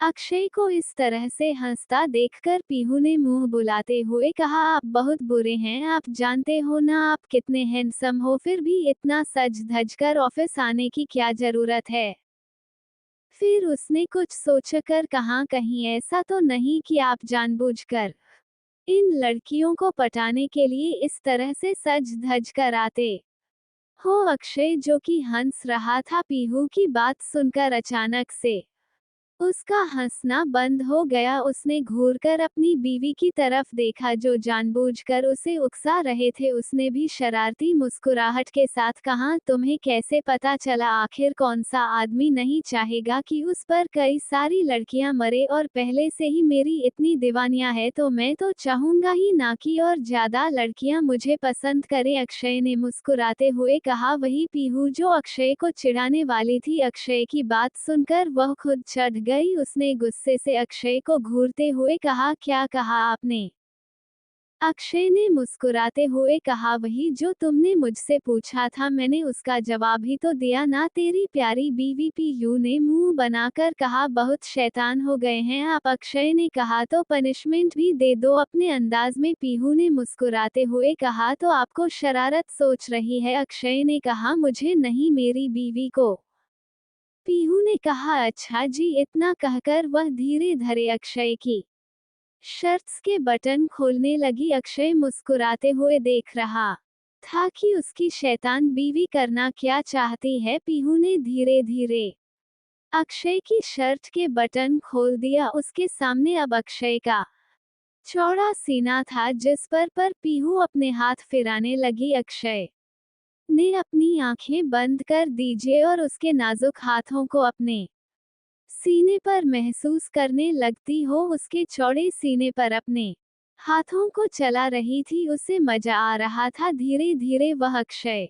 अक्षय को इस तरह से हंसता देखकर पीहू ने मुंह बुलाते हुए कहा, आप बहुत बुरे हैं। आप जानते हो ना आप कितने हैंडसम हो, फिर भी इतना सज धज कर ऑफिस आने की क्या जरूरत है। फिर उसने कुछ सोचकर कहा, कहीं ऐसा तो नहीं कि आप जानबूझकर इन लड़कियों को पटाने के लिए इस तरह से सज धज कर आते हो। अक्षय जो कि हंस रहा था, पीहू की बात सुनकर अचानक से उसका हंसना बंद हो गया। उसने घूरकर अपनी बीवी की तरफ देखा जो जानबूझकर उसे उकसा रहे थे। उसने भी शरारती मुस्कुराहट के साथ कहा, तुम्हें कैसे पता चला? आखिर कौन सा आदमी नहीं चाहेगा कि उस पर कई सारी लड़कियां मरे, और पहले से ही मेरी इतनी दीवानियां है तो मैं तो चाहूंगा ही ना कि और ज्यादा लड़कियां मुझे पसंद करें। अक्षय ने मुस्कुराते हुए कहा। वही पीहू जो अक्षय को चिढ़ाने वाली थी, अक्षय की बात सुनकर वह खुद चढ़ गई। उसने गुस्से से अक्षय को घूरते हुए कहा, क्या कहा आपने? अक्षय ने मुस्कुराते हुए कहा, वही जो तुमने मुझसे पूछा था, मैंने उसका जवाब ही तो दिया ना। तेरी प्यारी बीवी। पीयू ने मुंह बनाकर कहा, बहुत शैतान हो गए हैं आप। अक्षय ने कहा, तो पनिशमेंट भी दे दो अपने अंदाज में। पीहू ने मुस्कुराते हुए कहा, तो आपको शरारत सोच रही है? अक्षय ने कहा, मुझे नहीं, मेरी बीवी को। पीहू ने कहा, अच्छा जी। इतना कहकर वह धीरे धीरे अक्षय की शर्ट्स के बटन खोलने लगी। अक्षय मुस्कुराते हुए देख रहा था कि उसकी शैतान बीवी करना क्या चाहती है। पीहू ने धीरे धीरे अक्षय की शर्ट के बटन खोल दिया। उसके सामने अब अक्षय का चौड़ा सीना था जिस पर पीहू अपने हाथ फिराने लगी। अक्षय ने अपनी आंखें बंद कर दीजिए और उसके नाजुक हाथों को अपने सीने पर महसूस करने लगती हो। उसके चौड़े सीने पर अपने हाथों को चला रही थी। उसे मजा आ रहा था। धीरे धीरे वह अक्षय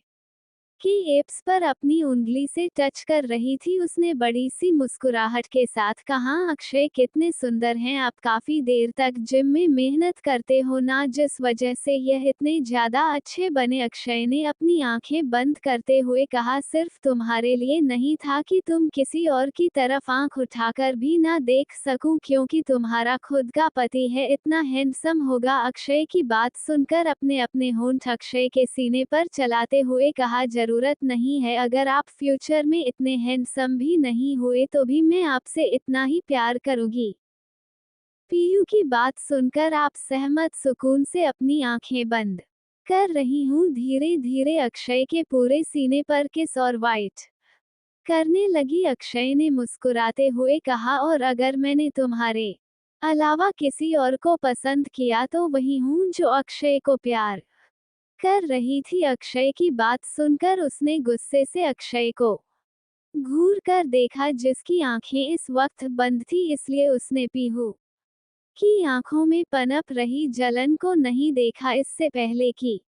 की एप्स पर अपनी उंगली से टच कर रही थी। उसने बड़ी सी मुस्कुराहट के साथ कहा, अक्षय कितने सुंदर हैं आप। काफी देर तक जिम में मेहनत करते हो ना, जिस वजह से यह इतने ज्यादा अच्छे बने। अक्षय ने अपनी आंखें बंद करते हुए कहा, सिर्फ तुम्हारे लिए नहीं था कि तुम किसी और की तरफ आंख उठाकर भी ना देख सकूं, क्योंकि तुम्हारा खुद का पति है, इतना हैंडसम होगा। अक्षय की बात सुनकर अपने अपने होंठ अक्षय के सीने पर चलाते हुए कहा, जरूरत नहीं है। अगर आप फ्यूचर में इतने हैंडसम भी नहीं हुए तो भी मैं आपसे इतना ही प्यार करूंगी। पीयू की बात सुनकर आप सहमत सुकून से अपनी आंखें बंद कर रही हूँ। धीरे धीरे अक्षय के पूरे सीने पर किस और वाइट करने लगी। अक्षय ने मुस्कुराते हुए कहा, और अगर मैंने तुम्हारे अलावा किसी और को पसंद किया तो वही हूँ जो अक्षय को प्यार कर रही थी। अक्षय की बात सुनकर उसने गुस्से से अक्षय को घूर कर देखा जिसकी आंखें इस वक्त बंद थी, इसलिए उसने पीहू की आंखों में पनप रही जलन को नहीं देखा। इससे पहले कि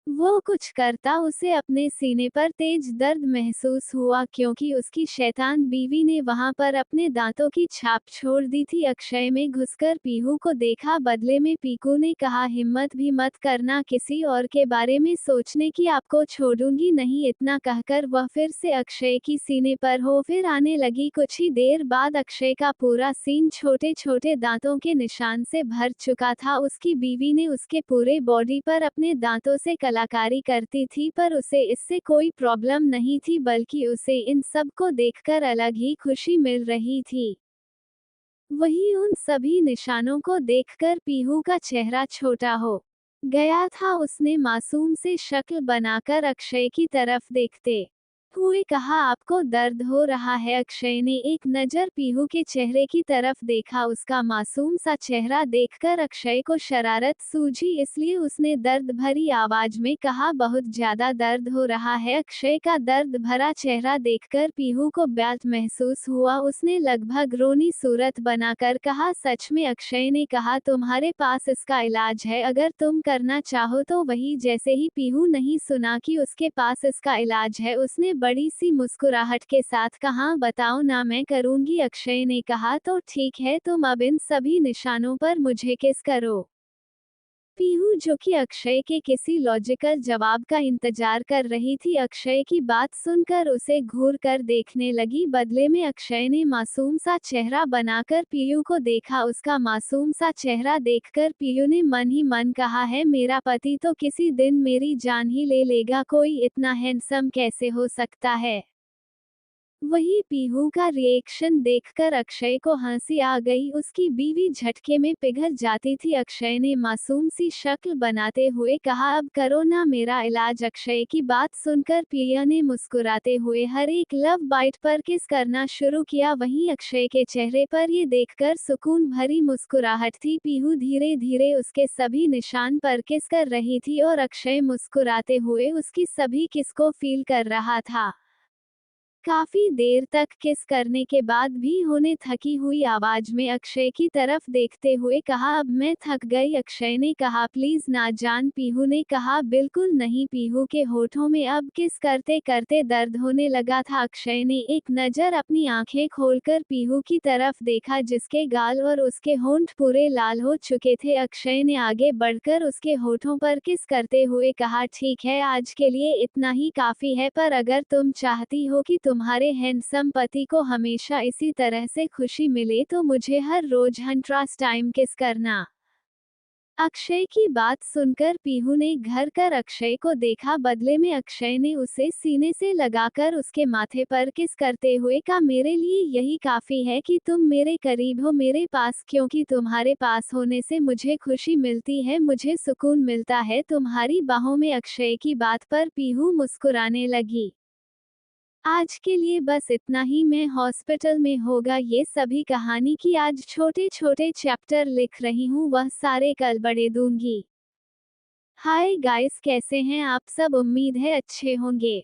वो कुछ करता, उसे अपने सीने पर तेज दर्द महसूस हुआ, क्योंकि उसकी शैतान बीवी ने वहां पर अपने दांतों की छाप छोड़ दी थी। अक्षय में घुसकर पीहू को देखा। बदले में पीकू ने कहा, हिम्मत भी मत करना किसी और के बारे में सोचने की, आपको छोड़ूंगी नहीं। इतना कहकर वह फिर से अक्षय की सीने पर हो फिर आने लगी। कुछ ही देर बाद अक्षय का पूरा सीन छोटे छोटे दांतों के निशान से भर चुका था। उसकी बीवी ने उसके पूरे बॉडी पर अपने दांतों से कलाकारी करती थी, पर उसे इससे कोई प्रॉब्लम नहीं थी, बल्कि उसे इन सब को देखकर अलग ही खुशी मिल रही थी। वही उन सभी निशानों को देखकर पीहू का चेहरा छोटा हो गया था। उसने मासूम से शक्ल बनाकर अक्षय की तरफ देखते हुए कहा, आपको दर्द हो रहा है? अक्षय ने एक नजर पीहू के चेहरे की तरफ देखा। उसका मासूम सा चेहरा देखकर अक्षय को शरारत सूझी, इसलिए उसने दर्द भरी आवाज में कहा, बहुत ज्यादा दर्द हो रहा है? अक्षय का दर्द भरा चेहरा देखकर पीहू को ब्याज महसूस हुआ। उसने लगभग रोनी सूरत बनाकर कहा, सच में? अक्षय ने कहा, तुम्हारे पास इसका इलाज है, अगर तुम करना चाहो तो। वही जैसे ही पीहू नहीं सुना कि उसके पास इसका इलाज है, उसने बड़ी सी मुस्कुराहट के साथ कहा, बताओ ना, मैं करूंगी। अक्षय ने कहा, तो ठीक है, तुम अब इन सभी निशानों पर मुझे किस करो। पीहू, जो कि अक्षय के किसी लॉजिकल जवाब का इंतजार कर रही थी, अक्षय की बात सुनकर उसे घूर कर देखने लगी। बदले में अक्षय ने मासूम सा चेहरा बनाकर पीयू को देखा। उसका मासूम सा चेहरा देखकर पीयू ने मन ही मन कहा है, मेरा पति तो किसी दिन मेरी जान ही ले लेगा। कोई इतना हैंडसम कैसे हो सकता है। वही पीहू का रिएक्शन देखकर अक्षय को हंसी आ गई। उसकी बीवी झटके में पिघल जाती थी। अक्षय ने मासूम सी शक्ल बनाते हुए कहा, अब करो ना मेरा इलाज। अक्षय की बात सुनकर पिया ने मुस्कुराते हुए हर एक लव बाइट पर किस करना शुरू किया। वहीं अक्षय के चेहरे पर ये देखकर सुकून भरी मुस्कुराहट थी। पीहू धीरे धीरे उसके सभी निशान पर किस कर रही थी और अक्षय मुस्कुराते हुए उसकी सभी किस को फील कर रहा था। काफी देर तक किस करने के बाद भी उन्हें थकी हुई आवाज में अक्षय की तरफ देखते हुए कहा, अब मैं थक गई। अक्षय ने कहा, प्लीज ना जान। पीहू ने कहा, बिल्कुल नहीं। पीहू के होठों में अब किस करते करते दर्द होने लगा था। अक्षय ने एक नजर अपनी आंखें खोलकर पीहू की तरफ देखा, जिसके गाल और उसके होंठ पूरे लाल हो चुके थे। अक्षय ने आगे बढ़कर उसके होठों पर किस करते हुए कहा, ठीक है, आज के लिए इतना ही काफी है, पर अगर तुम चाहती हो कि तुम्हारे हैंडसम पति को हमेशा इसी तरह से खुशी मिले तो मुझे हर रोज हंट्रास टाइम किस करना। अक्षय की बात सुनकर पीहू ने घर कर अक्षय को देखा। बदले में अक्षय ने उसे सीने से लगाकर उसके माथे पर किस करते हुए कहा, मेरे लिए यही काफी है कि तुम मेरे करीब हो, मेरे पास, क्योंकि तुम्हारे पास होने से मुझे खुशी मिलती है, मुझे सुकून मिलता है तुम्हारी बाहों में। अक्षय की बात पर पीहू मुस्कुराने लगी। आज के लिए बस इतना ही। मैं हॉस्पिटल में होगा ये सभी कहानी की आज छोटे छोटे चैप्टर लिख रही हूँ, वह सारे कल बड़े दूंगी। हाय गाइस, कैसे हैं आप सब? उम्मीद है अच्छे होंगे।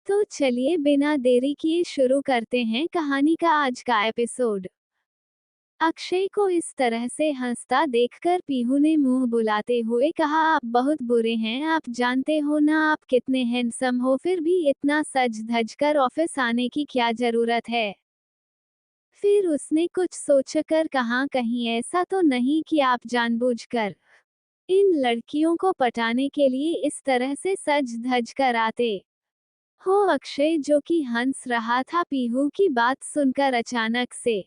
तो चलिए बिना देरी किए शुरू करते हैं कहानी का आज का एपिसोड। अक्षय को इस तरह से हंसता देखकर पीहू ने मुंह बुलाते हुए कहा, आप बहुत बुरे हैं। आप जानते हो ना आप कितने हैंडसम हो, फिर भी इतना सज धज कर ऑफिस आने की क्या जरूरत है। फिर उसने कुछ सोचकर कहा, कहीं ऐसा तो नहीं कि आप जानबूझकर इन लड़कियों को पटाने के लिए इस तरह से सज धज कर आते हो। अक्षय, जो कि हंस रहा था, पीहू की बात सुनकर अचानक से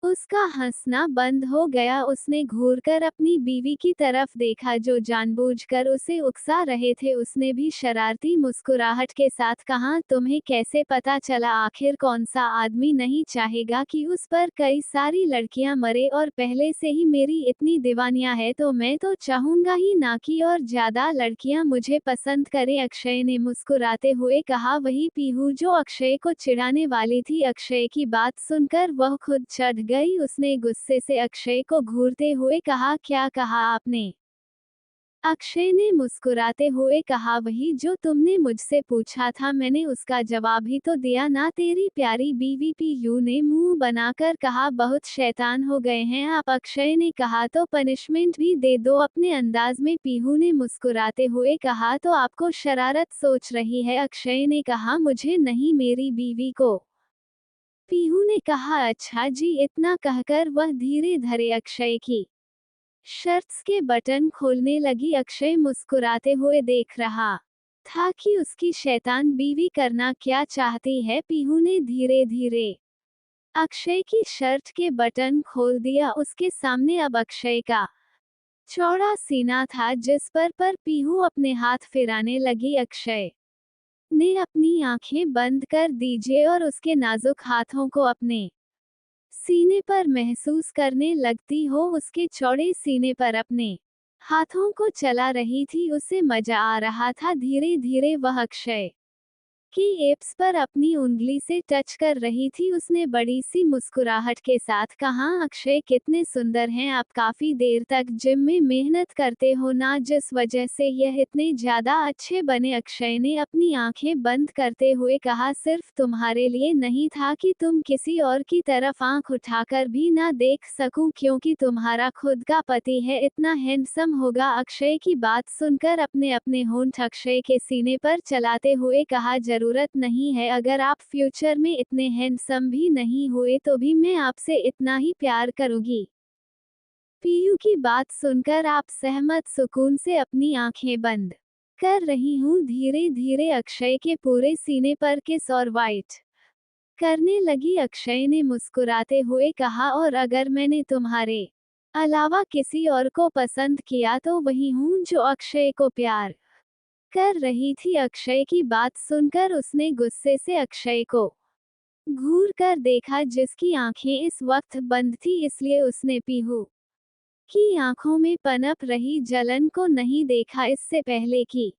उसका हंसना बंद हो गया। उसने घूरकर अपनी बीवी की तरफ देखा, जो जानबूझकर उसे उकसा रहे थे। उसने भी शरारती मुस्कुराहट के साथ कहा, तुम्हें कैसे पता चला? आखिर कौन सा आदमी नहीं चाहेगा कि उस पर कई सारी लड़कियां मरे, और पहले से ही मेरी इतनी दीवानियां है तो मैं तो चाहूंगा ही ना कि और ज्यादा लड़कियां मुझे पसंद करें। अक्षय ने मुस्कुराते हुए कहा। वही पीहू, जो अक्षय को चिढ़ाने वाली थी, अक्षय की बात सुनकर वह खुद चढ़ गई। उसने गुस्से से अक्षय को घूरते हुए कहा, क्या कहा आपने? अक्षय ने मुस्कुराते हुए कहा, वही जो तुमने मुझसे पूछा था, मैंने उसका जवाब ही तो दिया ना, तेरी प्यारी बीवी। पीयू ने मुंह बनाकर कहा, बहुत शैतान हो गए हैं आप। अक्षय ने कहा, तो पनिशमेंट भी दे दो अपने अंदाज में। पीहू ने मुस्कुराते हुए कहा, तो आपको शरारत सोच रही है? अक्षय ने कहा, मुझे नहीं, मेरी बीवी को। पीहू ने कहा, अच्छा जी। इतना कहकर वह धीरे धीरे अक्षय की शर्ट्स के बटन खोलने लगी। अक्षय मुस्कुराते हुए देख रहा था कि उसकी शैतान बीवी करना क्या चाहती है। पीहू ने धीरे धीरे अक्षय की शर्ट के बटन खोल दिया। उसके सामने अब अक्षय का चौड़ा सीना था, जिस पर पीहू अपने हाथ फिराने लगी। अक्षय ने अपनी आंखें बंद कर दीजिए और उसके नाजुक हाथों को अपने सीने पर महसूस करने लगती हो। उसके चौड़े सीने पर अपने हाथों को चला रही थी। उसे मजा आ रहा था। धीरे धीरे वह अक्षय की एप्स पर अपनी उंगली से टच कर रही थी। उसने बड़ी सी मुस्कुराहट के साथ कहा, अक्षय, कितने सुंदर हैं आप। काफी देर तक जिम में मेहनत करते हो ना, जिस वजह से यह इतने ज्यादा अच्छे बने। अक्षय ने अपनी आंखें बंद करते हुए कहा, सिर्फ तुम्हारे लिए नहीं था कि तुम किसी और की तरफ आंख उठाकर भी ना देख सकूं, क्योंकि तुम्हारा खुद का पति है, इतना हैंडसम होगा। अक्षय की बात सुनकर अपने अपने होंठ अक्षय के सीने पर चलाते हुए कहा, जरूरत नहीं है। अगर आप फ्यूचर में इतने हैंडसम भी नहीं हुए तो भी मैं आपसे इतना ही प्यार करूंगी। पीयू की बात सुनकर आप सहमत सुकून से अपनी आंखें बंद कर रही हूँ। धीरे धीरे अक्षय के पूरे सीने पर किस और वाइट करने लगी। अक्षय ने मुस्कुराते हुए कहा, और अगर मैंने तुम्हारे अलावा किसी और को पसंद किया तो वही हूँ जो अक्षय को प्यार कर रही थी। अक्षय की बात सुनकर उसने गुस्से से अक्षय को घूर कर देखा, जिसकी आंखें इस वक्त बंद थी, इसलिए उसने पीहू की आंखों में पनप रही जलन को नहीं देखा। इससे पहले कि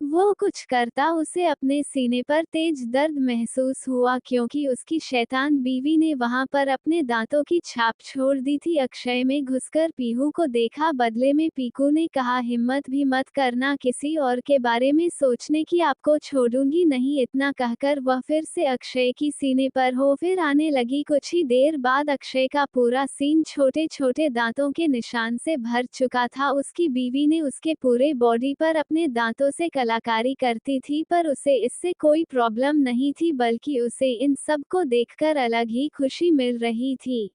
वो कुछ करता, उसे अपने सीने पर तेज दर्द महसूस हुआ, क्योंकि उसकी शैतान बीवी ने वहां पर अपने दांतों की छाप छोड़ दी थी। अक्षय में घुसकर पीहू को देखा। बदले में पीकू ने कहा, हिम्मत भी मत करना किसी और के बारे में सोचने की, आपको छोड़ूंगी नहीं। इतना कहकर वह फिर से अक्षय की सीने पर हो फिर आने लगी। कुछ ही देर बाद अक्षय का पूरा सीन छोटे छोटे दांतों के निशान से भर चुका था। उसकी बीवी ने उसके पूरे बॉडी पर अपने दांतों से कलाकारी करती थी, पर उसे इससे कोई प्रॉब्लम नहीं थी, बल्कि उसे इन सब को देखकर अलग ही खुशी मिल रही थी।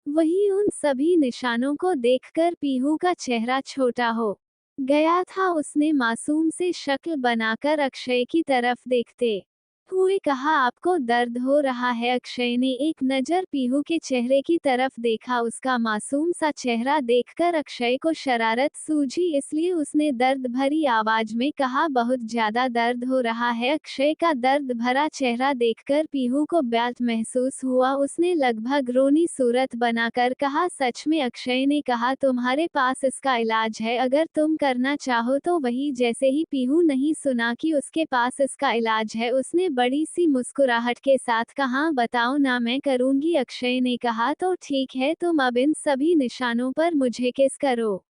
वही उन सभी निशानों को देखकर पीहू का चेहरा छोटा हो गया था। उसने मासूम से शक्ल बनाकर अक्षय की तरफ देखते हुए कहा, आपको दर्द हो रहा है? अक्षय ने एक नज़र पीहू के चेहरे की तरफ देखा। उसका मासूम सा चेहरा देखकर अक्षय को शरारत सूझी, इसलिए उसने दर्द भरी आवाज में कहा, बहुत ज्यादा दर्द हो रहा है? अक्षय का दर्द भरा चेहरा देखकर पीहू को ब्यात महसूस हुआ। उसने लगभग रोनी सूरत बनाकर कहा, सच में? अक्षय ने कहा, तुम्हारे पास इसका इलाज है, अगर तुम करना चाहो तो वही। जैसे ही पीहू नहीं सुना कि उसके पास इसका इलाज है, उसने बड़ी सी मुस्कुराहट के साथ कहा, बताओ ना, मैं करूंगी। अक्षय ने कहा, तो ठीक है, तुम अब इन सभी निशानों पर मुझे किस करो।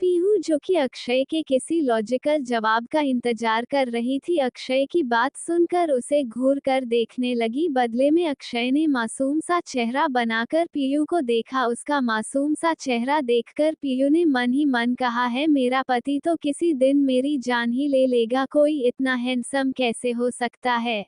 पीहू, जो कि अक्षय के किसी लॉजिकल जवाब का इंतजार कर रही थी, अक्षय की बात सुनकर उसे घूर कर देखने लगी। बदले में अक्षय ने मासूम सा चेहरा बनाकर पीयू को देखा। उसका मासूम सा चेहरा देखकर पीयू ने मन ही मन कहा है, मेरा पति तो किसी दिन मेरी जान ही ले लेगा। कोई इतना हैंडसम कैसे हो सकता है?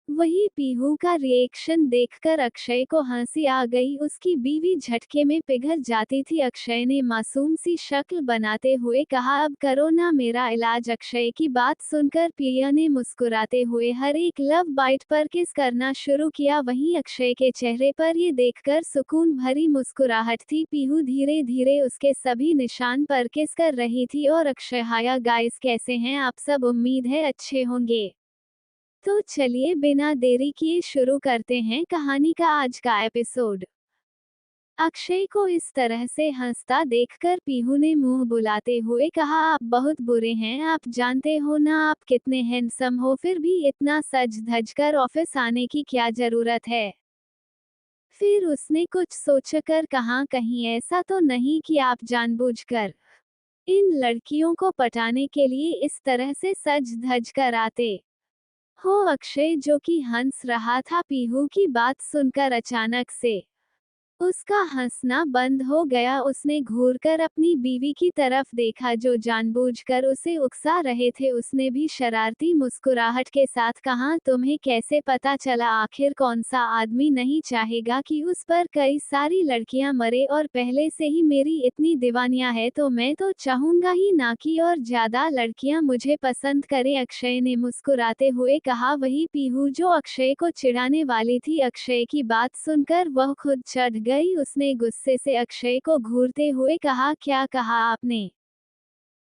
वही पीहू का रिएक्शन देखकर अक्षय को हंसी आ गई। उसकी बीवी झटके में पिघल जाती थी। अक्षय ने मासूम सी शक्ल बनाते हुए कहा, अब करो ना मेरा इलाज। अक्षय की बात सुनकर पिया ने मुस्कुराते हुए हर एक लव बाइट पर किस करना शुरू किया। वहीं अक्षय के चेहरे पर ये देखकर सुकून भरी मुस्कुराहट थी। पीहू धीरे धीरे उसके सभी निशान पर किस कर रही थी। और अक्षय, हाया गाइस, कैसे हैं आप सब? उम्मीद है अच्छे होंगे। तो चलिए बिना देरी किए शुरू करते हैं कहानी का आज का एपिसोड। अक्षय को इस तरह से हंसता देखकर पीहू ने मुंह बुलाते हुए कहा, आप बहुत बुरे हैं। आप जानते हो ना आप कितने हैंडसम हो, फिर भी इतना सज धज कर ऑफिस आने की क्या जरूरत है? फिर उसने कुछ सोचकर कहा, कहीं ऐसा तो नहीं कि आप जानबूझकर इन लड़कियों को पटाने के लिए इस तरह से सज धज कर आते हो? अक्षय, जो कि हंस रहा था, पीहू की बात सुनकर अचानक से उसका हंसना बंद हो गया। उसने घूरकर अपनी बीवी की तरफ देखा, जो जानबूझकर उसे उकसा रहे थे। उसने भी शरारती मुस्कुराहट के साथ कहा, तुम्हें कैसे पता चला? आखिर कौन सा आदमी नहीं चाहेगा कि उस पर कई सारी लड़कियां मरे, और पहले से ही मेरी इतनी दीवानियां है तो मैं तो चाहूंगा ही ना कि और ज्यादा लड़कियां मुझे पसंद करें। अक्षय ने मुस्कुराते हुए कहा। वही पीहू, जो अक्षय को चिढ़ाने वाली थी, अक्षय की बात सुनकर वह खुद चढ़ गई। उसने गुस्से से अक्षय को घूरते हुए कहा, क्या कहा आपने?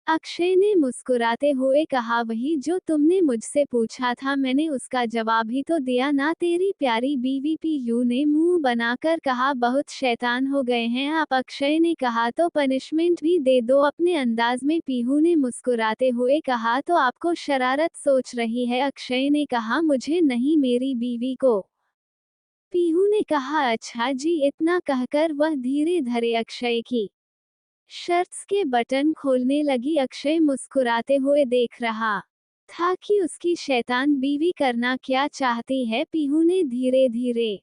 अक्षय ने मुस्कुराते हुए कहा, वही जो तुमने मुझसे पूछा था, मैंने उसका जवाब ही तो दिया ना, तेरी प्यारी बीवी। पीयू ने मुंह बनाकर कहा, बहुत शैतान हो गए हैं आप। अक्षय ने कहा, तो पनिशमेंट भी दे दो अपने अंदाज में। पीहू ने मुस्कुराते हुए कहा, तो आपको शरारत सोच रही है? अक्षय ने कहा, मुझे नहीं, मेरी बीवी को। पीहू ने कहा, अच्छा जी। इतना कहकर वह धीरे धीरे अक्षय की शर्ट्स के बटन खोलने लगी। अक्षय मुस्कुराते हुए देख रहा था कि उसकी शैतान बीवी करना क्या चाहती है। पीहू ने धीरे धीरे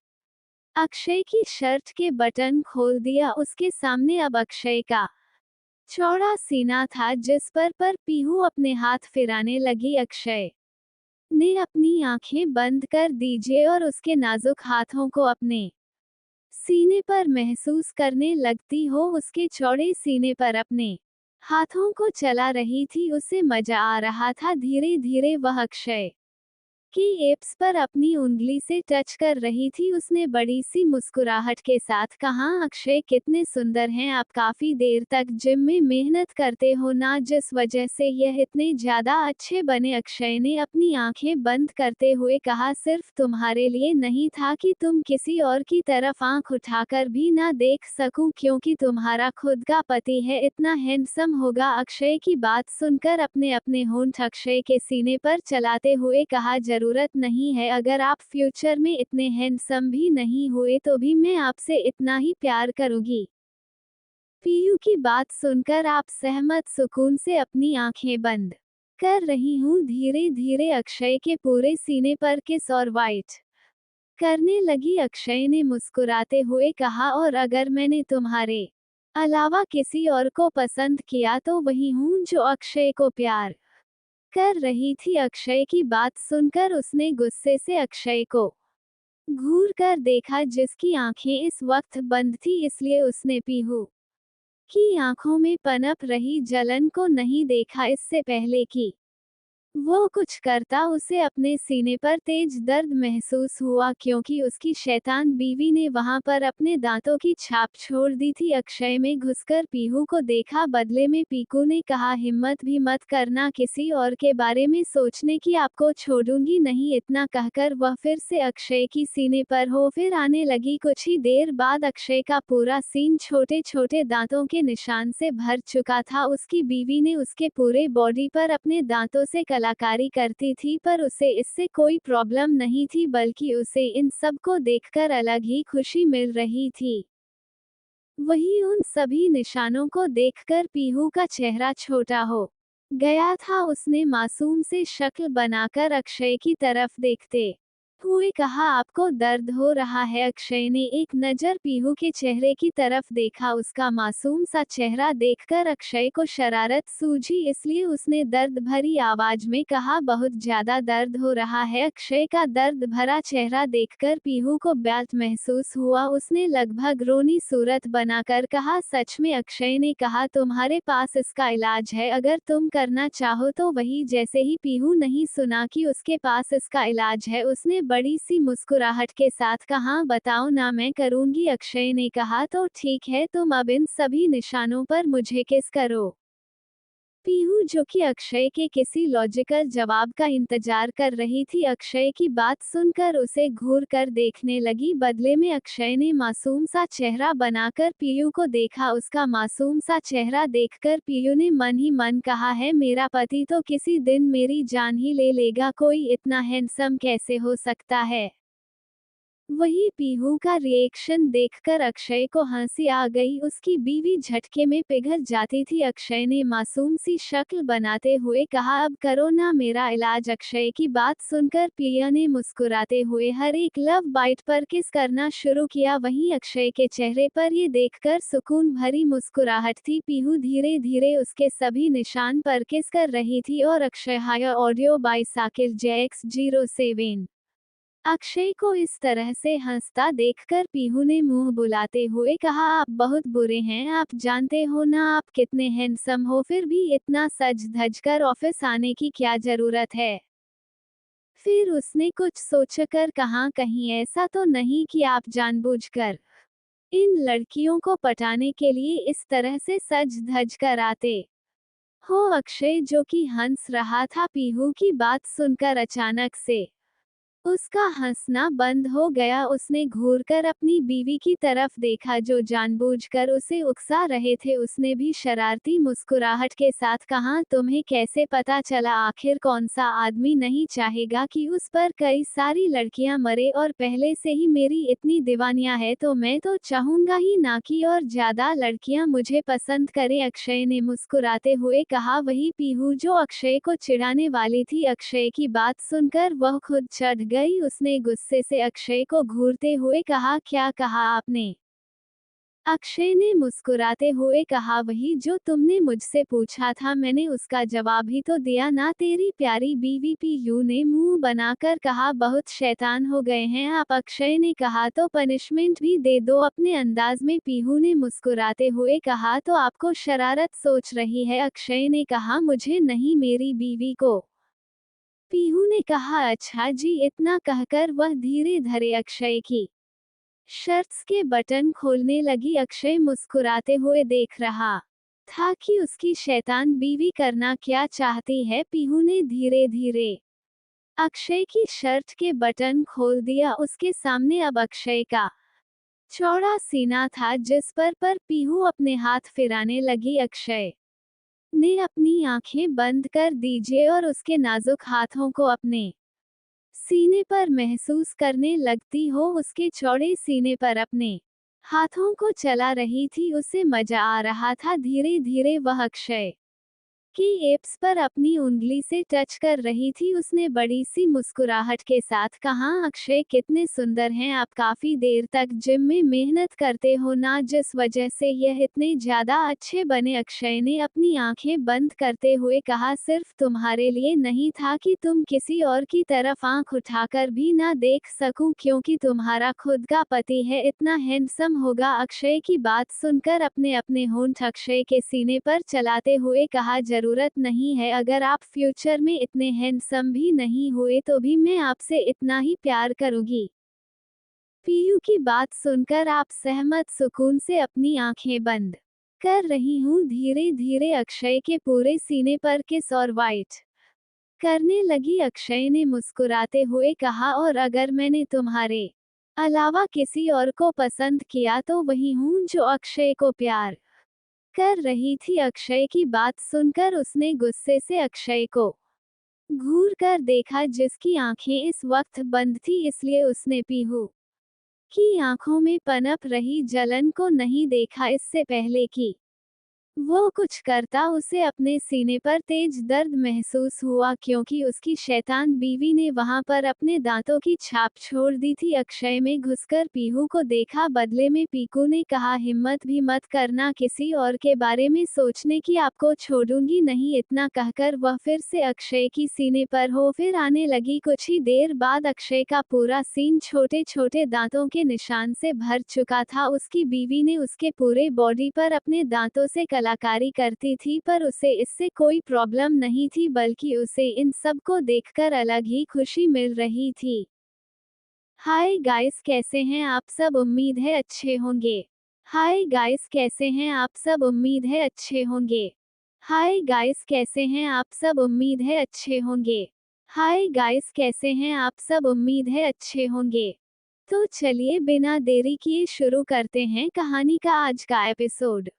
अक्षय की शर्ट के बटन खोल दिया। उसके सामने अब अक्षय का चौड़ा सीना था, जिस पर पीहू अपने हाथ फिराने लगी। अक्षय ने अपनी आंखें बंद कर दीजिए और उसके नाजुक हाथों को अपने सीने पर महसूस करने लगती हो। उसके चौड़े सीने पर अपने हाथों को चला रही थी। उसे मजा आ रहा था। धीरे धीरे वह अक्षय की एप्स पर अपनी उंगली से टच कर रही थी। उसने बड़ी सी मुस्कुराहट के साथ कहा, अक्षय कितने सुंदर हैं आप। काफी देर तक जिम में मेहनत करते हो ना, जिस वजह से यह इतने ज्यादा अच्छे बने। अक्षय ने अपनी आंखें बंद करते हुए कहा, सिर्फ तुम्हारे लिए नहीं था कि तुम किसी और की तरफ आंख उठाकर भी ना देख सकूं, क्योंकि तुम्हारा खुद का पति है, इतना हैंडसम होगा। अक्षय की बात सुनकर अपने अपने होंठ अक्षय के सीने पर चलाते हुए कहा, जरूरत नहीं है। अगर आप फ्यूचर में इतने हैंडसम भी नहीं हुए तो भी मैं आपसे इतना ही प्यार करूंगी। पीयू की बात सुनकर आप सहमत सुकून से अपनी आंखें बंद कर रही हूँ। धीरे धीरे अक्षय के पूरे सीने पर किस और वाइट करने लगी। अक्षय ने मुस्कुराते हुए कहा, और अगर मैंने तुम्हारे अलावा किसी और को पसंद किया तो वही हूँ जो अक्षय को प्यार कर रही थी। अक्षय की बात सुनकर उसने गुस्से से अक्षय को घूर कर देखा, जिसकी आंखें इस वक्त बंद थी, इसलिए उसने पीहू की आंखों में पनप रही जलन को नहीं देखा। इससे पहले कि वो कुछ करता, उसे अपने सीने पर तेज दर्द महसूस हुआ, क्योंकि उसकी शैतान बीवी ने वहां पर अपने दांतों की छाप छोड़ दी थी। अक्षय में घुसकर पीहू को देखा। बदले में पीकू ने कहा, हिम्मत भी मत करना किसी और के बारे में सोचने की, आपको छोड़ूंगी नहीं। इतना कहकर वह फिर से अक्षय की सीने पर हो फिर आने लगी। कुछ ही देर बाद अक्षय का पूरा सीन छोटे छोटे दांतों के निशान से भर चुका था। उसकी बीवी ने उसके पूरे बॉडी पर अपने दांतों से कलाकारी करती थी, पर उसे इससे कोई प्रॉब्लम नहीं थी, बल्कि उसे इन सब को देखकर अलग ही खुशी मिल रही थी। वही उन सभी निशानों को देखकर पीहू का चेहरा छोटा हो गया था। उसने मासूम से शक्ल बनाकर अक्षय की तरफ देखते हुए कहा, आपको दर्द हो रहा है। अक्षय ने एक नजर पीहू के चेहरे की तरफ देखा। उसका मासूम सा चेहरा देखकर अक्षय को शरारत सूझी, इसलिए उसने दर्द भरी आवाज में कहा, बहुत ज्यादा दर्द हो रहा है। अक्षय का दर्द भरा चेहरा देखकर पीहू को ब्याज महसूस हुआ। उसने लगभग रोनी सूरत बनाकर कहा, सच में। अक्षय ने कहा, तुम्हारे पास इसका इलाज है, अगर तुम करना चाहो तो वही। जैसे ही पीहू नहीं सुना कि उसके पास इसका इलाज है, उसने बड़ी सी मुस्कुराहट के साथ कहा, बताओ ना, मैं करूंगी। अक्षय ने कहा, तो ठीक है, तुम अब इन सभी निशानों पर मुझे किस करो। पीहू, जो कि अक्षय के किसी लॉजिकल जवाब का इंतजार कर रही थी, अक्षय की बात सुनकर उसे घूर कर देखने लगी। बदले में अक्षय ने मासूम सा चेहरा बनाकर पीयू को देखा। उसका मासूम सा चेहरा देखकर पीयू ने मन ही मन कहा है, मेरा पति तो किसी दिन मेरी जान ही ले लेगा। कोई इतना हैंडसम कैसे हो सकता है। वही पीहू का रिएक्शन देखकर अक्षय को हंसी आ गई। उसकी बीवी झटके में पिघल जाती थी। अक्षय ने मासूम सी शक्ल बनाते हुए कहा, अब करो ना मेरा इलाज। अक्षय की बात सुनकर पिया ने मुस्कुराते हुए हर एक लव बाइट पर किस करना शुरू किया। वहीं अक्षय के चेहरे पर ये देखकर सुकून भरी मुस्कुराहट थी। पीहू धीरे धीरे उसके सभी निशान पर किस कर रही थी, और अक्षय हायर audio by Sakir JX07 Akshay को इस तरह से हंसता देखकर पीहू ने मुंह बुलाते हुए कहा, आप बहुत बुरे हैं। आप जानते हो ना आप कितने हैंडसम हो, फिर भी इतना सज धज कर ऑफिस आने की क्या जरूरत है। फिर उसने कुछ सोचकर कहा, कहीं ऐसा तो नहीं कि आप जानबूझकर इन लड़कियों को पटाने के लिए इस तरह से सज धज कर आते हो। अक्षय, जो कि हंस रहा था, पीहू की बात सुनकर अचानक से उसका हंसना बंद हो गया। उसने घूरकर अपनी बीवी की तरफ देखा, जो जानबूझकर उसे उकसा रहे थे। उसने भी शरारती मुस्कुराहट के साथ कहा, तुम्हें कैसे पता चला। आखिर कौन सा आदमी नहीं चाहेगा कि उस पर कई सारी लड़कियां मरे, और पहले से ही मेरी इतनी दीवानियां है तो मैं तो चाहूंगा ही ना कि और ज्यादा लड़कियां मुझे पसंद करें। अक्षय ने मुस्कुराते हुए कहा। वही पीहू, जो अक्षय को चिढ़ाने वाली थी, अक्षय की बात सुनकर वह खुद चढ़ गई। उसने गुस्से से अक्षय को घूरते हुए कहा, क्या कहा आपने। अक्षय ने मुस्कुराते हुए कहा, वही जो तुमने मुझसे पूछा था, मैंने उसका जवाब ही तो दिया ना तेरी प्यारी बीवी। पीयू ने मुंह बनाकर कहा, बहुत शैतान हो गए हैं आप। अक्षय ने कहा, तो पनिशमेंट भी दे दो अपने अंदाज में। पीहू ने मुस्कुराते हुए कहा, तो आपको शरारत सोच रही है। अक्षय ने कहा, मुझे नहीं, मेरी बीवी को। पीहू ने कहा, अच्छा जी। इतना कहकर वह धीरे धीरे अक्षय की शर्ट्स के बटन खोलने लगी। अक्षय मुस्कुराते हुए देख रहा था कि उसकी शैतान बीवी करना क्या चाहती है। पीहू ने धीरे धीरे अक्षय की शर्ट के बटन खोल दिया। उसके सामने अब अक्षय का चौड़ा सीना था जिस पर पीहू अपने हाथ फिराने लगी। अक्षय ने अपनी आंखें बंद कर दीजिए और उसके नाजुक हाथों को अपने सीने पर महसूस करने लगती हो। उसके चौड़े सीने पर अपने हाथों को चला रही थी। उसे मजा आ रहा था। धीरे धीरे वह अक्षय की एप्स पर अपनी उंगली से टच कर रही थी। उसने बड़ी सी मुस्कुराहट के साथ कहा, अक्षय कितने सुंदर हैं आप। काफी देर तक जिम में मेहनत करते हो ना, जिस वजह से यह इतने ज्यादा अच्छे बने। अक्षय ने अपनी आंखें बंद करते हुए कहा, सिर्फ तुम्हारे लिए नहीं था कि तुम किसी और की तरफ आंख उठाकर भी ना देख सकूं, क्योंकि तुम्हारा खुद का पति है, इतना हैंडसम होगा। अक्षय की बात सुनकर अपने अपने होंठ अक्षय के सीने पर चलाते हुए कहा, जरूरत नहीं है। अगर आप फ्यूचर में इतने हैंडसम भी नहीं हुए तो भी मैं आपसे इतना ही प्यार करूंगी। पीयू की बात सुनकर आप सहमत सुकून से अपनी आंखें बंद कर रही हूँ। धीरे धीरे अक्षय के पूरे सीने पर किस और वाइट करने लगी। अक्षय ने मुस्कुराते हुए कहा, और अगर मैंने तुम्हारे अलावा किसी और को पसंद किया तो वही हूँ जो अक्षय को प्यार कर रही थी। अक्षय की बात सुनकर उसने गुस्से से अक्षय को घूर कर देखा, जिसकी आंखें इस वक्त बंद थी, इसलिए उसने पीहू की आंखों में पनप रही जलन को नहीं देखा। इससे पहले कि वो कुछ करता, उसे अपने सीने पर तेज दर्द महसूस हुआ, क्योंकि उसकी शैतान बीवी ने वहां पर अपने दांतों की छाप छोड़ दी थी। अक्षय में घुसकर पीहू को देखा। बदले में पीकू ने कहा, हिम्मत भी मत करना किसी और के बारे में सोचने की, आपको छोड़ूंगी नहीं। इतना कहकर वह फिर से अक्षय की सीने पर हो फिर आने लगी। कुछ ही देर बाद अक्षय का पूरा सीन छोटे छोटे दांतों के निशान से भर चुका था। उसकी बीवी ने उसके पूरे बॉडी पर अपने दांतों से कलाकारी करती थी, पर उसे इससे कोई प्रॉब्लम नहीं थी, बल्कि उसे इन सब को देखकर अलग ही खुशी मिल रही थी। हाय गाइस, कैसे हैं आप सब। उम्मीद है अच्छे होंगे। हाय गाइस, कैसे हैं आप सब। उम्मीद है अच्छे होंगे। हाय गाइस, कैसे हैं आप सब। उम्मीद है अच्छे होंगे। हाय गाइस, कैसे हैं आप सब। उम्मीद है अच्छे होंगे। तो चलिए बिना देरी किए शुरू करते हैं कहानी का आज का एपिसोड।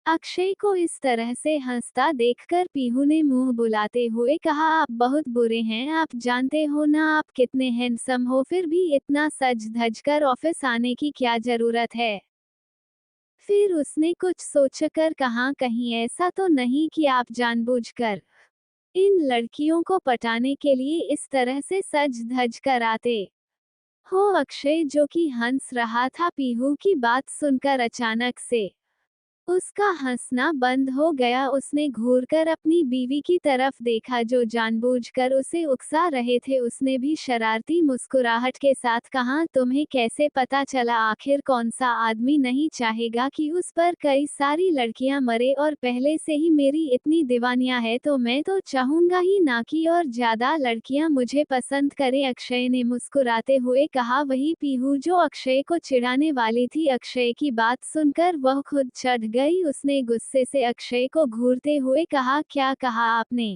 अक्षय को इस तरह से हंसता देखकर पीहू ने मुंह बुलाते हुए कहा, आप बहुत बुरे हैं। आप जानते हो ना आप कितने हैंडसम हो, फिर भी इतना सज धज कर ऑफिस आने की क्या जरूरत है। फिर उसने कुछ सोचकर कहा, कहीं ऐसा तो नहीं कि आप जानबूझकर इन लड़कियों को पटाने के लिए इस तरह से सज धज कर आते हो। अक्षय जो कि हंस रहा था, पीहू की बात सुनकर अचानक से उसका हंसना बंद हो गया। उसने घूरकर अपनी बीवी की तरफ देखा, जो जानबूझकर उसे उकसा रहे थे। उसने भी शरारती मुस्कुराहट के साथ कहा, तुम्हें कैसे पता चला। आखिर कौन सा आदमी नहीं चाहेगा कि उस पर कई सारी लड़कियां मरे, और पहले से ही मेरी इतनी दीवानियां है तो मैं तो चाहूंगा ही ना कि और ज्यादा लड़कियां मुझे पसंद करें। अक्षय ने मुस्कुराते हुए कहा, वही पीहू जो अक्षय को चिढ़ाने वाली थी। अक्षय की बात सुनकर वह खुद चढ़ गई। उसने गुस्से से अक्षय को घूरते हुए कहा, क्या कहा आपने।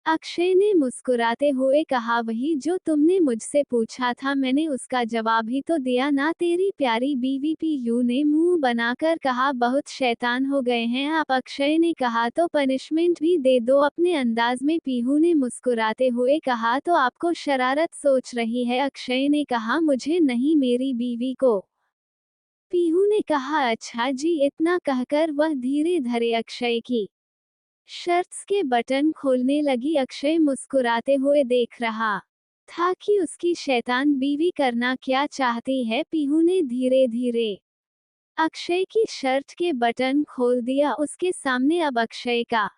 अक्षय ने मुस्कुराते हुए कहा, वही जो तुमने मुझसे पूछा था, मैंने उसका जवाब ही तो दिया ना तेरी प्यारी बीवी। पीयू ने मुंह बनाकर कहा, बहुत शैतान हो गए हैं आप। अक्षय ने कहा, तो पनिशमेंट भी दे दो अपने अंदाज में। पीहू ने मुस्कुराते हुए कहा, तो आपको शरारत सोच रही है। अक्षय ने कहा, मुझे नहीं, मेरी बीवी को। पीहू ने कहा, अच्छा जी। इतना कहकर वह धीरे धीरे अक्षय की शर्ट्स के बटन खोलने लगी। अक्षय मुस्कुराते हुए देख रहा था कि उसकी शैतान बीवी करना क्या चाहती है। पीहू ने धीरे धीरे अक्षय की शर्ट के बटन खोल दिया उसके सामने। अब अक्षय का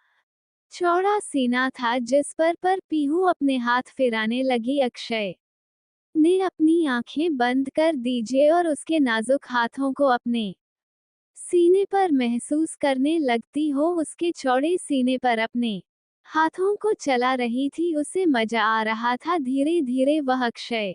चौड़ा सीना था जिस पर पीहू अपने हाथ फिराने लगी। अक्षय ने अपनी आंखें बंद कर दीजिए और उसके नाजुक हाथों को अपने सीने पर महसूस करने लगती हो। उसके चौड़े सीने पर अपने हाथों को चला रही थी। उसे मजा आ रहा था। धीरे धीरे वह अक्षय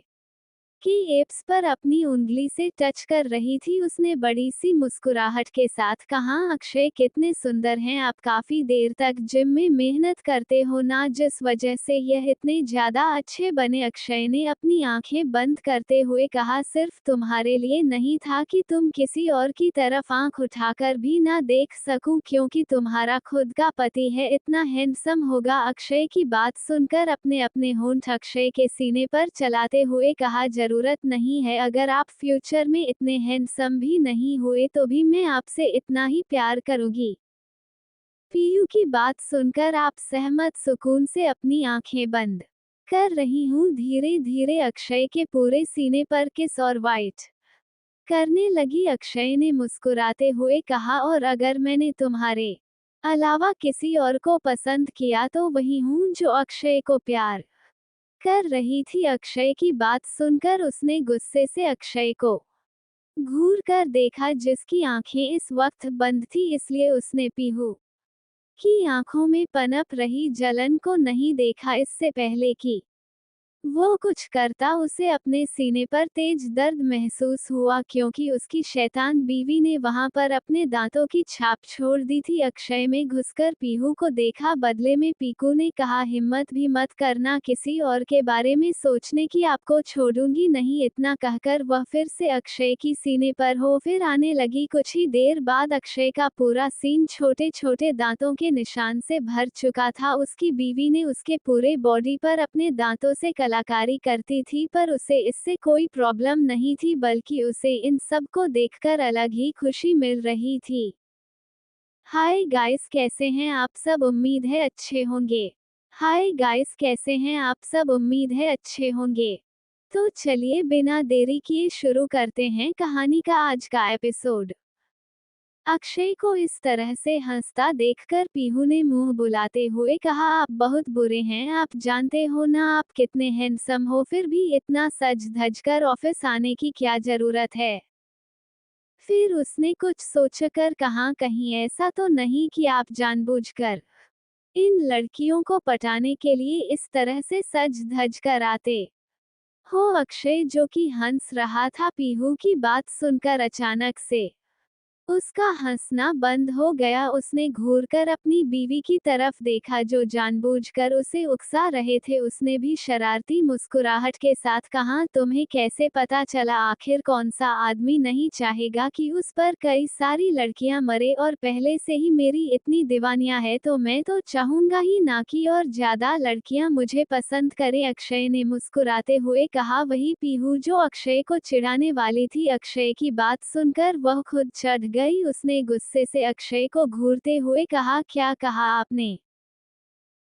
की एप्स पर अपनी उंगली से टच कर रही थी। उसने बड़ी सी मुस्कुराहट के साथ कहा, अक्षय कितने सुंदर हैं आप। काफी देर तक जिम में मेहनत करते हो ना, जिस वजह से यह इतने ज्यादा अच्छे बने। अक्षय ने अपनी आंखें बंद करते हुए कहा, सिर्फ तुम्हारे लिए नहीं था कि तुम किसी और की तरफ आंख उठाकर भी ना देख सकूं, क्योंकि तुम्हारा खुद का पति है, इतना हैंडसम होगा। अक्षय की बात सुनकर अपने अपने होंठ अक्षय के सीने पर चलाते हुए कहा, जरूरत नहीं है। अगर आप फ्यूचर में इतने हैंडसम भी नहीं हुए तो भी मैं आपसे इतना ही प्यार करूंगी। पीयू की बात सुनकर आप सहमत सुकून से अपनी आंखें बंद कर रही हूँ। धीरे धीरे अक्षय के पूरे सीने पर किस और वाइट करने लगी। अक्षय ने मुस्कुराते हुए कहा, और अगर मैंने तुम्हारे अलावा किसी और को पसंद किया तो वही हूँ जो अक्षय को प्यार कर रही थी। अक्षय की बात सुनकर उसने गुस्से से अक्षय को घूर कर देखा, जिसकी आंखें इस वक्त बंद थी, इसलिए उसने पीहू की आंखों में पनप रही जलन को नहीं देखा। इससे पहले कि वो कुछ करता, उसे अपने सीने पर तेज दर्द महसूस हुआ, क्योंकि उसकी शैतान बीवी ने वहां पर अपने दांतों की छाप छोड़ दी थी। अक्षय में घुसकर पीहू को देखा। बदले में पीकू ने कहा, हिम्मत भी मत करना किसी और के बारे में सोचने की, आपको छोड़ूंगी नहीं। इतना कहकर वह फिर से अक्षय की सीने पर हो फिर आने लगी। कुछ ही देर बाद अक्षय का पूरा सीन छोटे छोटे दांतों के निशान से भर चुका था। उसकी बीवी ने उसके पूरे बॉडी पर अपने दांतों से कलाकारी करती थी, पर उसे इससे कोई प्रॉब्लम नहीं थी, बल्कि उसे इन सब को देखकर अलग ही खुशी मिल रही थी। हाय गाइस, कैसे हैं आप सब? उम्मीद है अच्छे होंगे। हाय गाइस, कैसे हैं आप सब? उम्मीद है अच्छे होंगे। तो चलिए बिना देरी किए शुरू करते हैं कहानी का आज का एपिसोड। अक्षय को इस तरह से हंसता देखकर पीहू ने मुंह बुलाते हुए कहा, आप बहुत बुरे हैं। आप जानते हो ना आप कितने हैंडसम हो, फिर भी इतना सज धज कर ऑफिस आने की क्या जरूरत है। फिर उसने कुछ सोचकर कहा, कहीं ऐसा तो नहीं कि आप जानबूझकर इन लड़कियों को पटाने के लिए इस तरह से सज धज कर आते हो। अक्षय, जो कि हंस रहा था, पीहू की बात सुनकर अचानक से उसका हंसना बंद हो गया। उसने घूरकर अपनी बीवी की तरफ देखा, जो जानबूझकर उसे उकसा रहे थे। उसने भी शरारती मुस्कुराहट के साथ कहा, तुम्हें कैसे पता चला? आखिर कौन सा आदमी नहीं चाहेगा कि उस पर कई सारी लड़कियां मरे, और पहले से ही मेरी इतनी दीवानियां है तो मैं तो चाहूंगा ही ना कि और ज्यादा लड़कियां मुझे पसंद करें। अक्षय ने मुस्कुराते हुए कहा, वही पीहू जो अक्षय को चिढ़ाने वाली थी। अक्षय की बात सुनकर वह खुद चढ़ गई। उसने गुस्से से अक्षय को घूरते हुए कहा, क्या कहा आपने?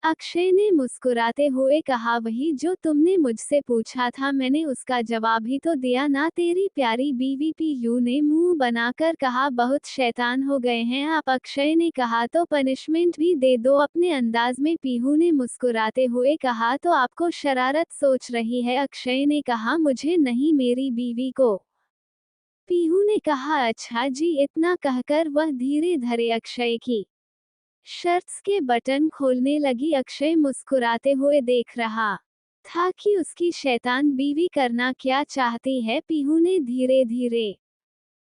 अक्षय ने मुस्कुराते हुए कहा, वही जो तुमने मुझसे पूछा था, मैंने उसका जवाब ही तो दिया ना, तेरी प्यारी बीवी। पीयू ने मुंह बनाकर कहा, बहुत शैतान हो गए हैं आप। अक्षय ने कहा, तो पनिशमेंट भी दे दो अपने अंदाज में। पीहू ने मुस्कुराते हुए कहा, तो आपको शरारत सोच रही है? अक्षय ने कहा, मुझे नहीं, मेरी बीवी को। पीहू ने कहा, अच्छा जी। इतना कहकर वह धीरे धीरे अक्षय की शर्ट्स के बटन खोलने लगी। अक्षय मुस्कुराते हुए देख रहा था कि उसकी शैतान बीवी करना क्या चाहती है। पीहू ने धीरे धीरे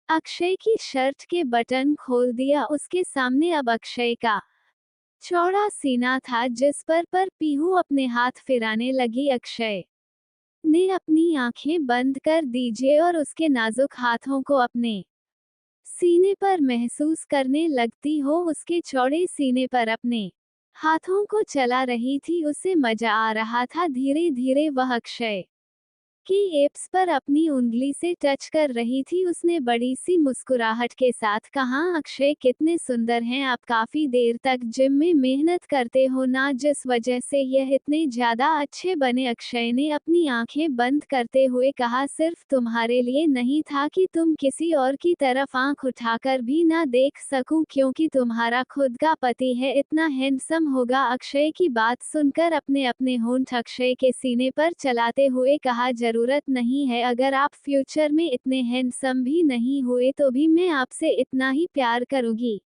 अक्षय की शर्ट के बटन खोल दिया। उसके सामने अब अक्षय का चौड़ा सीना था जिस पर पीहू अपने हाथ फिराने लगी। अक्षय ने अपनी आंखें बंद कर दीजिए और उसके नाजुक हाथों को अपने सीने पर महसूस करने लगती हो। उसके चौड़े सीने पर अपने हाथों को चला रही थी। उसे मजा आ रहा था। धीरे धीरे वह अक्षय की एप्स पर अपनी उंगली से टच कर रही थी। उसने बड़ी सी मुस्कुराहट के साथ कहा, अक्षय कितने सुंदर हैं आप, काफी देर तक जिम में मेहनत करते हो ना, जिस वजह से यह इतने ज्यादा अच्छे बने। अक्षय ने अपनी आंखें बंद करते हुए कहा, सिर्फ तुम्हारे लिए नहीं था कि तुम किसी और की तरफ आंख उठाकर भी ना देख सकूं, क्योंकि तुम्हारा खुद का पति है, इतना हैंडसम होगा। अक्षय की बात सुनकर अपने अपने होंठ अक्षय के सीने पर चलाते हुए कहा, जरूरत नहीं है, अगर आप फ्यूचर में इतने हैंडसम भी नहीं हुए तो भी मैं आपसे इतना ही प्यार करूंगी।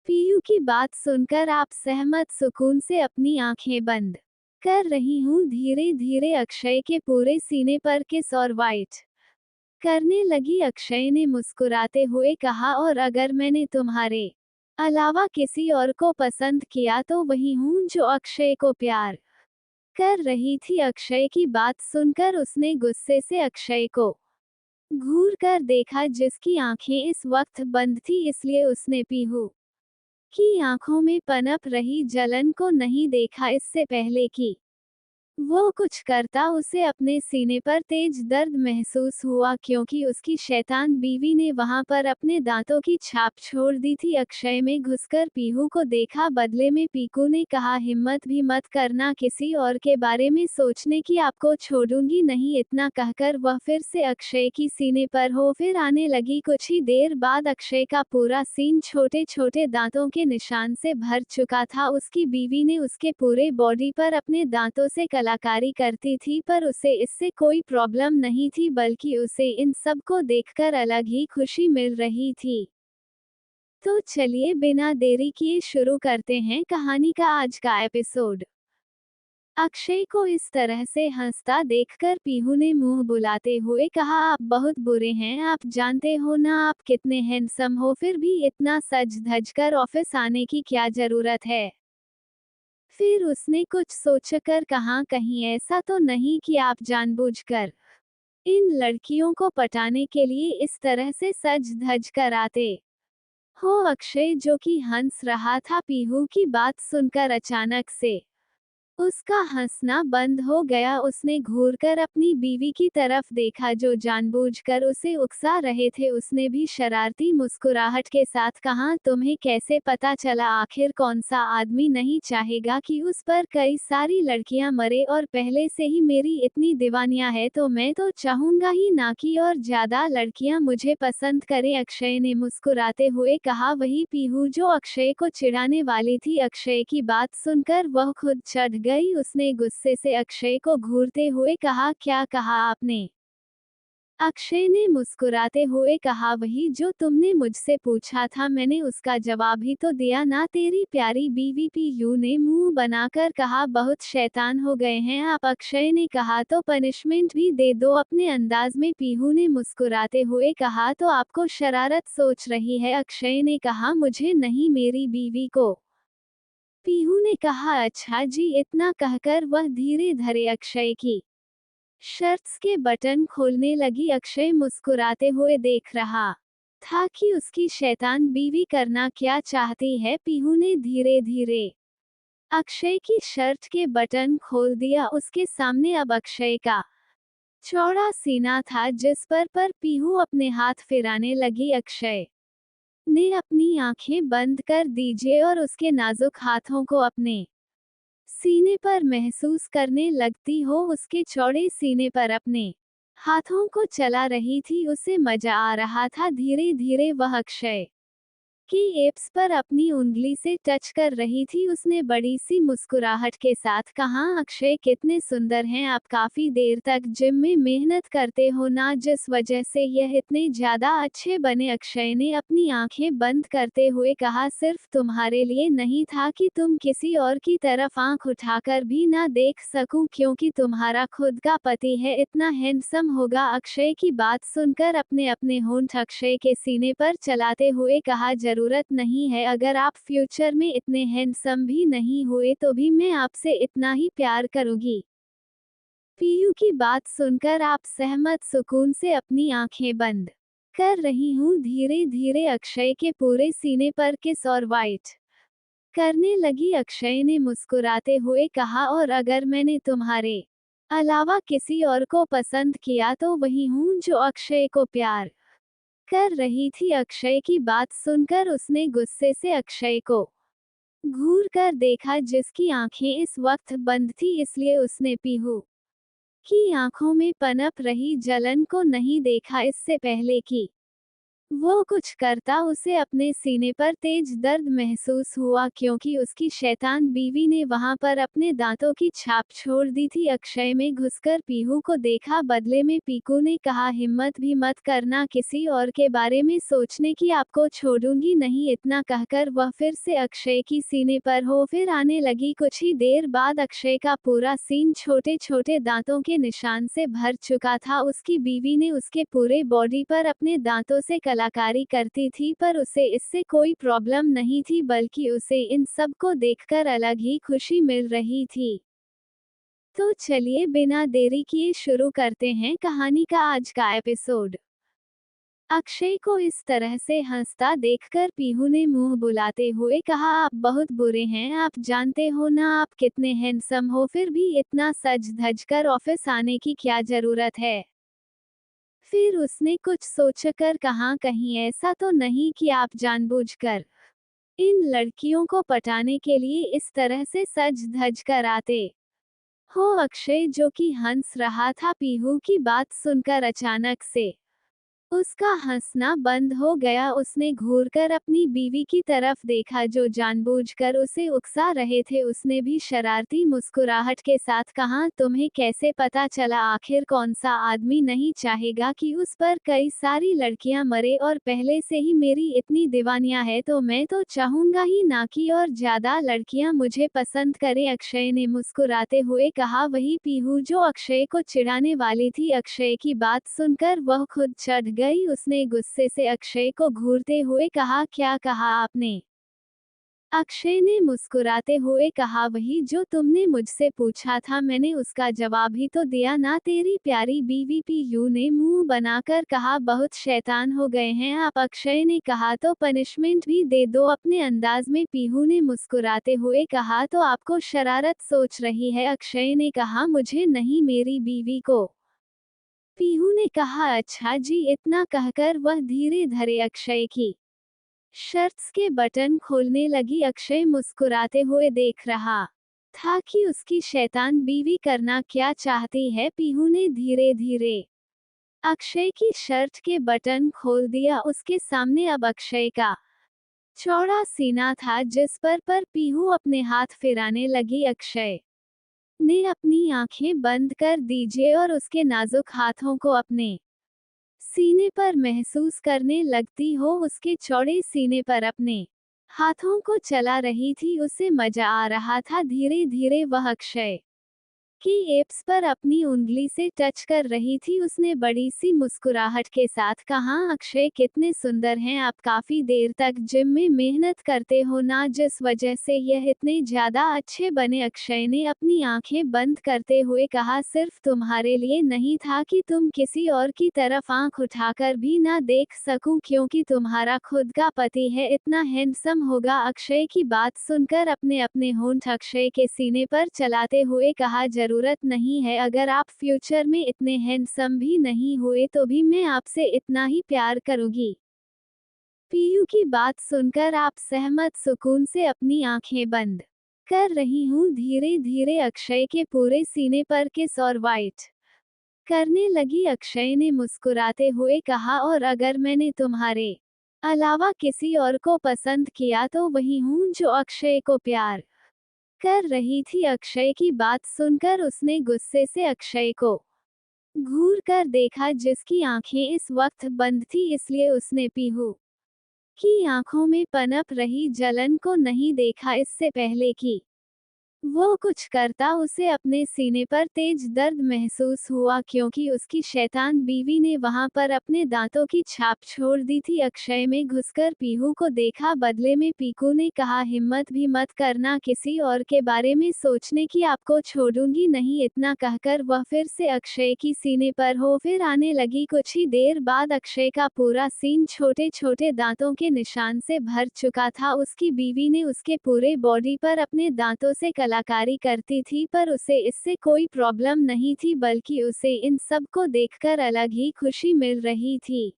पीयू की बात सुनकर आप सहमत सुकून से अपनी आंखें बंद कर रही हूँ। धीरे धीरे अक्षय के पूरे सीने पर किस और वाइट करने लगी। अक्षय ने मुस्कुराते हुए कहा, और अगर मैंने तुम्हारे अलावा किसी और को पसंद किया तो वही हूँ जो अक्षय को प्यार कर रही थी। अक्षय की बात सुनकर उसने गुस्से से अक्षय को घूर कर देखा, जिसकी आंखें इस वक्त बंद थी, इसलिए उसने पीहू की आंखों में पनप रही जलन को नहीं देखा। इससे पहले कि वो कुछ करता, उसे अपने सीने पर तेज दर्द महसूस हुआ, क्योंकि उसकी शैतान बीवी ने वहां पर अपने दांतों की छाप छोड़ दी थी। अक्षय में घुसकर पीहू को देखा। बदले में पीकू ने कहा, हिम्मत भी मत करना किसी और के बारे में सोचने की, आपको छोड़ूंगी नहीं। इतना कहकर वह फिर से अक्षय की सीने पर हो फिर आने लगी। कुछ ही देर बाद अक्षय का पूरा सीन छोटे छोटे दांतों के निशान से भर चुका था। उसकी बीवी ने उसके पूरे बॉडी पर अपने दांतों से कलाकारी करती थी, पर उसे इससे कोई प्रॉब्लम नहीं थी, बल्कि उसे इन सब को देखकर अलग ही खुशी मिल रही थी। तो चलिए बिना देरी किए शुरू करते हैं कहानी का आज का एपिसोड। अक्षय को इस तरह से हंसता देखकर पीहू ने मुंह बुलाते हुए कहा, आप बहुत बुरे हैं, आप जानते हो ना आप कितने हैंडसम हो, फिर भी इतना सज धज कर ऑफिस आने की क्या जरूरत है। फिर उसने कुछ सोचकर कहा, कहीं ऐसा तो नहीं कि आप जानबूझकर इन लड़कियों को पटाने के लिए इस तरह से सज धज कर आते हो। अक्षय जो कि हंस रहा था, पीहू की बात सुनकर अचानक से उसका हंसना बंद हो गया। उसने घूरकर अपनी बीवी की तरफ देखा, जो जानबूझकर उसे उकसा रहे थे। उसने भी शरारती मुस्कुराहट के साथ कहा, तुम्हें कैसे पता चला, आखिर कौन सा आदमी नहीं चाहेगा कि उस पर कई सारी लड़कियां मरे, और पहले से ही मेरी इतनी दीवानियां है तो मैं तो चाहूंगा ही ना कि और ज्यादा लड़कियां मुझे पसंद करें। अक्षय ने मुस्कुराते हुए कहा, वही पीहू जो अक्षय को चिढ़ाने वाली थी। अक्षय की बात सुनकर वह खुद चढ़ गई। उसने गुस्से से अक्षय को घूरते हुए कहा, क्या कहा आपने? अक्षय ने मुस्कुराते हुए कहा, वही जो तुमने मुझसे पूछा था, मैंने उसका जवाब ही तो दिया ना, तेरी प्यारी बीवी। पीयू ने मुंह बनाकर कहा, बहुत शैतान हो गए हैं आप। अक्षय ने कहा, तो पनिशमेंट भी दे दो अपने अंदाज में। पीहू ने मुस्कुराते हुए कहा, तो आपको शरारत सोच रही है। अक्षय ने कहा, मुझे नहीं, मेरी बीवी को। पीहू ने कहा, अच्छा जी। इतना कहकर वह धीरे धीरे अक्षय की शर्ट्स के बटन खोलने लगी। अक्षय मुस्कुराते हुए देख रहा था कि उसकी शैतान बीवी करना क्या चाहती है। पीहू ने धीरे धीरे अक्षय की शर्ट के बटन खोल दिया। उसके सामने अब अक्षय का चौड़ा सीना था, जिस पर पीहू अपने हाथ फिराने लगी। अक्षय ने अपनी आंखें बंद कर दीजिए और उसके नाजुक हाथों को अपने सीने पर महसूस करने लगती हो। उसके चौड़े सीने पर अपने हाथों को चला रही थी। उसे मजा आ रहा था। धीरे धीरे वह अक्षय की एप्स पर अपनी उंगली से टच कर रही थी। उसने बड़ी सी मुस्कुराहट के साथ कहा, अक्षय कितने सुंदर हैं आप, काफी देर तक जिम में मेहनत करते हो ना, जिस वजह से यह इतने ज्यादा अच्छे बने। अक्षय ने अपनी आंखें बंद करते हुए कहा, सिर्फ तुम्हारे लिए नहीं था कि तुम किसी और की तरफ आंख उठाकर भी ना देख सकूं, क्योंकि तुम्हारा खुद का पति है, इतना हैंडसम होगा। अक्षय की बात सुनकर अपने अपने होंठ अक्षय के सीने पर चलाते हुए कहा, जरूरत नहीं है, अगर आप फ्यूचर में इतने हैंडसम भी नहीं हुए तो भी मैं आपसे इतना ही प्यार करूंगी। पीयू की बात सुनकर आप सहमत सुकून से अपनी आंखें बंद कर रही हूँ। धीरे धीरे अक्षय के पूरे सीने पर किस और वाइट करने लगी। अक्षय ने मुस्कुराते हुए कहा, और अगर मैंने तुम्हारे अलावा किसी और को पसंद किया तो वही हूँ जो अक्षय को प्यार कर रही थी। अक्षय की बात सुनकर उसने गुस्से से अक्षय को घूर कर देखा, जिसकी आंखें इस वक्त बंद थी, इसलिए उसने पीहू की आंखों में पनप रही जलन को नहीं देखा। इससे पहले कि वो कुछ करता, उसे अपने सीने पर तेज दर्द महसूस हुआ, क्योंकि उसकी शैतान बीवी ने वहां पर अपने दांतों की छाप छोड़ दी थी। अक्षय में घुसकर पीहू को देखा। बदले में पीकू ने कहा, हिम्मत भी मत करना किसी और के बारे में सोचने की, आपको छोड़ूंगी नहीं। इतना कहकर वह फिर से अक्षय की सीने पर हो फिर आने लगी। कुछ ही देर बाद अक्षय का पूरा सीन छोटे छोटे दांतों के निशान से भर चुका था। उसकी बीवी ने उसके पूरे बॉडी पर अपने दांतों से कलाकारी करती थी, पर उसे इससे कोई प्रॉब्लम नहीं थी, बल्कि उसे इन सब को देखकर अलग ही खुशी मिल रही थी। तो चलिए बिना देरी किए शुरू करते हैं कहानी का आज का एपिसोड। अक्षय को इस तरह से हंसता देखकर पीहू ने मुंह बुलाते हुए कहा, आप बहुत बुरे हैं। आप जानते हो ना आप कितने हैंडसम हो, फिर भी इतना सज धज कर ऑफिस आने की क्या जरूरत है। फिर उसने कुछ सोचकर कहा, कहीं ऐसा तो नहीं कि आप जानबूझकर इन लड़कियों को पटाने के लिए इस तरह से सज धज कर आते हो। अक्षय, जो कि हंस रहा था, पीहू की बात सुनकर अचानक से उसका हंसना बंद हो गया। उसने घूरकर अपनी बीवी की तरफ देखा, जो जानबूझकर उसे उकसा रहे थे। उसने भी शरारती मुस्कुराहट के साथ कहा, तुम्हें कैसे पता चला? आखिर कौन सा आदमी नहीं चाहेगा कि उस पर कई सारी लड़कियां मरे, और पहले से ही मेरी इतनी दीवानियां है तो मैं तो चाहूंगा ही ना कि और ज्यादा लड़कियां मुझे पसंद करें। अक्षय ने मुस्कुराते हुए कहा। वही पीहू जो अक्षय को चिढ़ाने वाली थी। अक्षय की बात सुनकर वह खुद चढ़ गई। उसने गुस्से से अक्षय को घूरते हुए कहा, क्या कहा आपने? अक्षय ने मुस्कुराते हुए कहा, वही जो तुमने मुझसे पूछा था, मैंने उसका जवाब ही तो दिया ना, तेरी प्यारी बीवी। पीयू ने मुंह बनाकर कहा, बहुत शैतान हो गए हैं आप। अक्षय ने कहा, तो पनिशमेंट भी दे दो अपने अंदाज में। पीहू ने मुस्कुराते हुए कहा, तो आपको शरारत सोच रही है? अक्षय ने कहा, मुझे नहीं, मेरी बीवी को। पीहू ने कहा, अच्छा जी। इतना कहकर वह धीरे धीरे अक्षय की शर्ट्स के बटन खोलने लगी। अक्षय मुस्कुराते हुए देख रहा था कि उसकी शैतान बीवी करना क्या चाहती है। पीहू ने धीरे धीरे अक्षय की शर्ट के बटन खोल दिया। उसके सामने अब अक्षय का चौड़ा सीना था, जिस पर पीहू अपने हाथ फिराने लगी। अक्षय ने अपनी आंखें बंद कर दीजिए और उसके नाजुक हाथों को अपने सीने पर महसूस करने लगती हो। उसके चौड़े सीने पर अपने हाथों को चला रही थी। उसे मजा आ रहा था। धीरे धीरे वह अक्षय की एप्स पर अपनी उंगली से टच कर रही थी। उसने बड़ी सी मुस्कुराहट के साथ कहा, अक्षय कितने सुंदर हैं आप। काफी देर तक जिम में मेहनत करते हो ना, जिस वजह से यह इतने ज्यादा अच्छे बने। अक्षय ने अपनी आंखें बंद करते हुए कहा, सिर्फ तुम्हारे लिए नहीं था कि तुम किसी और की तरफ आंख उठाकर भी ना देख सकूं, क्योंकि तुम्हारा खुद का पति है, इतना हैंडसम होगा। अक्षय की बात सुनकर अपने अपने होंठ अक्षय के सीने पर चलाते हुए कहा, जरूरत नहीं है। अगर आप फ्यूचर में इतने हैंडसम भी नहीं हुए तो भी मैं आपसे इतना ही प्यार करूंगी। पीयू की बात सुनकर आप सहमत सुकून से अपनी आंखें बंद कर रही हूँ। धीरे धीरे अक्षय के पूरे सीने पर किस और वाइट करने लगी। अक्षय ने मुस्कुराते हुए कहा, और अगर मैंने तुम्हारे अलावा किसी और को पसंद किया तो वही हूँ जो अक्षय को प्यार कर रही थी। अक्षय की बात सुनकर उसने गुस्से से अक्षय को घूर कर देखा, जिसकी आंखें इस वक्त बंद थी, इसलिए उसने पीहू की आंखों में पनप रही जलन को नहीं देखा। इससे पहले कि वो कुछ करता, उसे अपने सीने पर तेज दर्द महसूस हुआ, क्योंकि उसकी शैतान बीवी ने वहां पर अपने दांतों की छाप छोड़ दी थी। अक्षय में घुसकर पीहू को देखा। बदले में पीकू ने कहा, हिम्मत भी मत करना किसी और के बारे में सोचने की, आपको छोड़ूंगी नहीं। इतना कहकर वह फिर से अक्षय की सीने पर हो फिर आने लगी। कुछ ही देर बाद अक्षय का पूरा सीन छोटे छोटे दांतों के निशान से भर चुका था। उसकी बीवी ने उसके पूरे बॉडी पर अपने दांतों से कलाकारी करती थी, पर उसे इससे कोई प्रॉब्लम नहीं थी, बल्कि उसे इन सब को देखकर अलग ही खुशी मिल रही थी।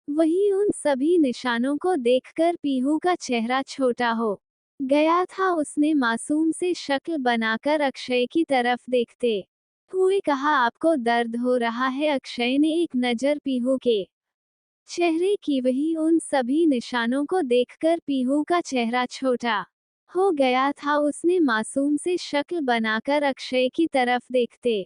वहीं उन सभी निशानों को देखकर पीहू का चेहरा छोटा हो गया था। उसने मासूम से शक्ल बनाकर अक्षय की तरफ देखते हुए कहा, आपको दर्द हो रहा है? अक्षय ने एक नज़र पीहू के चेहरे की वही उन सभी निशानों को देखकर पीहू का चेहरा छोटा हो गया था। उसने मासूम से शक्ल बनाकर अक्षय की तरफ देखते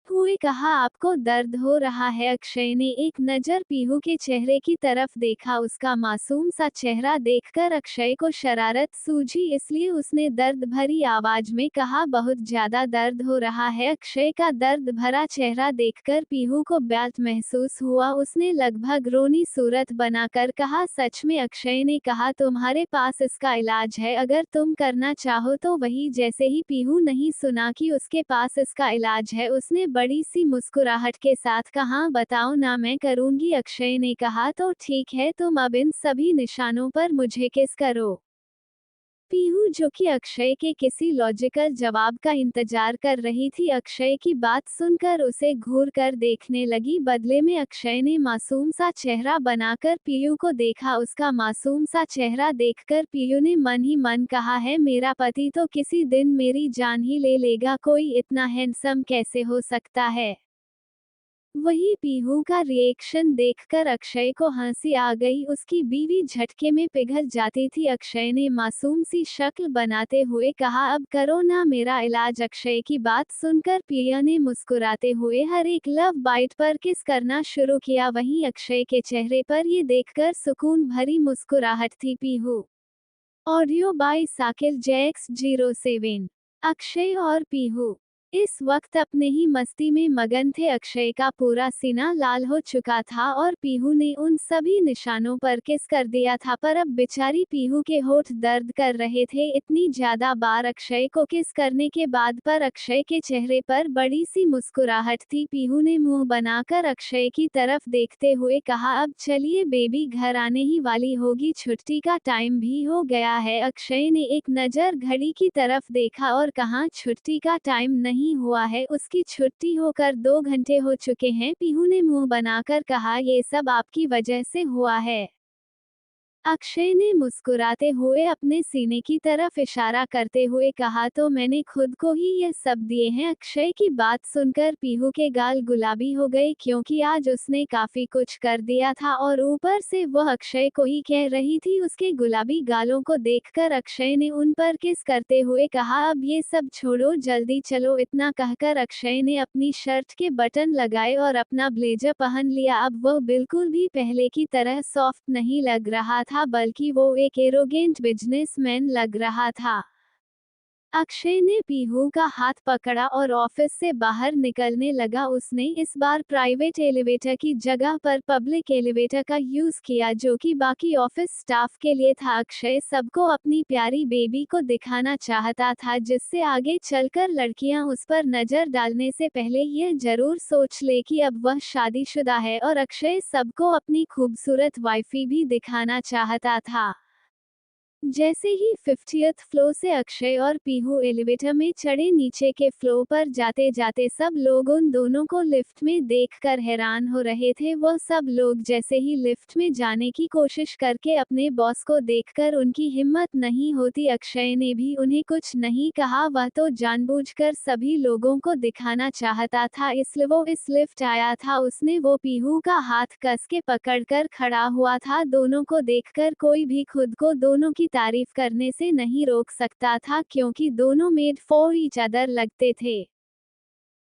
हुए कहा, आपको दर्द हो रहा है? अक्षय ने एक नज़र पीहू के चेहरे की तरफ देखा। उसका मासूम सा चेहरा देखकर अक्षय को शरारत सूझी, इसलिए उसने दर्द भरी आवाज में कहा, बहुत ज्यादा दर्द हो रहा है? अक्षय का दर्द भरा चेहरा देखकर पीहू को ब्यात महसूस हुआ। उसने लगभग रोनी सूरत बनाकर कहा, सच में? अक्षय ने कहा, तुम्हारे पास इसका इलाज है, अगर तुम करना चाहो तो वही। जैसे ही पीहू नहीं सुना कि उसके पास इसका इलाज है, उसने बड़ी सी मुस्कुराहट के साथ कहा, बताओ ना, मैं करूंगी। अक्षय ने कहा, तो ठीक है, तुम अब इन सभी निशानों पर मुझे किस करो। पीहू, जो कि अक्षय के किसी लॉजिकल जवाब का इंतजार कर रही थी, अक्षय की बात सुनकर उसे घूर कर देखने लगी। बदले में अक्षय ने मासूम सा चेहरा बनाकर पीहू को देखा। उसका मासूम सा चेहरा देखकर पीहू ने मन ही मन कहा है, मेरा पति तो किसी दिन मेरी जान ही ले लेगा। कोई इतना हैंडसम कैसे हो सकता है? वही पीहू का रिएक्शन देखकर अक्षय को हंसी आ गई। उसकी बीवी झटके में पिघल जाती थी। अक्षय ने मासूम सी शक्ल बनाते हुए कहा, अब करो ना मेरा इलाज। अक्षय की बात सुनकर पिया ने मुस्कुराते हुए हर एक लव बाइट पर किस करना शुरू किया। वहीं अक्षय के चेहरे पर ये देखकर सुकून भरी मुस्कुराहट थी। Pihu. Audio by Sakil JX07। Akshay और पीहू इस वक्त अपने ही मस्ती में मगन थे। अक्षय का पूरा सीना लाल हो चुका था और पीहू ने उन सभी निशानों पर किस कर दिया था, पर अब बेचारी पीहू के होठ दर्द कर रहे थे। इतनी ज्यादा बार अक्षय को किस करने के बाद पर अक्षय के चेहरे पर बड़ी सी मुस्कुराहट थी। पीहू ने मुंह बनाकर अक्षय की तरफ देखते हुए कहा, अब चलिए बेबी, घर आने ही वाली होगी, छुट्टी का टाइम भी हो गया है। अक्षय ने एक नज़र घड़ी की तरफ देखा और कहा, छुट्टी का टाइम नहीं हुआ है, उसकी छुट्टी होकर 2 घंटे हो चुके हैं। पीहू ने मुंह बनाकर कहा, ये सब आपकी वजह से हुआ है। अक्षय ने मुस्कुराते हुए अपने सीने की तरफ इशारा करते हुए कहा, तो मैंने खुद को ही ये सब दिए हैं। अक्षय की बात सुनकर पीहू के गाल गुलाबी हो गए, क्योंकि आज उसने काफी कुछ कर दिया था और ऊपर से वह अक्षय को ही कह रही थी। उसके गुलाबी गालों को देखकर अक्षय ने उन पर किस करते हुए कहा, अब ये सब छोड़ो, जल्दी चलो। इतना कहकर अक्षय ने अपनी शर्ट के बटन लगाए और अपना ब्लेजर पहन लिया। अब वह बिल्कुल भी पहले की तरह सॉफ्ट नहीं लग रहा था, बल्कि वो एक एरोगेंट बिजनेसमैन लग रहा था। अक्षय ने पीहू का हाथ पकड़ा और ऑफिस से बाहर निकलने लगा। उसने इस बार प्राइवेट एलिवेटर की जगह पर पब्लिक एलिवेटर का यूज किया, जो कि बाकी ऑफिस स्टाफ के लिए था। अक्षय सबको अपनी प्यारी बेबी को दिखाना चाहता था, जिससे आगे चलकर लड़कियां उस पर नजर डालने से पहले यह जरूर सोच ले कि अब वह शादीशुदा है। और अक्षय सबको अपनी खूबसूरत वाइफी भी दिखाना चाहता था। जैसे ही 50th फ्लोर से अक्षय और पीहू एलिवेटर में चढ़े, नीचे के फ्लोर पर जाते जाते सब लोग उन दोनों को लिफ्ट में देखकर हैरान हो रहे थे। वह सब लोग जैसे ही लिफ्ट में जाने की कोशिश करके अपने बॉस को देखकर उनकी हिम्मत नहीं होती। अक्षय ने भी उन्हें कुछ नहीं कहा, वह तो जानबूझकर सभी लोगों को दिखाना चाहता था, इसलिए वो इस लिफ्ट आया था। उसने वो पीहू का हाथ कस के पकड़कर खड़ा हुआ था। दोनों को देखकर कोई भी खुद को दोनों की तारीफ करने से नहीं रोक सकता था, क्योंकि दोनों मेड फॉर ईच अदर लगते थे।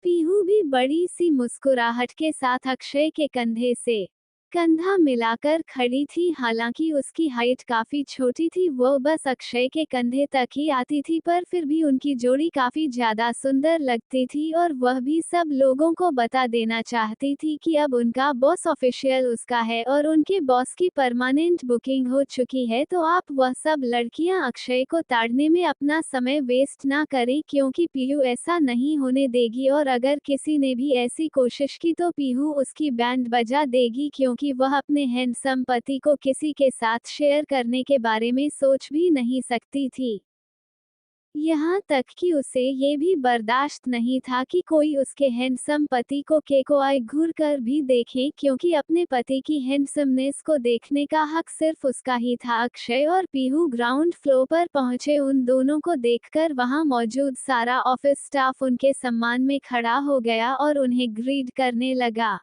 पीहू भी बड़ी सी मुस्कुराहट के साथ अक्षय के कंधे से कंधा मिलाकर खड़ी थी। हालांकि उसकी हाइट काफी छोटी थी, वो बस अक्षय के कंधे तक ही आती थी, पर फिर भी उनकी जोड़ी काफी ज्यादा सुंदर लगती थी। और वह भी सब लोगों को बता देना चाहती थी कि अब उनका बॉस ऑफिशियल उसका है और उनके बॉस की परमानेंट बुकिंग हो चुकी है। तो आप वह सब लड़कियां अक्षय को ताड़ने में अपना समय वेस्ट ना करें, क्योंकि पीहू ऐसा नहीं होने देगी। और अगर किसी ने भी ऐसी कोशिश की तो पीहू उसकी बैंड बजा देगी, क्योंकि वह अपने हैंडसम पति को किसी के साथ शेयर करने के बारे में सोच भी नहीं सकती थी। यहाँ तक कि उसे ये भी बर्दाश्त नहीं था कि कोई उसके हैंडसम पति को केकोआई घूर कर भी देखे, क्योंकि अपने पति की हैंडसमनेस को देखने का हक सिर्फ उसका ही था। अक्षय और पीहू ग्राउंड फ्लोर पर पहुंचे। उन दोनों को देखकर वहां मौजूद सारा ऑफिस स्टाफ उनके सम्मान में खड़ा हो गया और उन्हें ग्रीट करने लगा।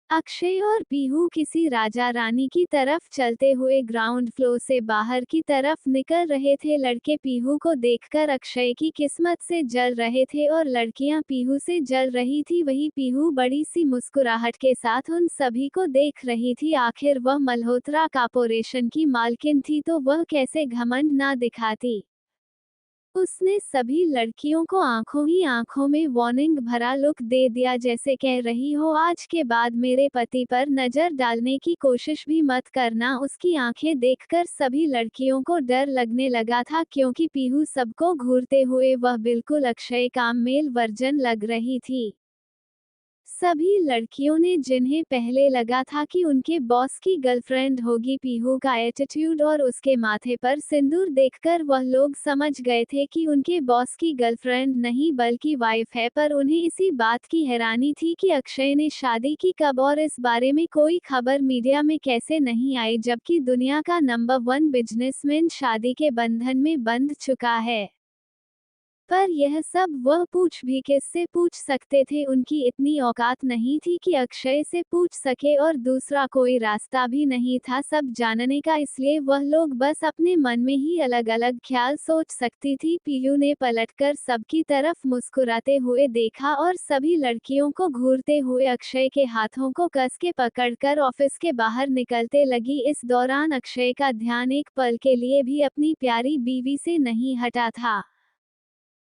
अक्षय और पीहू किसी राजा रानी की तरफ चलते हुए ग्राउंड फ्लोर से बाहर की तरफ निकल रहे थे। लड़के पीहू को देखकर अक्षय की किस्मत से जल रहे थे और लड़कियां पीहू से जल रही थी। वही पीहू बड़ी सी मुस्कुराहट के साथ उन सभी को देख रही थी। आखिर वह मल्होत्रा कॉर्पोरेशन की मालकिन थी तो वह कैसे घमंड ना दिखाती। उसने सभी लड़कियों को आंखों ही आंखों में वार्निंग भरा लुक दे दिया, जैसे कह रही हो आज के बाद मेरे पति पर नजर डालने की कोशिश भी मत करना। उसकी आंखें देखकर सभी लड़कियों को डर लगने लगा था, क्योंकि पीहू सबको घूरते हुए वह बिल्कुल अक्षय का मेल वर्जन लग रही थी। सभी लड़कियों ने, जिन्हें पहले लगा था कि उनके बॉस की गर्लफ्रेंड होगी, पीहू का एटीट्यूड और उसके माथे पर सिंदूर देखकर वह लोग समझ गए थे कि उनके बॉस की गर्लफ्रेंड नहीं बल्कि वाइफ है। पर उन्हें इसी बात की हैरानी थी कि अक्षय ने शादी की कब और इस बारे में कोई खबर मीडिया में कैसे नहीं आई, जबकि दुनिया का नंबर 1 बिजनेसमैन शादी के बंधन में बंध चुका है। पर यह सब वह पूछ भी किससे पूछ सकते थे। उनकी इतनी औकात नहीं थी कि अक्षय से पूछ सके और दूसरा कोई रास्ता भी नहीं था सब जानने का, इसलिए वह लोग बस अपने मन में ही अलग अलग ख्याल सोच सकती थी। पीयू ने पलटकर सबकी तरफ मुस्कुराते हुए देखा और सभी लड़कियों को घूरते हुए अक्षय के हाथों को कस के पकड़कर ऑफिस के बाहर निकलते लगी। इस दौरान अक्षय का ध्यान एक पल के लिए भी अपनी प्यारी बीवी से नहीं हटा था।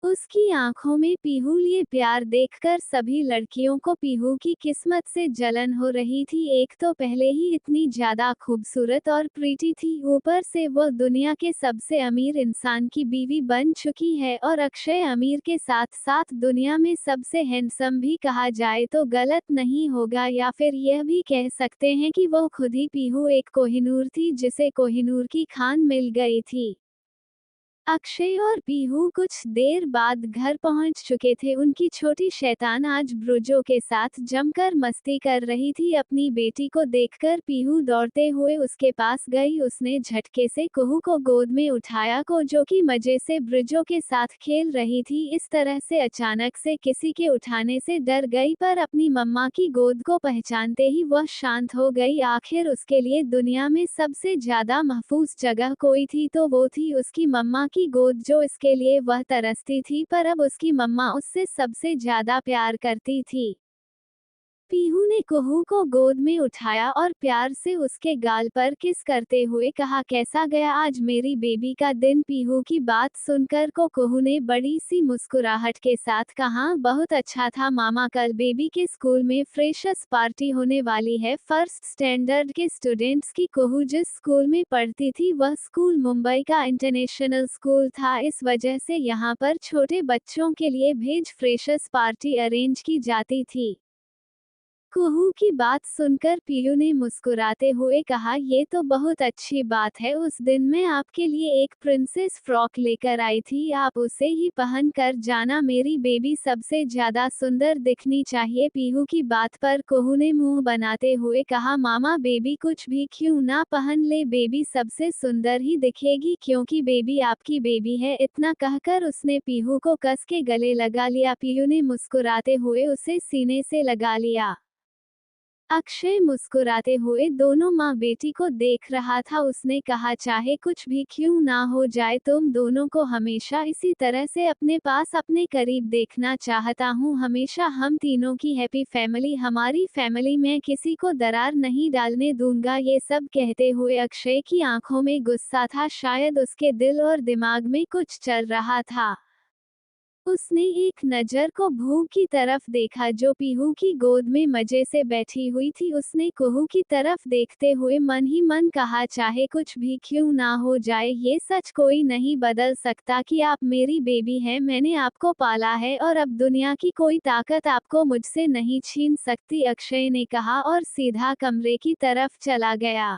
उसकी आंखों में पीहू लिए प्यार देखकर सभी लड़कियों को पीहू की किस्मत से जलन हो रही थी। एक तो पहले ही इतनी ज्यादा खूबसूरत और प्रीटी थी, ऊपर से वह दुनिया के सबसे अमीर इंसान की बीवी बन चुकी है। और अक्षय अमीर के साथ साथ दुनिया में सबसे हैंडसम भी कहा जाए तो गलत नहीं होगा, या फिर यह भी कह सकते हैं कि वह खुद ही पीहू एक कोहिनूर थी जिसे कोहिनूर की खान मिल गई थी। अक्षय और पीहू कुछ देर बाद घर पहुंच चुके थे। उनकी छोटी शैतान आज ब्रुजो के साथ जमकर मस्ती कर रही थी। अपनी बेटी को देखकर पीहू दौड़ते हुए उसके पास गई। उसने झटके से कुहू को गोद में उठाया, को जो कि मजे से ब्रुजो के साथ खेल रही थी। इस तरह से अचानक से किसी के उठाने से डर गई, पर अपनी मम्मा की गोद को पहचानते ही वह शांत हो गई। आखिर उसके लिए दुनिया में सबसे ज्यादा महफूज जगह कोई थी तो वो थी उसकी मम्मा की गोद, जो इसके लिए वह तरसती थी। पर अब उसकी मम्मा उससे सबसे ज्यादा प्यार करती थी। पीहू ने कुहू को गोद में उठाया और प्यार से उसके गाल पर किस करते हुए कहा, कैसा गया आज मेरी बेबी का दिन। पीहू की बात सुनकर को कुहू ने बड़ी सी मुस्कुराहट के साथ कहा, बहुत अच्छा था मामा, कल बेबी के स्कूल में फ्रेशर्स पार्टी होने वाली है। फर्स्ट स्टैंडर्ड के स्टूडेंट्स की। कुहू जिस स्कूल में पढ़ती थी वह स्कूल मुंबई का इंटरनेशनल स्कूल था, इस वजह से यहाँ पर छोटे बच्चों के लिए भेज फ्रेशर्स पार्टी अरेंज की जाती थी। कुहू की बात सुनकर पीयू ने मुस्कुराते हुए कहा, ये तो बहुत अच्छी बात है। उस दिन मैं आपके लिए एक प्रिंसेस फ्रॉक लेकर आई थी, आप उसे ही पहन कर जाना, मेरी बेबी सबसे ज्यादा सुंदर दिखनी चाहिए। पीहू की बात पर कुहू ने मुंह बनाते हुए कहा, मामा बेबी कुछ भी क्यों ना पहन ले, बेबी सबसे सुंदर ही दिखेगी क्योंकि बेबी आपकी बेबी है। इतना कहकर उसने पीहू को कस के गले लगा लिया। पीयू ने मुस्कुराते हुए उसे सीने से लगा लिया। अक्षय मुस्कुराते हुए दोनों माँ बेटी को देख रहा था। उसने कहा, चाहे कुछ भी क्यों ना हो जाए, तुम दोनों को हमेशा इसी तरह से अपने पास अपने करीब देखना चाहता हूँ। हमेशा हम तीनों की हैप्पी फैमिली हमारी फैमिली, में किसी को दरार नहीं डालने दूंगा। ये सब कहते हुए अक्षय की आंखों में गुस्सा था, शायद उसके दिल और दिमाग में कुछ चल रहा था। उसने एक नज़र को कुहू की तरफ देखा जो पीहू की गोद में मजे से बैठी हुई थी। उसने कुहू की तरफ देखते हुए मन ही मन कहा, चाहे कुछ भी क्यों ना हो जाए, ये सच कोई नहीं बदल सकता कि आप मेरी बेबी हैं, मैंने आपको पाला है और अब दुनिया की कोई ताकत आपको मुझसे नहीं छीन सकती। अक्षय ने कहा और सीधा कमरे की तरफ चला गया।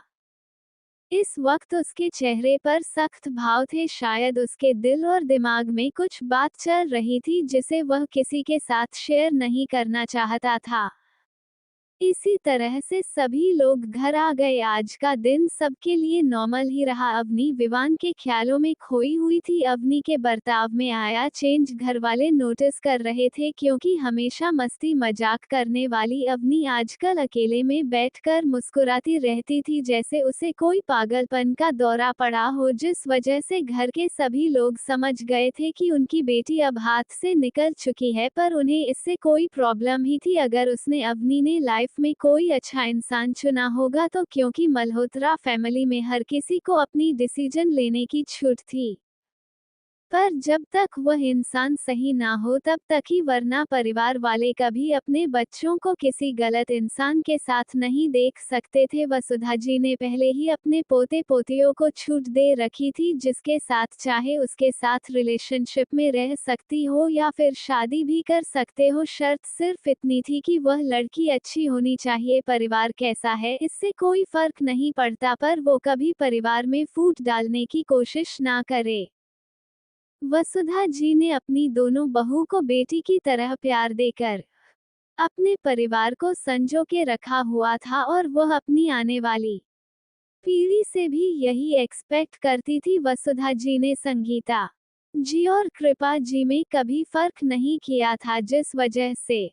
इस वक्त उसके चेहरे पर सख्त भाव थे, शायद उसके दिल और दिमाग में कुछ बात चल रही थी जिसे वह किसी के साथ शेयर नहीं करना चाहता था। इसी तरह से सभी लोग घर आ गए। आज का दिन सबके लिए नॉर्मल ही रहा। अवनी विवान के ख्यालों में खोई हुई थी। अवनी के बर्ताव में आया चेंज घरवाले नोटिस कर रहे थे, क्योंकि हमेशा मस्ती मजाक करने वाली अवनी आजकल अकेले में बैठकर मुस्कुराती रहती थी, जैसे उसे कोई पागलपन का दौरा पड़ा हो, जिस वजह से घर के सभी लोग समझ गए थे कि उनकी बेटी अब हाथ से निकल चुकी है। पर उन्हें इससे कोई प्रॉब्लम ही थी अगर उसने अवनी ने लाइफ में कोई अच्छा इंसान चुना होगा तो, क्योंकि मल्होत्रा फैमिली में हर किसी को अपनी डिसीजन लेने की छूट थी। पर जब तक वह इंसान सही ना हो तब तक ही, वरना परिवार वाले कभी अपने बच्चों को किसी गलत इंसान के साथ नहीं देख सकते थे। वसुधा जी ने पहले ही अपने पोते पोतियों को छूट दे रखी थी, जिसके साथ चाहे उसके साथ रिलेशनशिप में रह सकती हो या फिर शादी भी कर सकते हो। शर्त सिर्फ इतनी थी कि वह लड़की अच्छी होनी चाहिए। परिवार कैसा है इससे कोई फर्क नहीं पड़ता, पर वो कभी परिवार में फूट डालने की कोशिश ना करे। वसुधा जी ने अपनी दोनों बहू को बेटी की तरह प्यार देकर अपने परिवार को संजो के रखा हुआ था, और वह अपनी आने वाली पीढ़ी से भी यही एक्सपेक्ट करती थी। वसुधा जी ने संगीता जी और कृपा जी में कभी फर्क नहीं किया था, जिस वजह से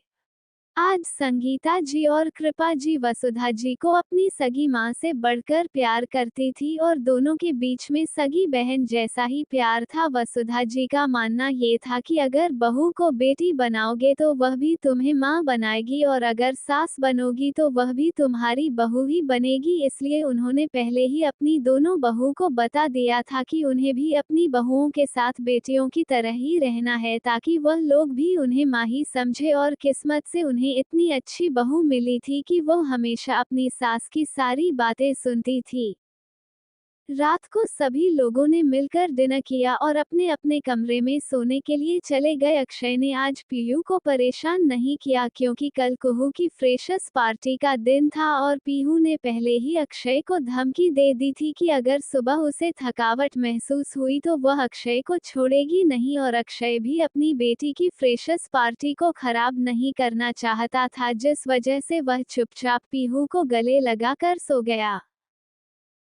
आज संगीता जी और कृपा जी वसुधा जी को अपनी सगी मां से बढ़कर प्यार करती थी, और दोनों के बीच में सगी बहन जैसा ही प्यार था। वसुधा जी का मानना ये था कि अगर बहू को बेटी बनाओगे तो वह भी तुम्हें मां बनाएगी, और अगर सास बनोगी तो वह भी तुम्हारी बहू ही बनेगी। इसलिए उन्होंने पहले ही अपनी दोनों बहू को बता दिया था कि उन्हें भी अपनी बहुओं के साथ बेटियों की तरह ही रहना है, ताकि वह लोग भी उन्हें मां ही समझे। और किस्मत से उन्हें इतनी अच्छी बहू मिली थी कि वो हमेशा अपनी सास की सारी बातें सुनती थी। रात को सभी लोगों ने मिलकर डिनर किया और अपने अपने कमरे में सोने के लिए चले गए। अक्षय ने आज पीयू को परेशान नहीं किया, क्योंकि कल कुहू की फ्रेशर्स पार्टी का दिन था, और पीहू ने पहले ही अक्षय को धमकी दे दी थी कि अगर सुबह उसे थकावट महसूस हुई तो वह अक्षय को छोड़ेगी नहीं, और अक्षय भी अपनी बेटी की फ्रेशर्स पार्टी को खराब नहीं करना चाहता था, जिस वजह से वह चुपचाप पीहू को गले लगाकर सो गया।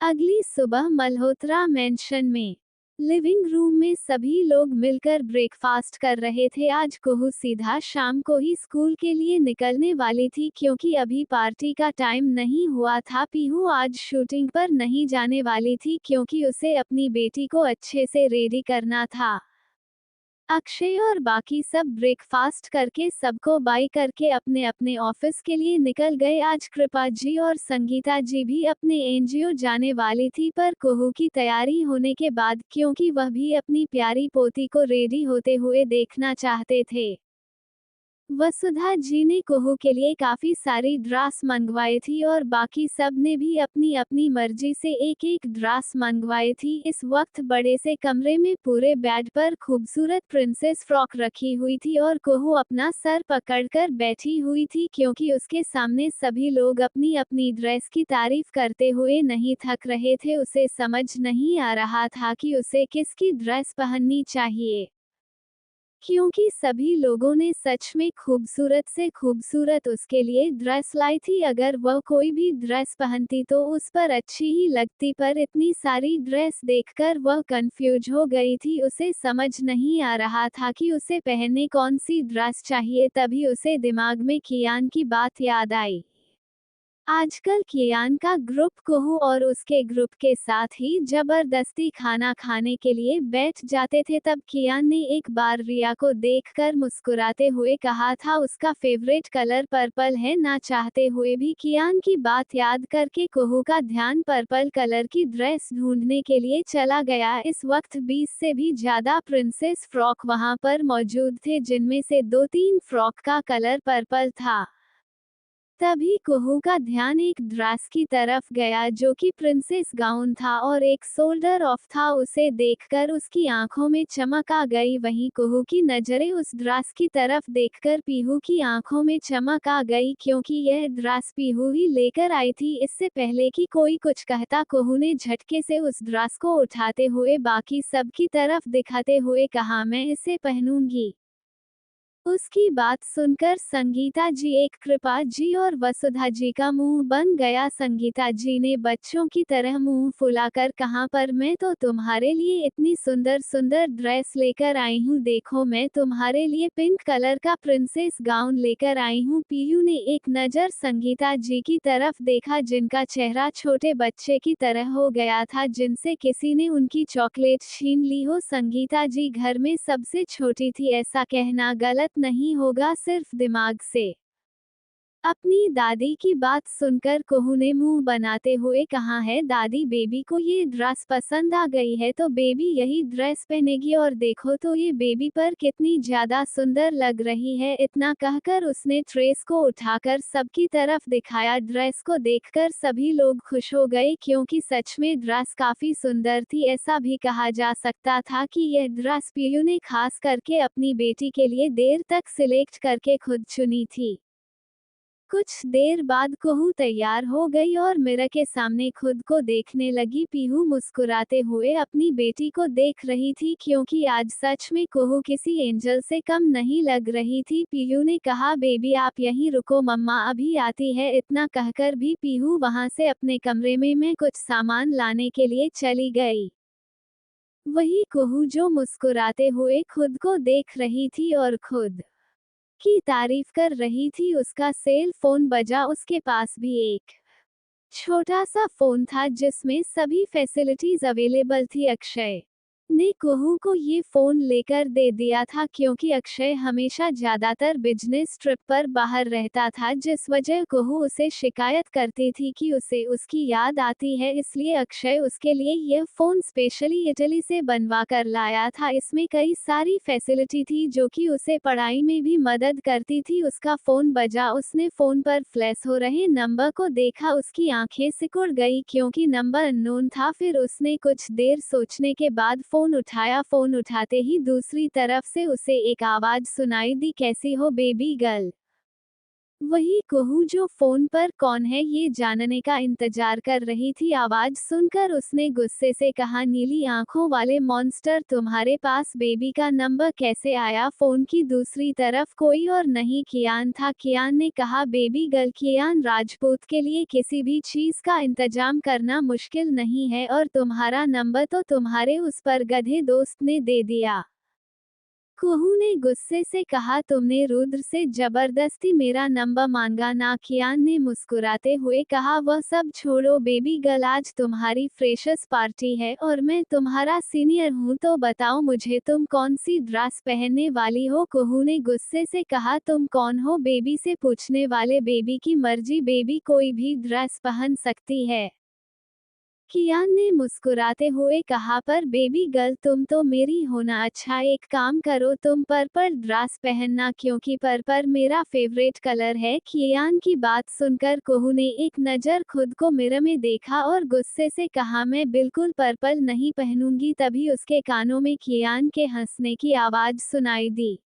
अगली सुबह मल्होत्रा मैंशन में लिविंग रूम में सभी लोग मिलकर ब्रेकफास्ट कर रहे थे। आज कुहू सीधा शाम को ही स्कूल के लिए निकलने वाली थी, क्योंकि अभी पार्टी का टाइम नहीं हुआ था। पीहू आज शूटिंग पर नहीं जाने वाली थी, क्योंकि उसे अपनी बेटी को अच्छे से रेडी करना था। अक्षय और बाकी सब ब्रेकफास्ट करके सबको बाय करके अपने अपने ऑफिस के लिए निकल गए। आज कृपा जी और संगीता जी भी अपने एनजीओ जाने वाली थी, पर कुहू की तैयारी होने के बाद, क्योंकि वह भी अपनी प्यारी पोती को रेडी होते हुए देखना चाहते थे। वसुधा जी ने कुहू के लिए काफी सारी ड्रेस मंगवाई थी, और बाकी सब ने भी अपनी अपनी मर्जी से एक एक ड्रेस मंगवाई थी। इस वक्त बड़े से कमरे में पूरे बेड पर खूबसूरत प्रिंसेस फ्रॉक रखी हुई थी, और कुहू अपना सर पकड़कर बैठी हुई थी, क्योंकि उसके सामने सभी लोग अपनी अपनी ड्रेस की तारीफ करते हुए नहीं थक रहे थे। उसे समझ नहीं आ रहा था कि उसे किसकी ड्रेस पहननी चाहिए, क्योंकि सभी लोगों ने सच में खूबसूरत से खूबसूरत उसके लिए ड्रेस लाई थी। अगर वह कोई भी ड्रेस पहनती तो उस पर अच्छी ही लगती, पर इतनी सारी ड्रेस देखकर वह कंफ्यूज हो गई थी। उसे समझ नहीं आ रहा था कि उसे पहनने कौन सी ड्रेस चाहिए। तभी उसे दिमाग में कियान की बात याद आई। आजकल कियान का ग्रुप कुहू और उसके ग्रुप के साथ ही जबरदस्ती खाना खाने के लिए बैठ जाते थे। तब कियान ने एक बार रिया को देखकर मुस्कुराते हुए कहा था उसका फेवरेट कलर पर्पल है। ना चाहते हुए भी कियान की बात याद करके कुहू का ध्यान पर्पल कलर की ड्रेस ढूंढने के लिए चला गया। इस वक्त 20 से भी ज्यादा प्रिंसेस फ्रॉक वहां पर मौजूद थे, जिनमें से 2-3 फ्रॉक का कलर पर्पल था। तभी कुहू का ध्यान एक ड्रेस की तरफ गया जो कि प्रिंसेस गाउन था और एक शोल्डर ऑफ था। उसे देखकर उसकी आंखों में चमक आ गई। वहीं कुहू की नजरें उस ड्रेस की तरफ देखकर पीहू की आंखों में चमक आ गई, क्योंकि यह ड्रेस पीहू ही लेकर आई थी। इससे पहले कि कोई कुछ कहता, कुहू ने झटके से उस ड्रेस को उठाते हुए बाकी सब की तरफ दिखाते हुए कहा, मैं इसे पहनूंगी। उसकी बात सुनकर संगीता जी, एक कृपा जी और वसुधा जी का मुंह बन गया। संगीता जी ने बच्चों की तरह मुंह फुलाकर कहा, पर मैं तो तुम्हारे लिए इतनी सुंदर सुंदर ड्रेस लेकर आई हूँ। देखो, मैं तुम्हारे लिए पिंक कलर का प्रिंसेस गाउन लेकर आई हूँ। पीयू ने एक नज़र संगीता जी की तरफ देखा, जिनका चेहरा छोटे बच्चे की तरह हो गया था, जिनसे किसी ने उनकी चॉकलेट छीन ली हो। संगीता जी घर में सबसे छोटी थी, ऐसा कहना गलत नहीं होगा, सिर्फ दिमाग से। अपनी दादी की बात सुनकर कुहू ने मुंह बनाते हुए कहा, है दादी, बेबी को ये ड्रेस पसंद आ गई है तो बेबी यही ड्रेस पहनेगी, और देखो तो ये बेबी पर कितनी ज्यादा सुंदर लग रही है। इतना कहकर उसने ड्रेस को उठाकर सबकी तरफ दिखाया। ड्रेस को देखकर सभी लोग खुश हो गए, क्योंकि सच में ड्रेस काफी सुंदर थी। ऐसा भी कहा जा सकता था कि यह ड्रेस पीयू ने खास करके अपनी बेटी के लिए देर तक सिलेक्ट करके खुद चुनी थी। कुछ देर बाद कुहू तैयार हो गई और मिरर के सामने खुद को देखने लगी। पीहू मुस्कुराते हुए अपनी बेटी को देख रही थी, क्योंकि आज सच में कुहू किसी एंजल से कम नहीं लग रही थी। पीहू ने कहा, बेबी आप यहीं रुको, मम्मा अभी आती है। इतना कहकर भी पीहू वहां से अपने कमरे में मैं कुछ सामान लाने के लिए चली गई। वही कुहू जो मुस्कुराते हुए खुद को देख रही थी और खुद की तारीफ कर रही थी। उसका सेल फोन बजा। उसके पास भी एक छोटा सा फोन था जिसमें सभी फैसिलिटीज अवेलेबल थी। अक्षय ने कुहू को ये फोन लेकर दे दिया था, क्योंकि अक्षय हमेशा ज्यादातर बिजनेस ट्रिप पर बाहर रहता था, जिस वजह कुहू उसे शिकायत करती थी कि उसे उसकी याद आती है। इसलिए अक्षय उसके लिए यह फोन स्पेशली इटली से बनवा कर लाया था। इसमें कई सारी फैसिलिटी थी जो कि उसे पढ़ाई में भी मदद करती थी। उसका फोन बजा। उसने फोन पर फ्लैश हो रहे नंबर को देखा। उसकी आंखें सिकुड़ गई, क्योंकि नंबर अननोन था। फिर उसने कुछ देर सोचने के बाद फोन उठाया। फोन उठाते ही दूसरी तरफ से उसे एक आवाज सुनाई दी, कैसी हो बेबी गर्ल। वही कुहू जो फोन पर कौन है ये जानने का इंतजार कर रही थी। आवाज सुनकर उसने गुस्से से कहा, नीली आंखों वाले मॉन्स्टर, तुम्हारे पास बेबी का नंबर कैसे आया। फोन की दूसरी तरफ कोई और नहीं, कियान था। कियान ने कहा, बेबी गर्ल, कियान राजपूत के लिए किसी भी चीज का इंतजाम करना मुश्किल नहीं है, और तुम्हारा नंबर तो तुम्हारे उस पर गधे दोस्त ने दे दिया। कुहू ने गुस्से से कहा, तुमने रुद्र से जबरदस्ती मेरा नंबर मांगा ना। कियान ने मुस्कुराते हुए कहा, वह सब छोड़ो बेबी गर्ल, आज तुम्हारी फ्रेशर्स पार्टी है और मैं तुम्हारा सीनियर हूँ, तो बताओ मुझे तुम कौन सी ड्रेस पहनने वाली हो। कुहू ने गुस्से से कहा, तुम कौन हो बेबी से पूछने वाले। बेबी की मर्जी, बेबी कोई भी ड्रेस पहन सकती है। कियान ने मुस्कुराते हुए कहा, पर बेबी गर्ल तुम तो मेरी हो ना। अच्छा एक काम करो, तुम पर्पल ड्रेस पहनना, क्योंकि पर्पल मेरा फेवरेट कलर है। कियान की बात सुनकर कुहू ने एक नज़र खुद को मिरर में देखा और गुस्से से कहा, मैं बिल्कुल पर्पल नहीं पहनूंगी। तभी उसके कानों में कियान के हंसने की आवाज सुनाई दी।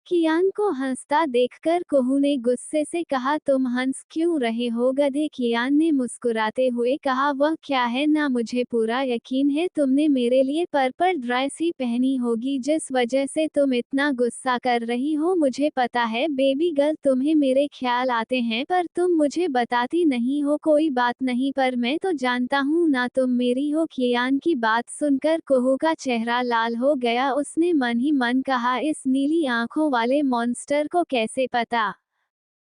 कियान को हंसता देखकर कुहू ने गुस्से से कहा, तुम हंस क्यों रहे हो गधे। कियान ने मुस्कुराते हुए कहा, वह क्या है ना, मुझे पूरा यकीन है तुमने मेरे लिए पर्पल ड्रेस ही पहनी होगी, जिस वजह से तुम इतना गुस्सा कर रही हो। मुझे पता है बेबी गर्ल, तुम्हें मेरे ख्याल आते हैं, पर तुम मुझे बताती नहीं हो। कोई बात नहीं, पर मैं तो जानता हूँ ना तुम मेरी हो। कियान की बात सुनकर कुहू का चेहरा लाल हो गया। उसने मन ही मन कहा, इस नीली आंखों वाले मॉन्स्टर को कैसे पता।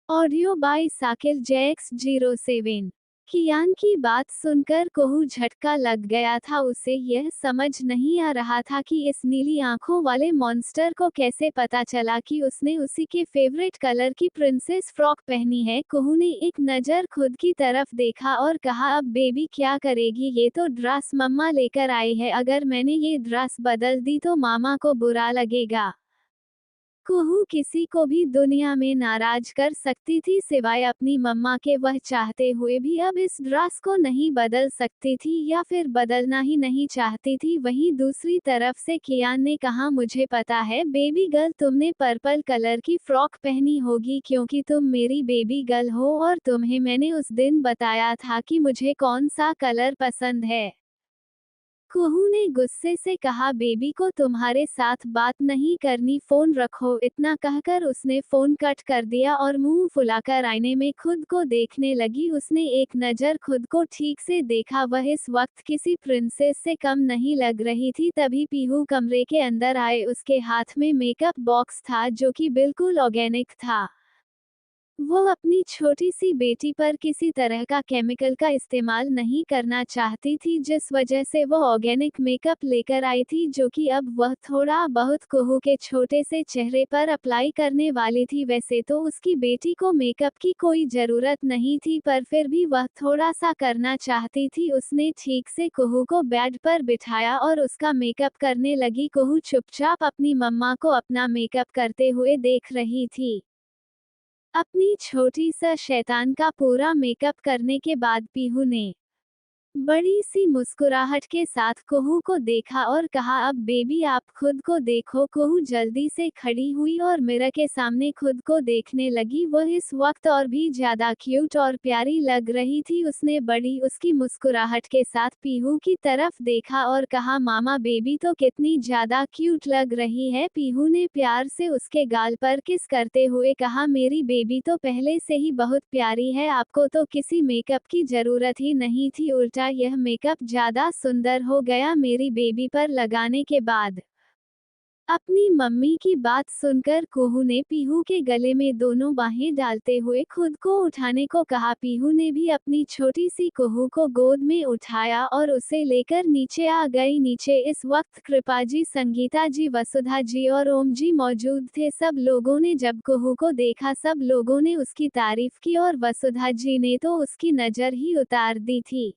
Audio by Sakil JX07। कियान की बात सुनकर कुहू झटका लग गया था। उसे यह समझ नहीं आ रहा था कि इस नीली आंखों वाले मॉन्स्टर को कैसे पता चला कि उसने उसी के फेवरेट कलर की प्रिंसेस फ्रॉक पहनी है। कुहू ने एक नज़र खुद की तरफ देखा और कहा, अब बेबी क्या करेगी। ये तो ड्रेस मम्मा लेकर आई है, अगर मैंने ये ड्रेस बदल दी तो मामा को बुरा लगेगा। कुहू किसी को भी दुनिया में नाराज कर सकती थी सिवाय अपनी मम्मा के। वह चाहते हुए भी अब इस ड्रेस को नहीं बदल सकती थी या फिर बदलना ही नहीं चाहती थी। वहीं दूसरी तरफ से कियान ने कहा, मुझे पता है बेबी गर्ल, तुमने पर्पल कलर की फ्रॉक पहनी होगी क्योंकि तुम मेरी बेबी गर्ल हो और तुम्हें मैंने उस दिन बताया था कि मुझे कौन सा कलर पसंद है। कुहू ने गुस्से से कहा, बेबी को तुम्हारे साथ बात नहीं करनी, फोन रखो। इतना कहकर उसने फोन कट कर दिया और मुंह फुलाकर आईने में खुद को देखने लगी। उसने एक नज़र खुद को ठीक से देखा, वह इस वक्त किसी प्रिंसेस से कम नहीं लग रही थी। तभी पीहू कमरे के अंदर आए। उसके हाथ में मेकअप बॉक्स था जो कि बिल्कुल ऑर्गेनिक था। वो अपनी छोटी सी बेटी पर किसी तरह का केमिकल का इस्तेमाल नहीं करना चाहती थी, जिस वजह से वो ऑर्गेनिक मेकअप लेकर आई थी जो कि अब वह थोड़ा बहुत कुहू के छोटे से चेहरे पर अप्लाई करने वाली थी। वैसे तो उसकी बेटी को मेकअप की कोई ज़रूरत नहीं थी, पर फिर भी वह थोड़ा सा करना चाहती थी। उसने ठीक से कुहू को बेड पर बिठाया और उसका मेकअप करने लगी। कुहू चुपचाप अपनी मम्मा को अपना मेकअप करते हुए देख रही थी। अपनी छोटी सा शैतान का पूरा मेकअप करने के बाद पीहू ने बड़ी सी मुस्कुराहट के साथ कुहू को देखा और कहा, अब बेबी आप खुद को देखो। कुहू जल्दी से खड़ी हुई और मिरर के सामने खुद को देखने लगी। वह इस वक्त और भी ज्यादा क्यूट और प्यारी लग रही थी। उसने बड़ी उसकी मुस्कुराहट के साथ पीहू की तरफ देखा और कहा, मामा बेबी तो कितनी ज्यादा क्यूट लग रही है। पीहू ने प्यार से उसके गाल पर किस करते हुए कहा, मेरी बेबी तो पहले से ही बहुत प्यारी है, आपको तो किसी मेकअप की जरूरत ही नहीं थी, उल्टा यह मेकअप ज्यादा सुंदर हो गया मेरी बेबी पर लगाने के बाद। अपनी मम्मी की बात सुनकर कुहू ने पीहू के गले में दोनों बाहें डालते हुए खुद को उठाने को कहा। पीहू ने भी अपनी छोटी सी कुहू को गोद में उठाया और उसे लेकर नीचे आ गई। नीचे इस वक्त कृपा जी, संगीता जी, वसुधा जी और ओम जी मौजूद थे। सब लोगों ने जब कुहू को देखा, सब लोगों ने उसकी तारीफ की और वसुधा जी ने तो उसकी नज़र ही उतार दी थी।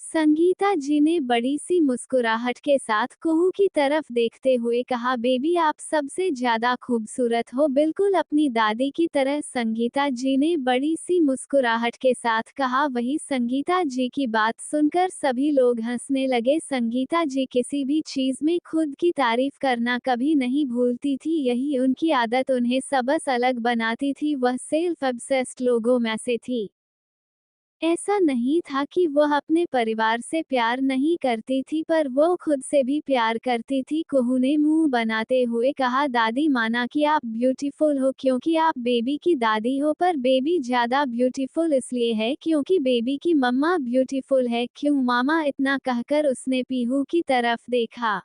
संगीता जी ने बड़ी सी मुस्कुराहट के साथ कुहू की तरफ देखते हुए कहा, बेबी आप सबसे ज्यादा खूबसूरत हो, बिल्कुल अपनी दादी की तरह। संगीता जी ने बड़ी सी मुस्कुराहट के साथ कहा। वही संगीता जी की बात सुनकर सभी लोग हंसने लगे। संगीता जी किसी भी चीज में खुद की तारीफ करना कभी नहीं भूलती थी, यही उनकी आदत उन्हें सबसे अलग बनाती थी। वह सेल्फ ऑब्सेस्ड लोगों में से थी। ऐसा नहीं था कि वह अपने परिवार से प्यार नहीं करती थी, पर वो खुद से भी प्यार करती थी। कुहू ने मुंह बनाते हुए कहा, दादी माना कि आप ब्यूटीफुल हो क्योंकि आप बेबी की दादी हो, पर बेबी ज्यादा ब्यूटीफुल इसलिए है क्योंकि बेबी की मम्मा ब्यूटीफुल है। क्यों मामा? इतना कहकर उसने पीहू की तरफ देखा।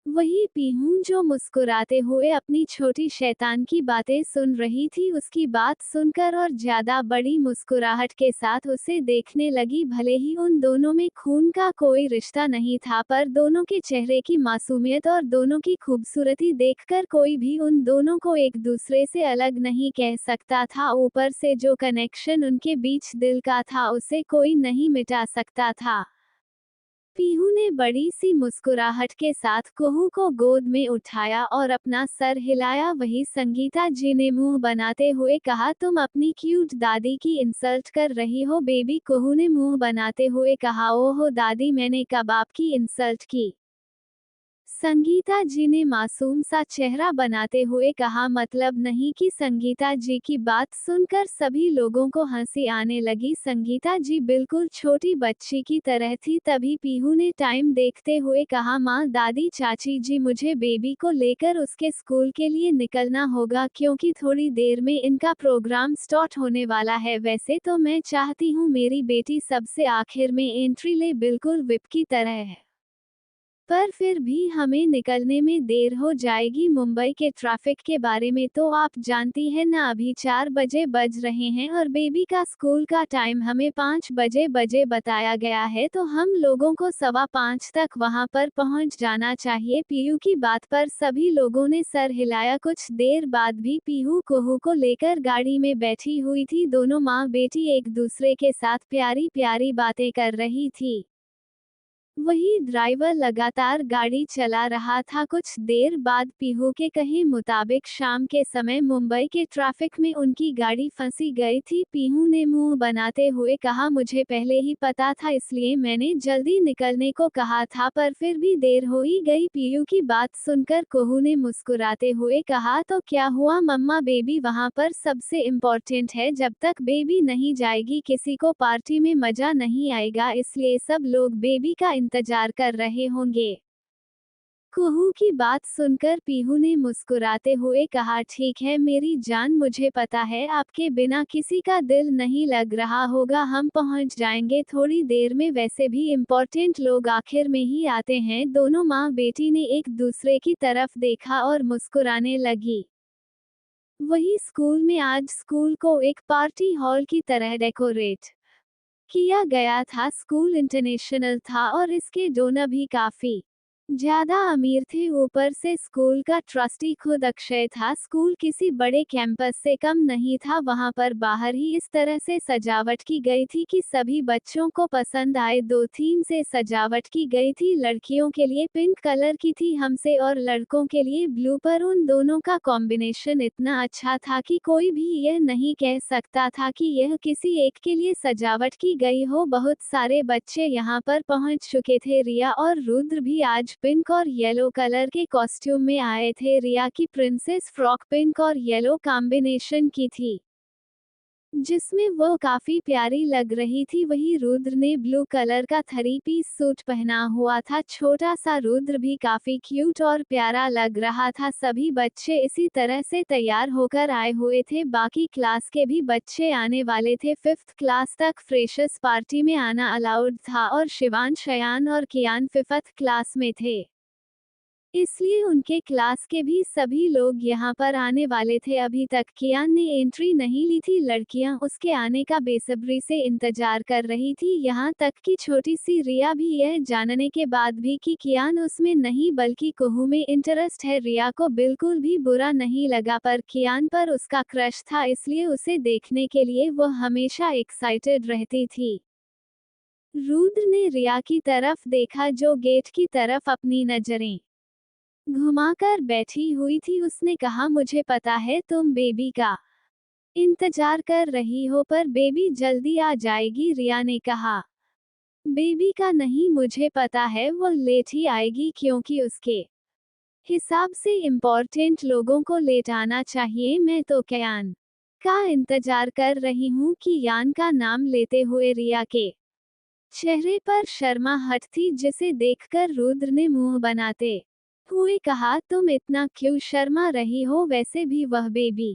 वही पीहू जो मुस्कुराते हुए अपनी छोटी शैतान की बातें सुन रही थी, उसकी बात सुनकर और ज्यादा बड़ी मुस्कुराहट के साथ उसे देखने लगी। भले ही उन दोनों में खून का कोई रिश्ता नहीं था, पर दोनों के चेहरे की मासूमियत और दोनों की खूबसूरती देखकर कोई भी उन दोनों को एक दूसरे से अलग नहीं कह सकता था। ऊपर से जो कनेक्शन उनके बीच दिल का था, उसे कोई नहीं मिटा सकता था। पीहू ने बड़ी सी मुस्कुराहट के साथ कुहू को गोद में उठाया और अपना सर हिलाया। वही संगीता जी ने मुंह बनाते हुए कहा, तुम अपनी क्यूट दादी की इंसल्ट कर रही हो बेबी। कुहू ने मुंह बनाते हुए कहा, ओहो दादी, मैंने कब आपकी इंसल्ट की? संगीता जी ने मासूम सा चेहरा बनाते हुए कहा, मतलब नहीं कि? संगीता जी की बात सुनकर सभी लोगों को हंसी आने लगी। संगीता जी बिल्कुल छोटी बच्ची की तरह थी। तभी पीहू ने टाइम देखते हुए कहा, माँ, दादी, चाची जी, मुझे बेबी को लेकर उसके स्कूल के लिए निकलना होगा क्योंकि थोड़ी देर में इनका प्रोग्राम स्टार्ट होने वाला है। वैसे तो मैं चाहती हूँ मेरी बेटी सबसे आखिर में एंट्री ले, बिल्कुल विप की तरह है, पर फिर भी हमें निकलने में देर हो जाएगी। मुंबई के ट्रैफिक के बारे में तो आप जानती हैं ना, अभी 4 बजे बज रहे हैं और बेबी का स्कूल का टाइम हमें 5 बजे बताया गया है, तो हम लोगों को 4:15 तक वहां पर पहुंच जाना चाहिए। पीहू की बात पर सभी लोगों ने सर हिलाया। कुछ देर बाद भी पीहू कुहू को लेकर गाड़ी में बैठी हुई थी। दोनों माँ बेटी एक दूसरे के साथ प्यारी प्यारी बातें कर रही थी। वही ड्राइवर लगातार गाड़ी चला रहा था। कुछ देर बाद पीहू के कहे मुताबिक शाम के समय मुंबई के ट्रैफिक में उनकी गाड़ी फंसी गई थी। पीहू ने मुंह बनाते हुए कहा, मुझे पहले ही पता था, इसलिए मैंने जल्दी निकलने को कहा था, पर फिर भी देर हो ही गई। पीहू की बात सुनकर कुहू ने मुस्कुराते हुए कहा, तो क्या हुआ मम्मा, बेबी वहां पर सबसे इम्पोर्टेंट है। जब तक बेबी नहीं जाएगी किसी को पार्टी में मजा नहीं आएगा, इसलिए सब लोग बेबी का इंतजार कर रहे होंगे। कुहू की बात सुनकर पीहू ने मुस्कुराते हुए कहा, ठीक है मेरी जान, मुझे पता है आपके बिना किसी का दिल नहीं लग रहा होगा, हम पहुंच जाएंगे थोड़ी देर में, वैसे भी इम्पोर्टेंट लोग आखिर में ही आते हैं। दोनों माँ बेटी ने एक दूसरे की तरफ देखा और मुस्कुराने लगी। वही स्कूल में आज स्कूल को एक पार्टी हॉल की तरह डेकोरेट किया गया था। स्कूल इंटरनेशनल था और इसके डोनर भी काफी ज्यादा अमीर थे। ऊपर से स्कूल का ट्रस्टी खुद अक्षय था। स्कूल किसी बड़े कैंपस से कम नहीं था। वहां पर बाहर ही इस तरह से सजावट की गई थी कि सभी बच्चों को पसंद आए। दो थीम से सजावट की गई थी, लड़कियों के लिए पिंक कलर की थी हमसे और लड़कों के लिए ब्लू, पर उन दोनों का कॉम्बिनेशन इतना अच्छा था कि कोई भी यह नहीं कह सकता था कि यह किसी एक के लिए सजावट की गई हो। बहुत सारे बच्चे यहाँ पर पहुंच चुके थे। रिया और रुद्र भी आज पिंक और येलो कलर के कॉस्ट्यूम में आए थे। रिया की प्रिंसेस फ्रॉक पिंक और येलो कॉम्बिनेशन की थी, जिसमें वो काफी प्यारी लग रही थी। वही रुद्र ने ब्लू कलर का 3 पीस सूट पहना हुआ था। छोटा सा रुद्र भी काफी क्यूट और प्यारा लग रहा था। सभी बच्चे इसी तरह से तैयार होकर आए हुए थे। बाकी क्लास के भी बच्चे आने वाले थे। 5th क्लास तक फ्रेशर्स पार्टी में आना अलाउड था और शिवांश, अयान और कियान 5th क्लास में थे, इसलिए उनके क्लास के भी सभी लोग यहाँ पर आने वाले थे। अभी तक कियान ने एंट्री नहीं ली थी। लड़कियां उसके आने का बेसब्री से इंतजार कर रही थी, यहाँ तक कि छोटी सी रिया भी यह जानने के बाद भी कि कियान उसमें नहीं बल्कि कुहू में इंटरेस्ट है। रिया को बिल्कुल भी बुरा नहीं लगा, पर कियान पर उसका क्रश था, इसलिए उसे देखने के लिए वह हमेशा एक्साइटेड रहती थी। रुद्र ने रिया की तरफ देखा जो गेट की तरफ अपनी नजरें घुमाकर बैठी हुई थी। उसने कहा, मुझे पता है तुम बेबी का इंतजार कर रही हो, पर बेबी जल्दी आ जाएगी। रिया ने कहा, बेबी का नहीं, मुझे पता है वो लेट ही आएगी, क्योंकि उसके हिसाब से इम्पोर्टेंट लोगों को लेट आना चाहिए। मैं तो कियान का इंतजार कर रही हूँ। कियान का नाम लेते हुए रिया के चेहरे पर शर्माहट थी, जिसे देखकर रुद्र ने मुंह बनाते हुए कहा, तुम इतना क्यों शर्मा रही हो, वैसे भी वह बेबी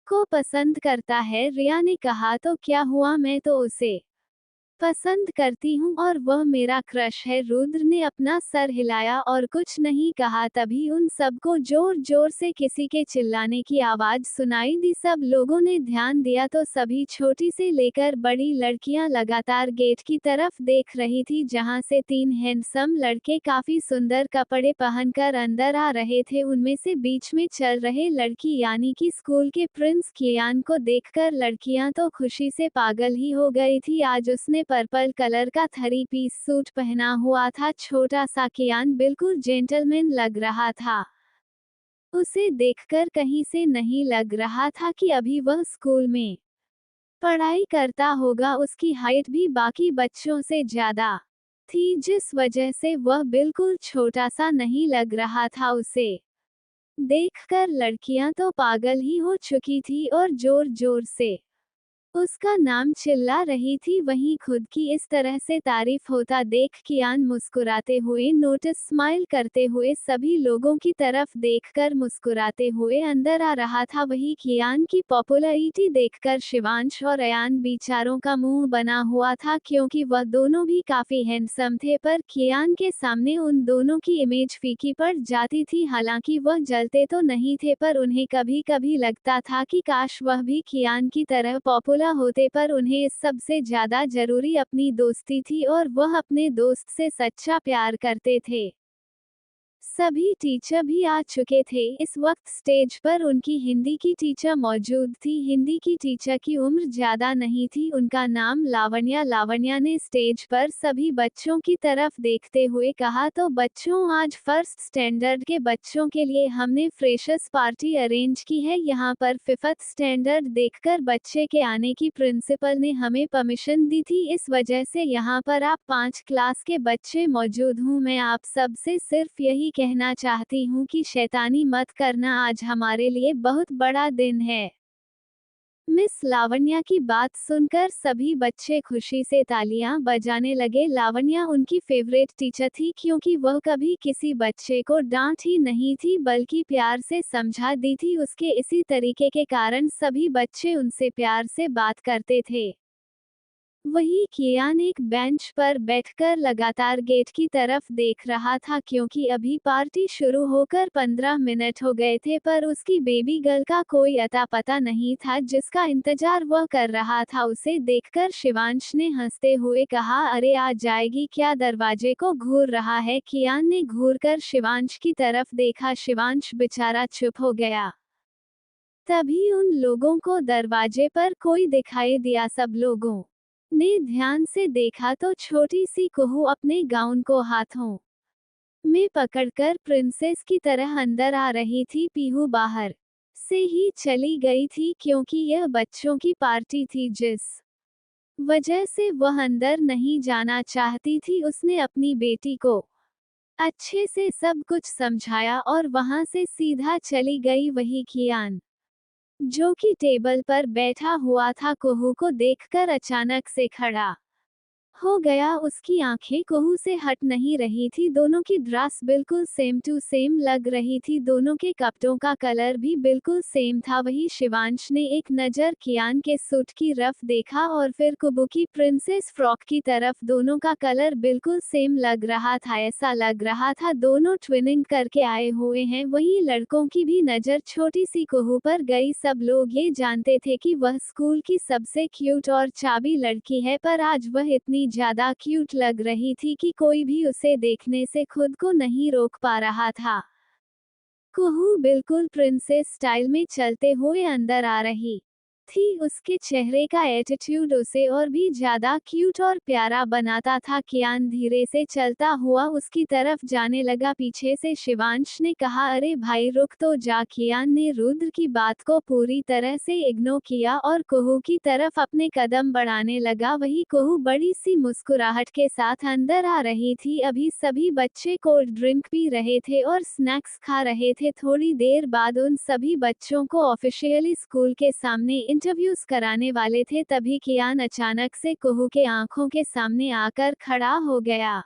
को पसंद करता है। रिया ने कहा, तो क्या हुआ, मैं तो उसे पसंद करती हूँ और वह मेरा क्रश है। रुद्र ने अपना सर हिलाया और कुछ नहीं कहा। तभी उन सबको जोर जोर से किसी के चिल्लाने की आवाज सुनाई दी। सब लोगों ने ध्यान दिया तो सभी छोटी से लेकर बड़ी लड़कियां लगातार गेट की तरफ देख रही थी, जहां से 3 हैंडसम लड़के काफी सुंदर कपड़े पहनकर अंदर आ रहे थे। उनमें से बीच में चल रहे लड़की यानी कि स्कूल के प्रिंस कियान को देखकर लड़कियां तो खुशी से पागल ही हो गई थी। आज उसने पर्पल कलर का 3 पीस सूट पहना हुआ था। छोटा सा कियान बिल्कुल जेंटलमैन लग रहा था। उसे देखकर कहीं से नहीं लग रहा था कि अभी वह स्कूल में पढ़ाई करता होगा। उसकी हाइट भी बाकी बच्चों से ज्यादा थी, जिस वजह से वह बिल्कुल छोटा सा नहीं लग रहा था। उसे देखकर लड़कियां तो पागल ही हो चुकी थी और जोर जोर से उसका नाम चिल्ला रही थी। वहीं खुद की इस तरह से तारीफ होता देख कियान मुस्कुराते हुए, नोटिस स्माइल करते हुए सभी लोगों की तरफ देखकर मुस्कुराते हुए अंदर आ रहा था। वही कियान की पॉपुलैरिटी देखकर शिवांश और अयान बेचारों का मुंह बना हुआ था, क्योंकि वह दोनों भी काफी हैंडसम थे, पर कियान के सामने उन दोनों की इमेज फीकी पड़ जाती थी। हालांकि वह जलते तो नहीं थे, पर उन्हें कभी कभी लगता था कि काश वह भी कियान की तरह पॉपुलर होते, पर उन्हें इस सब से ज्यादा जरूरी अपनी दोस्ती थी और वह अपने दोस्त से सच्चा प्यार करते थे। सभी टीचर भी आ चुके थे। इस वक्त स्टेज पर उनकी हिंदी की टीचर मौजूद थी। हिंदी की टीचर की उम्र ज्यादा नहीं थी, उनका नाम लावण्या। लावण्या ने स्टेज पर सभी बच्चों की तरफ देखते हुए कहा, तो बच्चों, आज फर्स्ट स्टैंडर्ड के बच्चों के लिए हमने फ्रेशर्स पार्टी अरेंज की है। यहाँ पर फिफ्थ स्टैंडर्ड देखकर बच्चे के आने की प्रिंसिपल ने हमें परमिशन दी थी, इस वजह से यहाँ पर आप 5 क्लास के बच्चे मौजूद हूँ। मैं आप सबसे सिर्फ यही कहना चाहती हूँ कि शैतानी मत करना, आज हमारे लिए बहुत बड़ा दिन है। मिस लावण्या की बात सुनकर सभी बच्चे खुशी से तालियां बजाने लगे। लावण्या उनकी फेवरेट टीचर थी, क्योंकि वह कभी किसी बच्चे को डांट ही नहीं थी बल्कि प्यार से समझा दी थी। उसके इसी तरीके के कारण सभी बच्चे उनसे प्यार से बात करते थे। वही कियान एक बेंच पर बैठकर लगातार गेट की तरफ देख रहा था, क्योंकि अभी पार्टी शुरू होकर 15 मिनट हो गए थे, पर उसकी बेबी गर्ल का कोई अता पता नहीं था जिसका इंतजार वह कर रहा था। उसे देखकर शिवांश ने हंसते हुए कहा, अरे आ जाएगी क्या, दरवाजे को घूर रहा है। कियान ने घूरकर शिवांश की तरफ देखा। शिवांश बेचारा चुप हो गया। तभी उन लोगों को दरवाजे पर कोई दिखाई दिया। सब लोगों ने ध्यान से देखा तो छोटी सी कुहू अपने गाउन को हाथों में पकड़कर प्रिंसेस की तरह अंदर आ रही थी। पीहू बाहर से ही चली गई थी, क्योंकि यह बच्चों की पार्टी थी जिस वजह से वह अंदर नहीं जाना चाहती थी। उसने अपनी बेटी को अच्छे से सब कुछ समझाया और वहां से सीधा चली गई। वही कियान, जो कि टेबल पर बैठा हुआ था, कुहू को देखकर अचानक से खड़ा हो गया। उसकी आंखें कुहू से हट नहीं रही थी। दोनों की ड्रेस बिल्कुल सेम टू सेम लग रही थी, दोनों के कपड़ों का कलर भी बिल्कुल सेम था। वही शिवांश ने एक नज़र कियान के सूट की रफ देखा और फिर कुहू की प्रिंसेस फ्रॉक की तरफ। दोनों का कलर बिल्कुल सेम लग रहा था, ऐसा लग रहा था दोनों ट्विनिंग करके आए हुए हैं। वही लड़कों की भी नज़र छोटी सी कुहू पर गई। सब लोग ये जानते थे कि वह स्कूल की सबसे क्यूट और चाबी लड़की है, पर आज वह इतनी ज्यादा क्यूट लग रही थी कि कोई भी उसे देखने से खुद को नहीं रोक पा रहा था। कुहू बिल्कुल प्रिंसेस स्टाइल में चलते हुए अंदर आ रही थी। उसके चेहरे का एटीट्यूड उसे और भी ज्यादा क्यूट और प्यारा बनाता था। कियान धीरे से चलता हुआ उसकी तरफ जाने लगा। पीछे से शिवांश ने कहा, अरे भाई रुक तो जा। कियान ने रुद्र की बात को पूरी तरह से इग्नोर किया और कुहू की तरफ अपने कदम बढ़ाने लगा। वही कुहू बड़ी सी मुस्कुराहट के साथ अंदर आ रही थी। अभी सभी बच्चे कोल्ड ड्रिंक पी रहे थे और स्नैक्स खा रहे थे। थोड़ी देर बाद उन सभी बच्चों को ऑफिशियली स्कूल के सामने इंटरव्यूज कराने वाले थे। तभी कियान अचानक से कुहू के आंखों के सामने आकर खड़ा हो गया।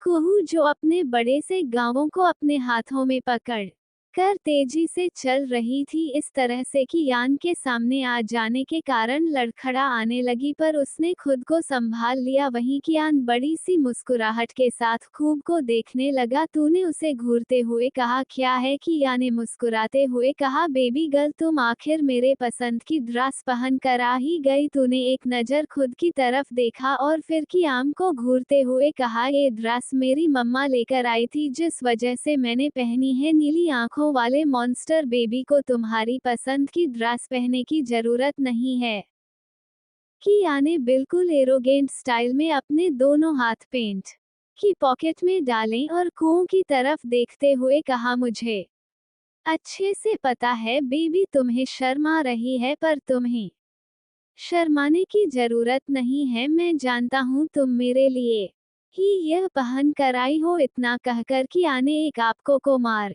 कुहू, जो अपने बड़े से गांवों को अपने हाथों में पकड़ कर तेजी से चल रही थी, इस तरह से कि यान के सामने आ जाने के कारण लड़खड़ा आने लगी, पर उसने खुद को संभाल लिया। वहीं कियान बड़ी सी मुस्कुराहट के साथ खूब को देखने लगा। तूने उसे घूरते हुए कहा, क्या है? किया ने मुस्कुराते हुए कहा, बेबी गर्ल, तुम आखिर मेरे पसंद की ड्रेस पहन कर आ ही गई। तूने एक नज़र खुद की तरफ देखा और फिर कियान को घूरते हुए कहा, ये ड्रेस मेरी मम्मा लेकर आई थी, जिस वजह से मैंने पहनी है। नीली आंखों वाले मॉन्स्टर बेबी को तुम्हारी पसंद की ड्रेस पहनने की जरूरत नहीं है। किया ने बिल्कुल एरोगेंट स्टाइल में अपने दोनों हाथ पेंट की पॉकेट में डालें और कुओं की तरफ देखते हुए कहा, मुझे अच्छे से पता है बेबी, तुम्हें शर्म आ रही है, पर तुम्हें शर्माने की जरूरत नहीं है। मैं जानता हूँ तुम मेरे लिए ही यह पहन कर आई हो। इतना कहकर किया ने एक आपको को मार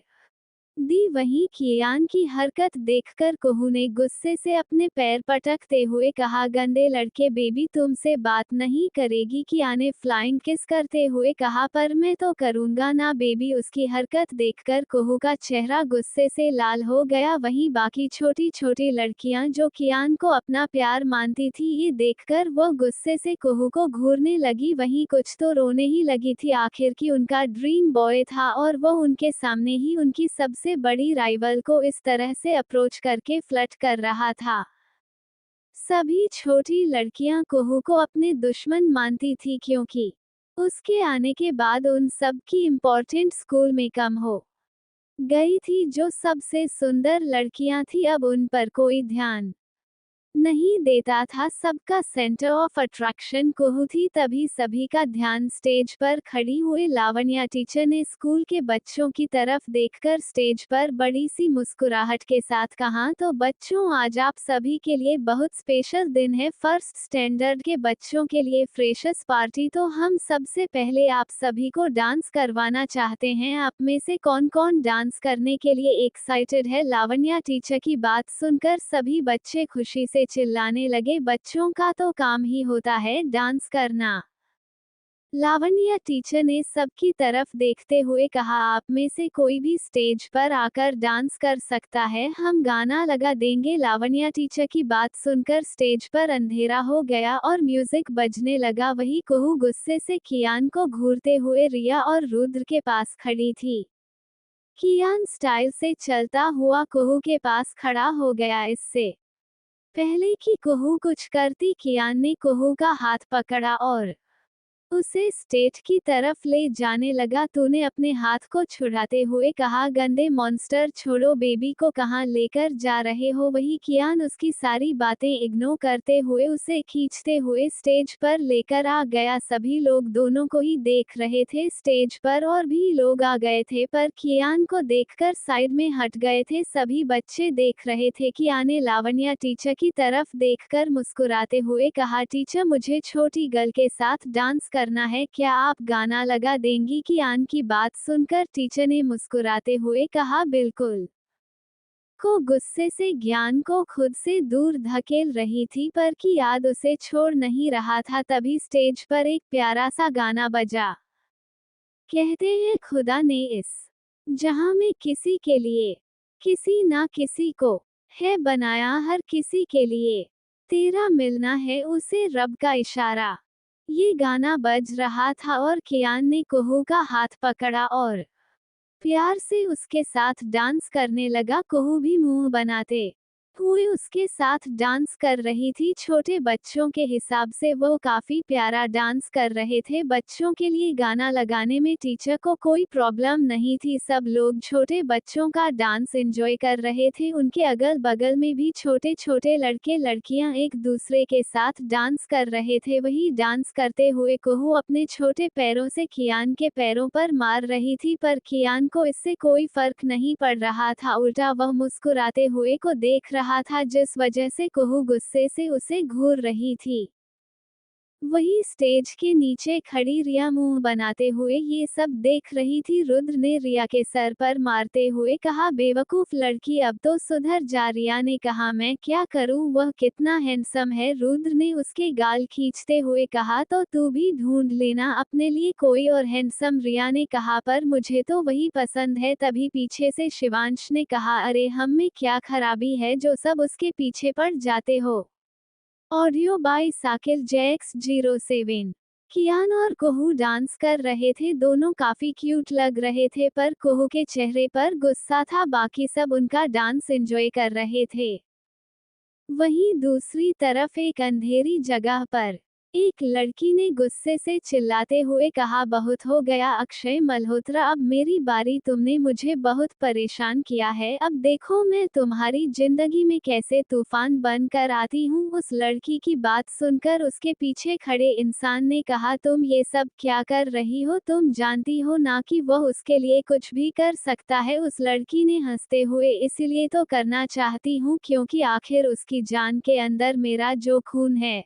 दी। वहीं कियान की हरकत देखकर कुहू ने गुस्से से अपने पैर पटकते हुए कहा, गंदे लड़के, बेबी तुमसे बात नहीं करेगी। किया ने फ्लाइंग किस करते हुए कहा, पर मैं तो करूंगा ना बेबी। उसकी हरकत देखकर कुहू का चेहरा गुस्से से लाल हो गया। वहीं बाकी छोटी छोटी लड़कियां जो कियान को अपना प्यार मानती थी, ये देखकर वो गुस्से से कुहू को घूरने लगी। वहीं कुछ तो रोने ही लगी थी। आखिर की उनका ड्रीम बॉय था और वो उनके सामने ही उनकी सबसे बड़ी राइवल को इस तरह से अप्रोच करके फ्लर्ट कर रहा था। सभी छोटी लड़कियां कुहू को अपने दुश्मन मानती थी, क्योंकि उसके आने के बाद उन सब की इम्पोर्टेंट स्कूल में कम हो गई थी। जो सबसे सुंदर लड़कियां थी अब उन पर कोई ध्यान नहीं देता था। सबका सेंटर ऑफ अट्रैक्शन कुहू थी। तभी सभी का ध्यान स्टेज पर खड़ी हुई लावण्या टीचर ने स्कूल के बच्चों की तरफ देखकर स्टेज पर बड़ी सी मुस्कुराहट के साथ कहा, तो बच्चों, आज आप सभी के लिए बहुत स्पेशल दिन है। फर्स्ट स्टैंडर्ड के बच्चों के लिए फ्रेशर्स पार्टी। तो हम सबसे पहले आप सभी को डांस करवाना चाहते हैं। आप में से कौन कौन डांस करने के लिए एक्साइटेड है? लावण्या टीचर की बात सुनकर सभी बच्चे खुशी से चिल्लाने लगे। बच्चों का तो काम ही होता है डांस करना। लावण्या टीचर ने सबकी तरफ देखते हुए कहा, आप में से कोई भी स्टेज पर आकर डांस कर सकता है, हम गाना लगा देंगे। लावण्या टीचर की बात सुनकर स्टेज पर अंधेरा हो गया और म्यूजिक बजने लगा। वही कुहू गुस्से से कियान को घूरते हुए रिया और रुद्र के पास खड़ी थी। कियान स्टाइल से चलता हुआ कुहू के पास खड़ा हो गया। इससे पहले कि कुहू कुछ करती, कियान ने कुहू का हाथ पकड़ा और उसे स्टेज की तरफ ले जाने लगा। तूने अपने हाथ को छुड़ाते हुए कहा, गंदे मॉन्स्टर, छोड़ो बेबी को, कहाँ लेकर जा रहे हो? वही कियान उसकी सारी बातें इग्नोर करते हुए उसे खींचते हुए स्टेज पर लेकर आ गया। सभी लोग दोनों को ही देख रहे थे। स्टेज पर और भी लोग आ गए थे पर कियान को देखकर साइड में हट गए थे। सभी बच्चे देख रहे थे। कियान ने लावण्या टीचर की तरफ देखकर मुस्कुराते हुए कहा, टीचर, मुझे छोटी गर्ल के साथ डांस करना है, क्या आप गाना लगा देंगी? कियान की बात सुनकर टीचर ने मुस्कुराते हुए कहा, बिल्कुल। को गुस्से से ज्ञान को खुद से दूर धकेल रही थी पर की याद उसे छोड़ नहीं रहा था। तभी स्टेज पर एक प्यारा सा गाना बजा। कहते हैं खुदा ने इस जहां में किसी के लिए किसी ना किसी को है बनाया, हर किसी के लिए तेरा मिलना है उसे रब का इशारा। ये गाना बज रहा था और कियान ने कुहू का हाथ पकड़ा और प्यार से उसके साथ डांस करने लगा। कुहू भी मुंह बनाते हुए उसके साथ डांस कर रही थी। छोटे बच्चों के हिसाब से वो काफी प्यारा डांस कर रहे थे। बच्चों के लिए गाना लगाने में टीचर को कोई प्रॉब्लम नहीं थी। सब लोग छोटे बच्चों का डांस एंजॉय कर रहे थे। उनके अगल बगल में भी छोटे छोटे लड़के लड़कियां एक दूसरे के साथ डांस कर रहे थे। वही डांस करते हुए कुहू अपने छोटे पैरों से कियान के पैरों पर मार रही थी पर कियान को इससे कोई फर्क नहीं पड़ रहा था। उल्टा वह मुस्कुराते हुए को देख रहा था, जिस वजह से कुहू गुस्से से उसे घूर रही थी। वही स्टेज के नीचे खड़ी रिया मुंह बनाते हुए ये सब देख रही थी। रुद्र ने रिया के सर पर मारते हुए कहा, बेवकूफ लड़की, अब तो सुधर जा। रिया ने कहा, मैं क्या करूं, वह कितना हैंडसम है। रुद्र ने उसके गाल खींचते हुए कहा, तो तू भी ढूंढ लेना अपने लिए कोई और हैंडसम। रिया ने कहा, पर मुझे तो वही पसंद है। तभी पीछे से शिवांश ने कहा, अरे हम में क्या खराबी है जो सब उसके पीछे पड़ जाते हो। Audio bye Sakir JX07। कियान और कुहू डांस कर रहे थे। दोनों काफी क्यूट लग रहे थे पर कुहू के चेहरे पर गुस्सा था। बाकी सब उनका डांस एंजॉय कर रहे थे। वहीं दूसरी तरफ एक अंधेरी जगह पर एक लड़की ने गुस्से से चिल्लाते हुए कहा, बहुत हो गया अक्षय मल्होत्रा, अब मेरी बारी। तुमने मुझे बहुत परेशान किया है, अब देखो मैं तुम्हारी जिंदगी में कैसे तूफान बन कर आती हूँ। उस लड़की की बात सुनकर उसके पीछे खड़े इंसान ने कहा, तुम ये सब क्या कर रही हो? तुम जानती हो ना कि वह उसके लिए कुछ भी कर सकता है। उस लड़की ने हंसते हुए, इसीलिए तो करना चाहती हूँ क्योंकि आखिर उसकी जान के अंदर मेरा जो खून है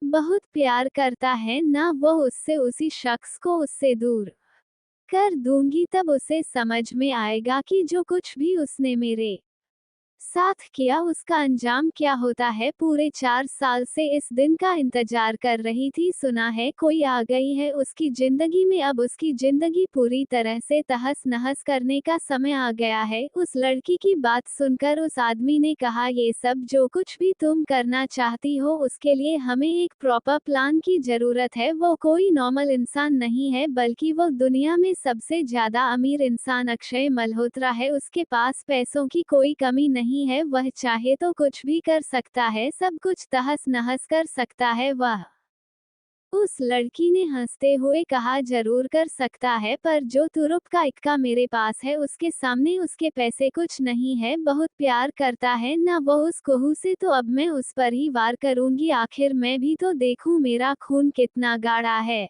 बहुत प्यार करता है ना, वो उससे उसी शख्स को उससे दूर कर दूंगी। तब उसे समझ में आएगा कि जो कुछ भी उसने मेरे साथ किया उसका अंजाम क्या होता है। पूरे 4 साल से इस दिन का इंतजार कर रही थी। सुना है कोई आ गई है उसकी जिंदगी में, अब उसकी जिंदगी पूरी तरह से तहस नहस करने का समय आ गया है। उस लड़की की बात सुनकर उस आदमी ने कहा, ये सब जो कुछ भी तुम करना चाहती हो उसके लिए हमें एक प्रॉपर प्लान की जरूरत है। वो कोई नॉर्मल इंसान नहीं है बल्कि वो दुनिया में सबसे ज्यादा अमीर इंसान अक्षय मल्होत्रा है। उसके पास पैसों की कोई कमी नहीं है, वह चाहे तो कुछ भी कर सकता है, सब कुछ तहस नहस कर सकता है। वह उस लड़की ने हंसते हुए कहा, जरूर कर सकता है, पर जो तुरुप का इक्का मेरे पास है उसके सामने उसके पैसे कुछ नहीं है। बहुत प्यार करता है ना वो उस कोहू से, तो अब मैं उस पर ही वार करूंगी। आखिर मैं भी तो देखूं मेरा खून कितना गाढ़ा है।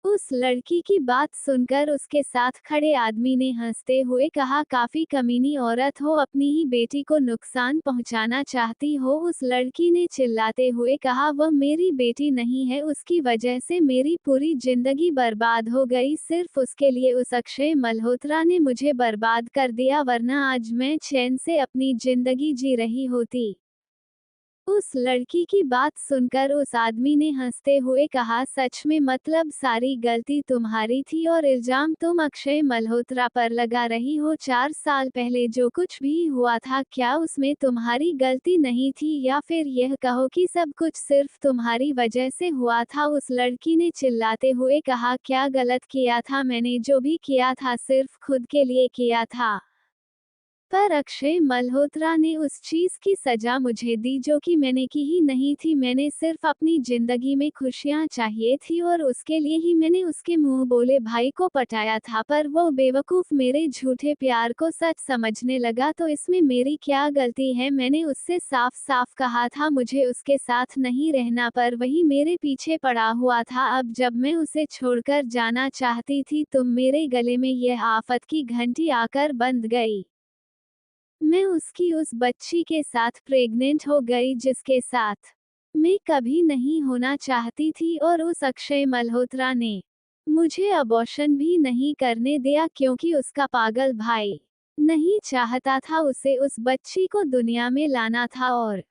उस लड़की की बात सुनकर उसके साथ खड़े आदमी ने हंसते हुए कहा, काफी कमीनी औरत हो, अपनी ही बेटी को नुकसान पहुंचाना चाहती हो। उस लड़की ने चिल्लाते हुए कहा, वह मेरी बेटी नहीं है, उसकी वजह से मेरी पूरी जिंदगी बर्बाद हो गई। सिर्फ उसके लिए उस अक्षय मल्होत्रा ने मुझे बर्बाद कर दिया, वरना आज मैं चैन से अपनी जिंदगी जी रही होती। उस लड़की की बात सुनकर उस आदमी ने हंसते हुए कहा, सच में, मतलब सारी गलती तुम्हारी थी और इल्जाम तुम अक्षय मल्होत्रा पर लगा रही हो। 4 साल पहले जो कुछ भी हुआ था, क्या उसमें तुम्हारी गलती नहीं थी, या फिर यह कहो कि सब कुछ सिर्फ तुम्हारी वजह से हुआ था? उस लड़की ने चिल्लाते हुए कहा, क्या गलत किया था मैंने? जो भी किया था सिर्फ खुद के लिए किया था। पर अक्षय मल्होत्रा ने उस चीज की सजा मुझे दी जो कि मैंने की ही नहीं थी। मैंने सिर्फ अपनी जिंदगी में खुशियां चाहिए थी और उसके लिए ही मैंने उसके मुंह बोले भाई को पटाया था, पर वो बेवकूफ मेरे झूठे प्यार को सच समझने लगा। तो इसमें मेरी क्या गलती है? मैंने उससे साफ साफ कहा था मुझे उसके साथ नहीं रहना, पर वही मेरे पीछे पड़ा हुआ था। अब जब मैं उसे छोड़कर जाना चाहती थी, तो मेरे गले में यह आफत की घंटी आकर बंध गई। मैं उसकी उस बच्ची के साथ प्रेग्नेंट हो गई जिसके साथ मैं कभी नहीं होना चाहती थी, और उस अक्षय मल्होत्रा ने मुझे अबॉर्शन भी नहीं करने दिया, क्योंकि उसका पागल भाई नहीं चाहता था उसे उस बच्ची को दुनिया में लाना था, और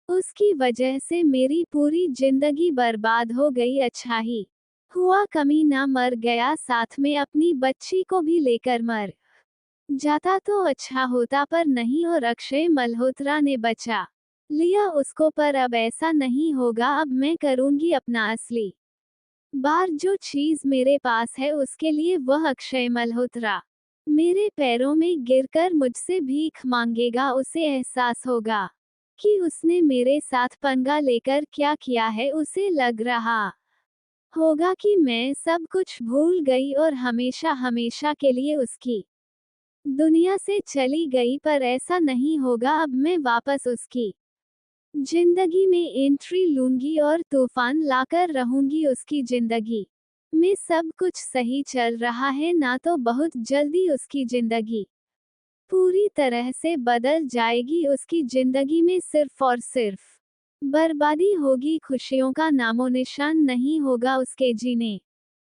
उसकी वजह से मेरी पूरी जिंदगी बर्बाद हो गई। अच्छा ही हुआ कमीना मर गया, साथ में अपनी बच्ची को भी लेकर मर जाता तो अच्छा होता, पर नहीं, और अक्षय मल्होत्रा ने बचा लिया उसको। पर अब ऐसा नहीं होगा, अब मैं करूंगी अपना असली बार। जो चीज मेरे पास है उसके लिए वह अक्षय मल्होत्रा मेरे पैरों में गिरकर मुझसे भीख मांगेगा। उसे एहसास होगा कि उसने मेरे साथ पंगा लेकर क्या किया है। उसे लग रहा होगा कि मैं सब कुछ भूल गई और हमेशा हमेशा के लिए उसकी दुनिया से चली गई, पर ऐसा नहीं होगा। अब मैं वापस उसकी जिंदगी में एंट्री लूंगी और तूफान लाकर रहूंगी उसकी जिंदगी में। सब कुछ सही चल रहा है ना, तो बहुत जल्दी उसकी जिंदगी पूरी तरह से बदल जाएगी। उसकी जिंदगी में सिर्फ और सिर्फ बर्बादी होगी, खुशियों का नामो निशान नहीं होगा। उसके जीने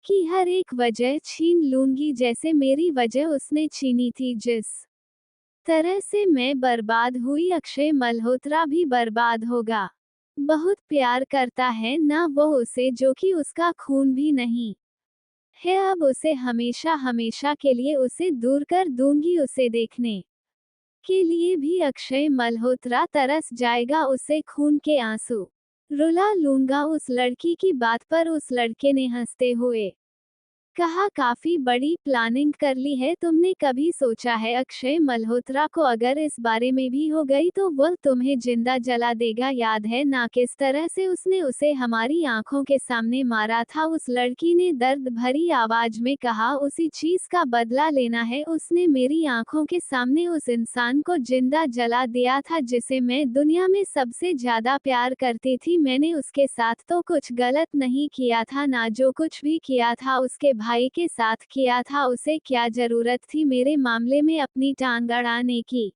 की हर एक वजह छीन लूंगी, जैसे मेरी वजह उसने छीनी थी। जिस तरह से मैं बर्बाद हुई, अक्षय मल्होत्रा भी बर्बाद होगा। बहुत प्यार करता है ना वो उसे, जो कि उसका खून भी नहीं है। अब उसे हमेशा हमेशा के लिए उसे दूर कर दूंगी। उसे देखने के लिए भी अक्षय मल्होत्रा तरस जाएगा, उसे खून के आंसू रुला लूंगा। उस लड़की की बात पर उस लड़के ने हंसते हुए कहा, काफी बड़ी प्लानिंग कर ली है तुमने। कभी सोचा है अक्षय मल्होत्रा को अगर इस बारे में भी हो गई तो वह तुम्हें जिंदा जला देगा? याद है ना किस तरह से उसने उसे हमारी आंखों के सामने मारा था? उस लड़की ने दर्द भरी आवाज में कहा, उसी चीज का बदला लेना है। उसने मेरी आंखों के सामने उस इंसान को जिंदा जला दिया था जिसे मैं दुनिया में सबसे ज्यादा प्यार करती थी। मैंने उसके साथ तो कुछ गलत नहीं किया था ना, जो कुछ भी किया था उसके भाई के साथ किया था। उसे क्या जरूरत थी मेरे मामले में अपनी टांग अड़ाने की?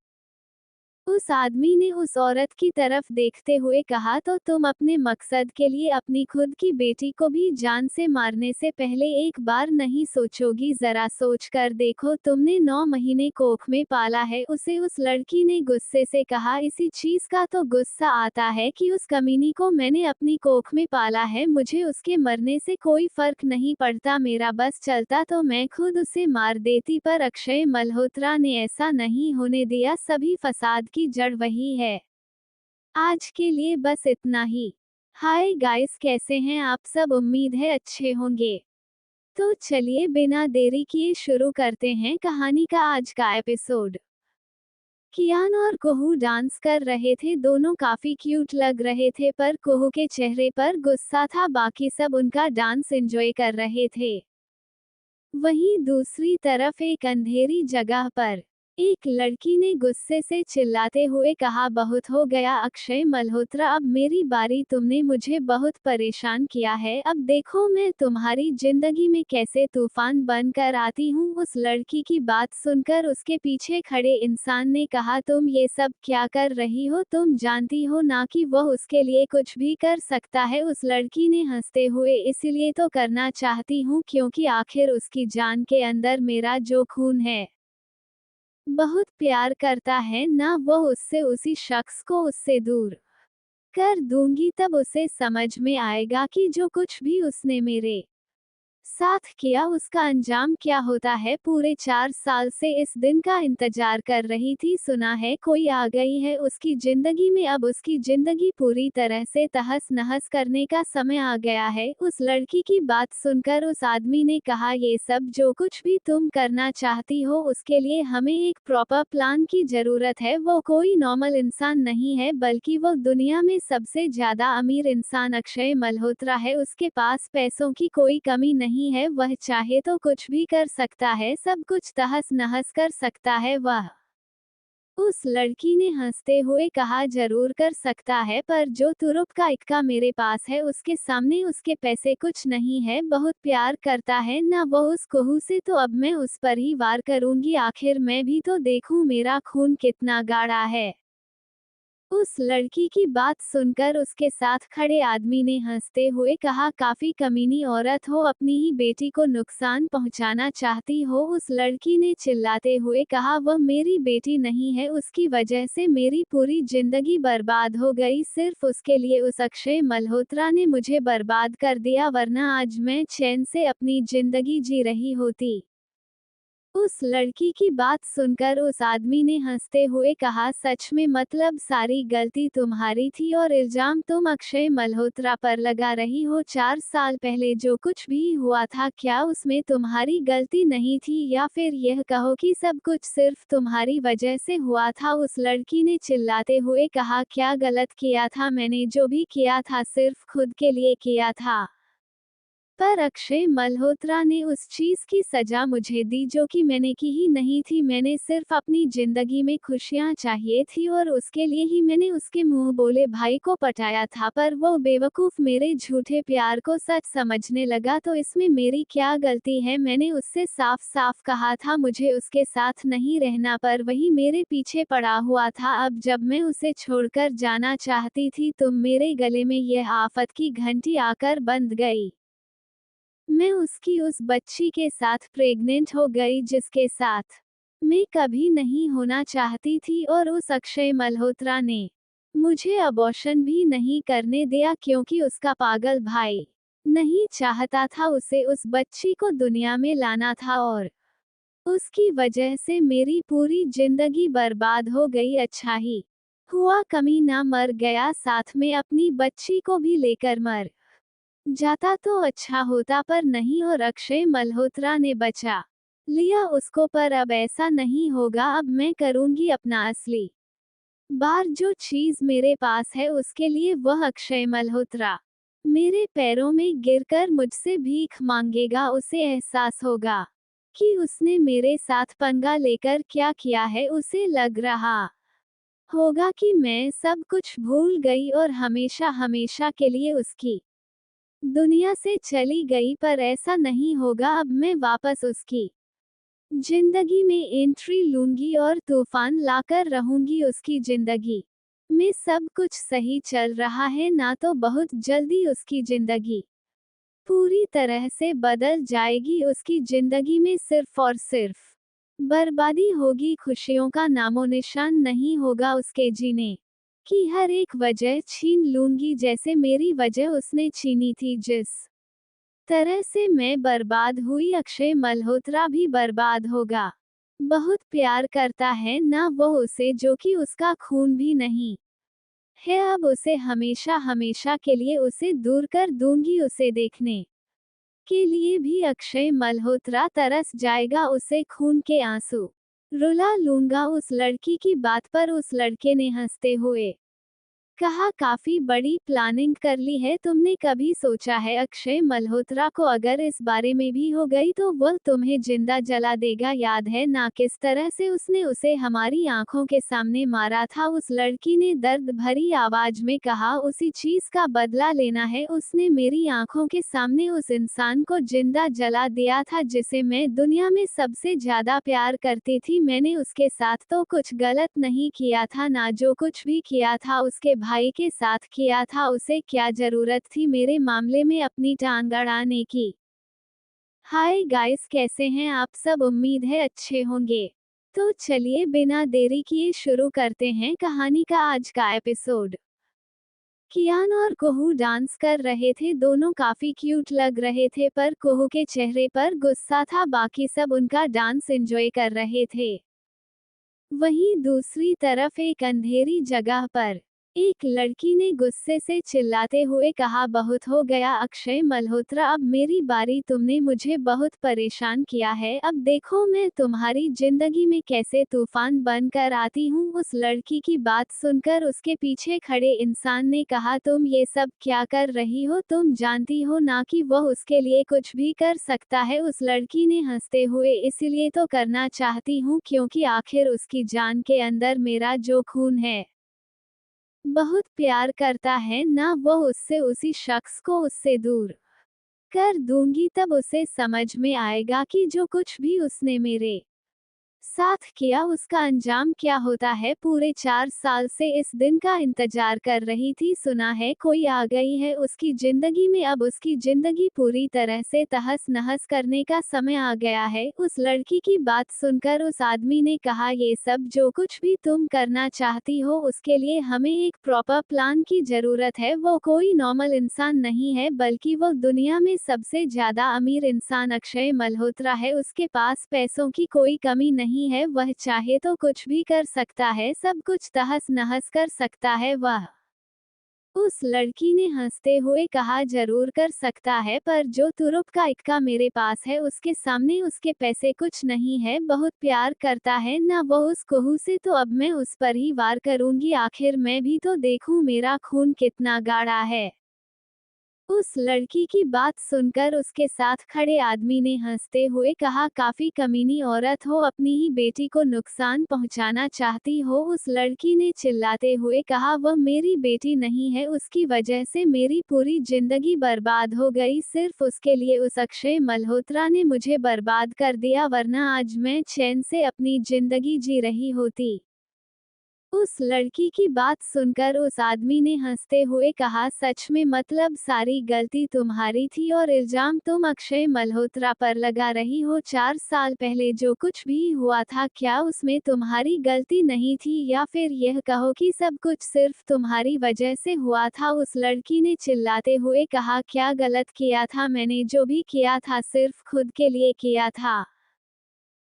उस आदमी ने उस औरत की तरफ देखते हुए कहा, तो तुम अपने मकसद के लिए अपनी खुद की बेटी को भी जान से मारने से पहले एक बार नहीं सोचोगी? जरा सोच कर देखो, तुमने 9 महीने कोख में पाला है उसे। उस लड़की ने गुस्से से कहा, इसी चीज का तो गुस्सा आता है कि उस कमीनी को मैंने अपनी कोख में पाला है। मुझे उसके मरने से कोई फर्क नहीं पड़ता, मेरा बस चलता तो मैं खुद उसे मार देती, पर अक्षय मल्होत्रा ने ऐसा नहीं होने दिया। सभी फसाद की जड़ वही है। आज के लिए बस इतना ही। हाय गाइस, कैसे हैं आप सब? उम्मीद है अच्छे होंगे। तो चलिए बिना देरी किए शुरू करते हैं कहानी का आज का एपिसोड। कियान और कुहू डांस कर रहे थे। दोनों काफी क्यूट लग रहे थे, पर कुहू के चेहरे पर गुस्सा था। बाकी सब उनका डांस एंजॉय कर रहे थे। वहीं दूसरी तरफ एक अंधेरी जगह पर एक लड़की ने गुस्से से चिल्लाते हुए कहा, बहुत हो गया अक्षय मल्होत्रा, अब मेरी बारी। तुमने मुझे बहुत परेशान किया है, अब देखो मैं तुम्हारी जिंदगी में कैसे तूफान बनकर आती हूँ। उस लड़की की बात सुनकर उसके पीछे खड़े इंसान ने कहा, तुम ये सब क्या कर रही हो? तुम जानती हो ना कि वह उसके लिए कुछ भी कर सकता है। उस लड़की ने हंसते हुए, इसलिए तो करना चाहती हूँ क्योंकि आखिर उसकी जान के अंदर मेरा जो खून है बहुत प्यार करता है ना, वह उससे उसी शख्स को उससे दूर कर दूंगी। तब उसे समझ में आएगा कि जो कुछ भी उसने मेरे साथ किया उसका अंजाम क्या होता है। पूरे 4 साल से इस दिन का इंतजार कर रही थी। सुना है कोई आ गई है उसकी जिंदगी में, अब उसकी जिंदगी पूरी तरह से तहस नहस करने का समय आ गया है। उस लड़की की बात सुनकर उस आदमी ने कहा, ये सब जो कुछ भी तुम करना चाहती हो उसके लिए हमें एक प्रॉपर प्लान की जरूरत है। वो कोई नॉर्मल इंसान नहीं है, बल्कि वो दुनिया में सबसे ज्यादा अमीर इंसान अक्षय मल्होत्रा है। उसके पास पैसों की कोई कमी नहीं है, वह चाहे तो कुछ भी कर सकता है, सब कुछ तहस नहस कर सकता है वह। उस लड़की ने हंसते हुए कहा, जरूर कर सकता है, पर जो तुरुप का इक्का मेरे पास है उसके सामने उसके पैसे कुछ नहीं है। बहुत प्यार करता है ना वो उस कुहू से, तो अब मैं उस पर ही वार करूंगी। आखिर मैं भी तो देखूं मेरा खून कितना गाढ़ा है। उस लड़की की बात सुनकर उसके साथ खड़े आदमी ने हंसते हुए कहा, काफी कमीनी औरत हो, अपनी ही बेटी को नुकसान पहुंचाना चाहती हो। उस लड़की ने चिल्लाते हुए कहा, वह मेरी बेटी नहीं है, उसकी वजह से मेरी पूरी जिंदगी बर्बाद हो गई। सिर्फ उसके लिए उस अक्षय मल्होत्रा ने मुझे बर्बाद कर दिया, वरना आज मैं चैन से अपनी जिंदगी जी रही होती। उस लड़की की बात सुनकर उस आदमी ने हंसते हुए कहा, सच में, मतलब सारी गलती तुम्हारी थी और इल्जाम तुम अक्षय मल्होत्रा पर लगा रही हो। 4 साल पहले जो कुछ भी हुआ था, क्या उसमें तुम्हारी गलती नहीं थी? या फिर यह कहो कि सब कुछ सिर्फ तुम्हारी वजह से हुआ था? उस लड़की ने चिल्लाते हुए कहा, क्या गलत किया था? मैंने जो भी किया था सिर्फ खुद के लिए किया था। पर अक्षय मल्होत्रा ने उस चीज की सजा मुझे दी जो कि मैंने की ही नहीं थी। मैंने सिर्फ अपनी जिंदगी में खुशियां चाहिए थी और उसके लिए ही मैंने उसके मुंह बोले भाई को पटाया था, पर वो बेवकूफ मेरे झूठे प्यार को सच समझने लगा। तो इसमें मेरी क्या गलती है? मैंने उससे साफ साफ कहा था मुझे उसके साथ नहीं रहना, पर वही मेरे पीछे पड़ा हुआ था। अब जब मैं उसे छोड़कर जाना चाहती थी, तो मेरे गले में यह आफत की घंटी आकर बंध गई। मैं उसकी उस बच्ची के साथ प्रेग्नेंट हो गई जिसके साथ मैं कभी नहीं होना चाहती थी, और उस अक्षय मल्होत्रा ने मुझे अबॉर्शन भी नहीं करने दिया क्योंकि उसका पागल भाई नहीं चाहता था उसे उस बच्ची को दुनिया में लाना था, और उसकी वजह से मेरी पूरी जिंदगी बर्बाद हो गई। अच्छा ही हुआ कमीना मर गया, साथ में अपनी बच्ची को भी लेकर मर जाता तो अच्छा होता, पर नहीं, और अक्षय मल्होत्रा ने बचा लिया उसको। पर अब ऐसा नहीं होगा, अब मैं करूंगी अपना असली बार। जो चीज मेरे पास है उसके लिए वह अक्षय मल्होत्रा मेरे पैरों में गिरकर मुझसे भीख मांगेगा। उसे एहसास होगा कि उसने मेरे साथ पंगा लेकर क्या किया है। उसे लग रहा होगा कि मैं सब कुछ भूल गई और हमेशा हमेशा के लिए उसकी दुनिया से चली गई, पर ऐसा नहीं होगा। अब मैं वापस उसकी जिंदगी में एंट्री लूंगी और तूफान लाकर रहूंगी उसकी जिंदगी में। सब कुछ सही चल रहा है ना, तो बहुत जल्दी उसकी जिंदगी पूरी तरह से बदल जाएगी। उसकी जिंदगी में सिर्फ और सिर्फ बर्बादी होगी, खुशियों का नामो निशान नहीं होगा। उसके जीने की हर एक वजह छीन लूंगी, जैसे मेरी वजह उसने छीनी थी। जिस तरह से मैं बर्बाद हुई, अक्षय मल्होत्रा भी बर्बाद होगा। बहुत प्यार करता है ना वो उसे, जो कि उसका खून भी नहीं है। अब उसे हमेशा हमेशा के लिए उसे दूर कर दूंगी। उसे देखने के लिए भी अक्षय मल्होत्रा तरस जाएगा, उसे खून के आंसू रुला लूंगा उस लड़की की बात पर। उस लड़के ने हंसते हुए कहा, काफी बड़ी प्लानिंग कर ली है तुमने। कभी सोचा है अक्षय मल्होत्रा को अगर इस बारे में भी हो गई तो वह तुम्हें जिंदा जला देगा। याद है ना किस तरह से उसने उसे हमारी आंखों के सामने मारा था। उस लड़की ने दर्द भरी आवाज में कहा, उसी चीज का बदला लेना है। उसने मेरी आंखों के सामने उस इंसान को जिंदा जला दिया था जिसे मैं दुनिया में सबसे ज्यादा प्यार करती थी। मैंने उसके साथ तो कुछ गलत नहीं किया था, ना जो कुछ भी किया था उसके भाई के साथ किया था। उसे क्या जरूरत थी मेरे मामले में अपनी टांग अड़ाने की। हाय गाइस, कैसे हैं आप सब? उम्मीद है अच्छे होंगे। तो चलिए बिना देरी किए शुरू करते हैं कहानी का आज का एपिसोड। कियान और कोहू डांस कर रहे थे। दोनों काफी क्यूट लग रहे थे पर कोहू के चेहरे पर गुस्सा था। बाकी सब उनका डांस एंजॉय कर रहे थे। वहीं दूसरी तरफ एक अंधेरी जगह पर एक लड़की ने गुस्से से चिल्लाते हुए कहा, बहुत हो गया अक्षय मल्होत्रा, अब मेरी बारी। तुमने मुझे बहुत परेशान किया है, अब देखो मैं तुम्हारी जिंदगी में कैसे तूफान बनकर आती हूँ। उस लड़की की बात सुनकर उसके पीछे खड़े इंसान ने कहा, तुम ये सब क्या कर रही हो? तुम जानती हो ना कि वह उसके लिए कुछ भी कर सकता है। उस लड़की ने हंसते हुए, इसलिए तो करना चाहती हूँ क्योंकि आखिर उसकी जान के अंदर मेरा जो खून है बहुत प्यार करता है ना, वो उससे, उसी शख्स को उससे दूर कर दूंगी तब उसे समझ में आएगा कि जो कुछ भी उसने मेरे साथ किया उसका अंजाम क्या होता है। पूरे 4 साल से इस दिन का इंतजार कर रही थी। सुना है कोई आ गई है उसकी जिंदगी में, अब उसकी जिंदगी पूरी तरह से तहस नहस करने का समय आ गया है। उस लड़की की बात सुनकर उस आदमी ने कहा, ये सब जो कुछ भी तुम करना चाहती हो उसके लिए हमें एक प्रॉपर प्लान की जरूरत है। वो कोई नॉर्मल इंसान नहीं है बल्कि वो दुनिया में सबसे ज्यादा अमीर इंसान अक्षय मल्होत्रा है। उसके पास पैसों की कोई कमी नहीं है, वह चाहे तो कुछ भी कर सकता है, सब कुछ तहस नहस कर सकता है वह। उस लड़की ने हंसते हुए कहा, जरूर कर सकता है, पर जो तुरुप का इक्का मेरे पास है उसके सामने उसके पैसे कुछ नहीं है। बहुत प्यार करता है ना वो उस कोहू से, तो अब मैं उस पर ही वार करूंगी। आखिर मैं भी तो देखूं मेरा खून कितना गाढ़ा है। उस लड़की की बात सुनकर उसके साथ खड़े आदमी ने हंसते हुए कहा, काफी कमीनी औरत हो, अपनी ही बेटी को नुकसान पहुंचाना चाहती हो। उस लड़की ने चिल्लाते हुए कहा, वह मेरी बेटी नहीं है, उसकी वजह से मेरी पूरी जिंदगी बर्बाद हो गई। सिर्फ उसके लिए उस अक्षय मल्होत्रा ने मुझे बर्बाद कर दिया, वरना आज मैं चैन से अपनी जिंदगी जी रही होती। उस लड़की की बात सुनकर उस आदमी ने हंसते हुए कहा, सच में? मतलब सारी गलती तुम्हारी थी और इल्जाम तुम अक्षय मल्होत्रा पर लगा रही हो। 4 साल पहले जो कुछ भी हुआ था क्या उसमें तुम्हारी गलती नहीं थी, या फिर यह कहो कि सब कुछ सिर्फ तुम्हारी वजह से हुआ था? उस लड़की ने चिल्लाते हुए कहा, क्या गलत किया था मैंने? जो भी किया था सिर्फ खुद के लिए किया था।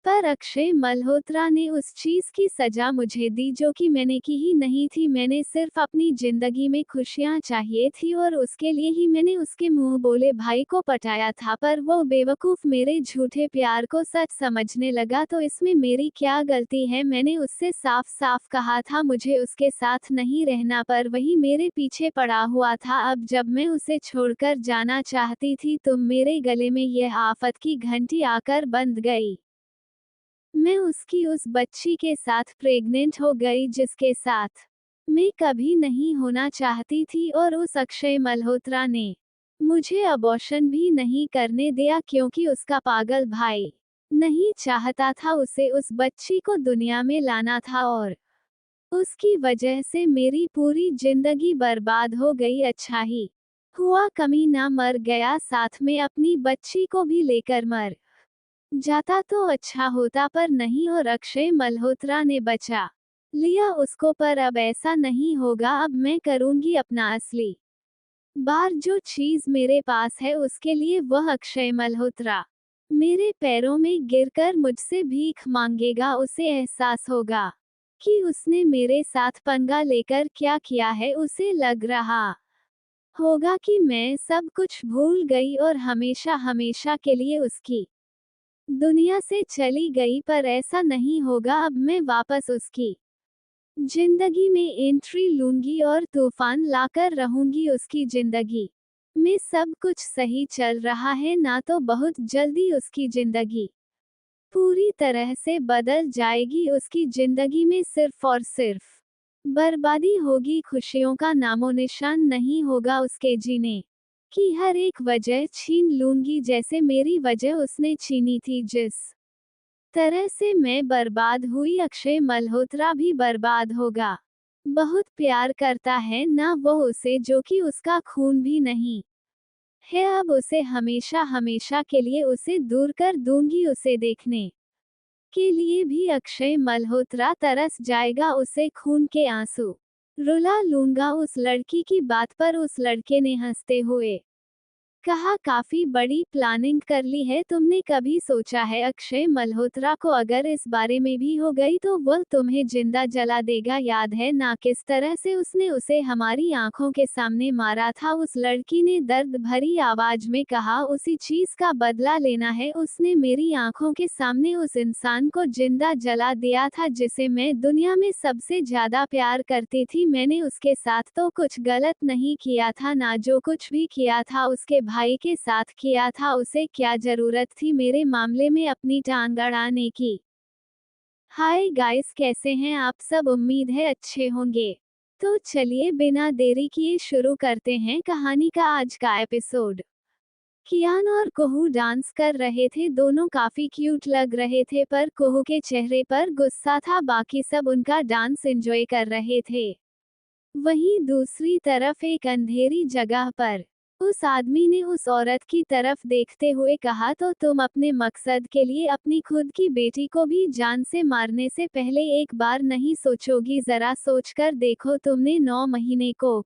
पर अक्षय मल्होत्रा ने उस चीज की सजा मुझे दी जो कि मैंने की ही नहीं थी। मैंने सिर्फ अपनी जिंदगी में खुशियां चाहिए थी और उसके लिए ही मैंने उसके मुंह बोले भाई को पटाया था, पर वो बेवकूफ मेरे झूठे प्यार को सच समझने लगा। तो इसमें मेरी क्या गलती है? मैंने उससे साफ साफ कहा था मुझे उसके साथ नहीं रहना, पर वही मेरे पीछे पड़ा हुआ था। अब जब मैं उसे छोड़कर जाना चाहती थी तो मेरे गले में यह आफत की घंटी आकर बंध गई। मैं उसकी उस बच्ची के साथ प्रेग्नेंट हो गई जिसके साथ मैं कभी नहीं होना चाहती थी, और उस अक्षय मल्होत्रा ने मुझे अबॉर्शन भी नहीं करने दिया क्योंकि उसका पागल भाई नहीं चाहता था उसे उस बच्ची को दुनिया में लाना था, और उसकी वजह से मेरी पूरी जिंदगी बर्बाद हो गई। अच्छा ही हुआ कमीना मर गया, साथ में अपनी बच्ची को भी लेकर मर जाता तो अच्छा होता, पर नहीं, और अक्षय मल्होत्रा ने बचा लिया उसको। पर अब ऐसा नहीं होगा, अब मैं करूंगी अपना असली बार। जो चीज मेरे पास है उसके लिए वह अक्षय मल्होत्रा मेरे पैरों में गिरकर मुझसे भीख मांगेगा। उसे एहसास होगा कि उसने मेरे साथ पंगा लेकर क्या किया है। उसे लग रहा होगा कि मैं सब कुछ भूल गई और हमेशा हमेशा के लिए उसकी दुनिया से चली गई पर ऐसा नहीं होगा, अब मैं वापस उसकी जिंदगी में एंट्री लूंगी और तूफान लाकर रहूंगी उसकी जिंदगी में। सब कुछ सही चल रहा है ना, तो बहुत जल्दी उसकी जिंदगी पूरी तरह से बदल जाएगी। उसकी जिंदगी में सिर्फ और सिर्फ बर्बादी होगी, खुशियों का नामो निशान नहीं होगा। उसके जीने की हर एक वजह छीन लूंगी, जैसे मेरी वजह उसने छीनी थी। जिस तरह से मैं बर्बाद हुई, अक्षय मल्होत्रा भी बर्बाद होगा। बहुत प्यार करता है ना वो उसे, जो कि उसका खून भी नहीं है। अब उसे हमेशा हमेशा के लिए उसे दूर कर दूंगी। उसे देखने के लिए भी अक्षय मल्होत्रा तरस जाएगा, उसे खून के आंसू रुला लूंगा। उस लड़की की बात पर उस लड़के ने हंसते हुए कहा, काफी बड़ी प्लानिंग कर ली है तुमने। कभी सोचा है अक्षय मल्होत्रा को अगर इस बारे में भी हो गई तो वह तुम्हें जिंदा जला देगा। याद है ना किस तरह से उसने उसे हमारी आंखों के सामने मारा था। उस लड़की ने दर्द भरी आवाज में कहा, उसी चीज का बदला लेना है। उसने मेरी आंखों के सामने उस इंसान को जिंदा जला दिया था जिसे मैं दुनिया में सबसे ज्यादा प्यार करती थी। मैंने उसके साथ तो कुछ गलत नहीं किया था ना, जो कुछ भी किया था उसके भाई के साथ किया था। उसे क्या जरूरत थी मेरे मामले में अपनी टांग अड़ाने की। हाय गाइस, कैसे हैं आप सब? उम्मीद है अच्छे होंगे। तो चलिए बिना देरी किए शुरू करते हैं कहानी का आज का एपिसोड। कियान और कुहू डांस कर रहे थे, दोनों काफी क्यूट लग रहे थे, पर कुहू के चेहरे पर गुस्सा था। बाकी सब उनका डांस एंजॉय कर रहे थे। वहीं दूसरी तरफ एक अंधेरी जगह पर उस आदमी ने उस औरत की तरफ देखते हुए कहा, तो तुम अपने मकसद के लिए अपनी खुद की बेटी को भी जान से मारने से पहले एक बार नहीं सोचोगी? जरा सोचकर देखो, तुमने 9 महीने कोख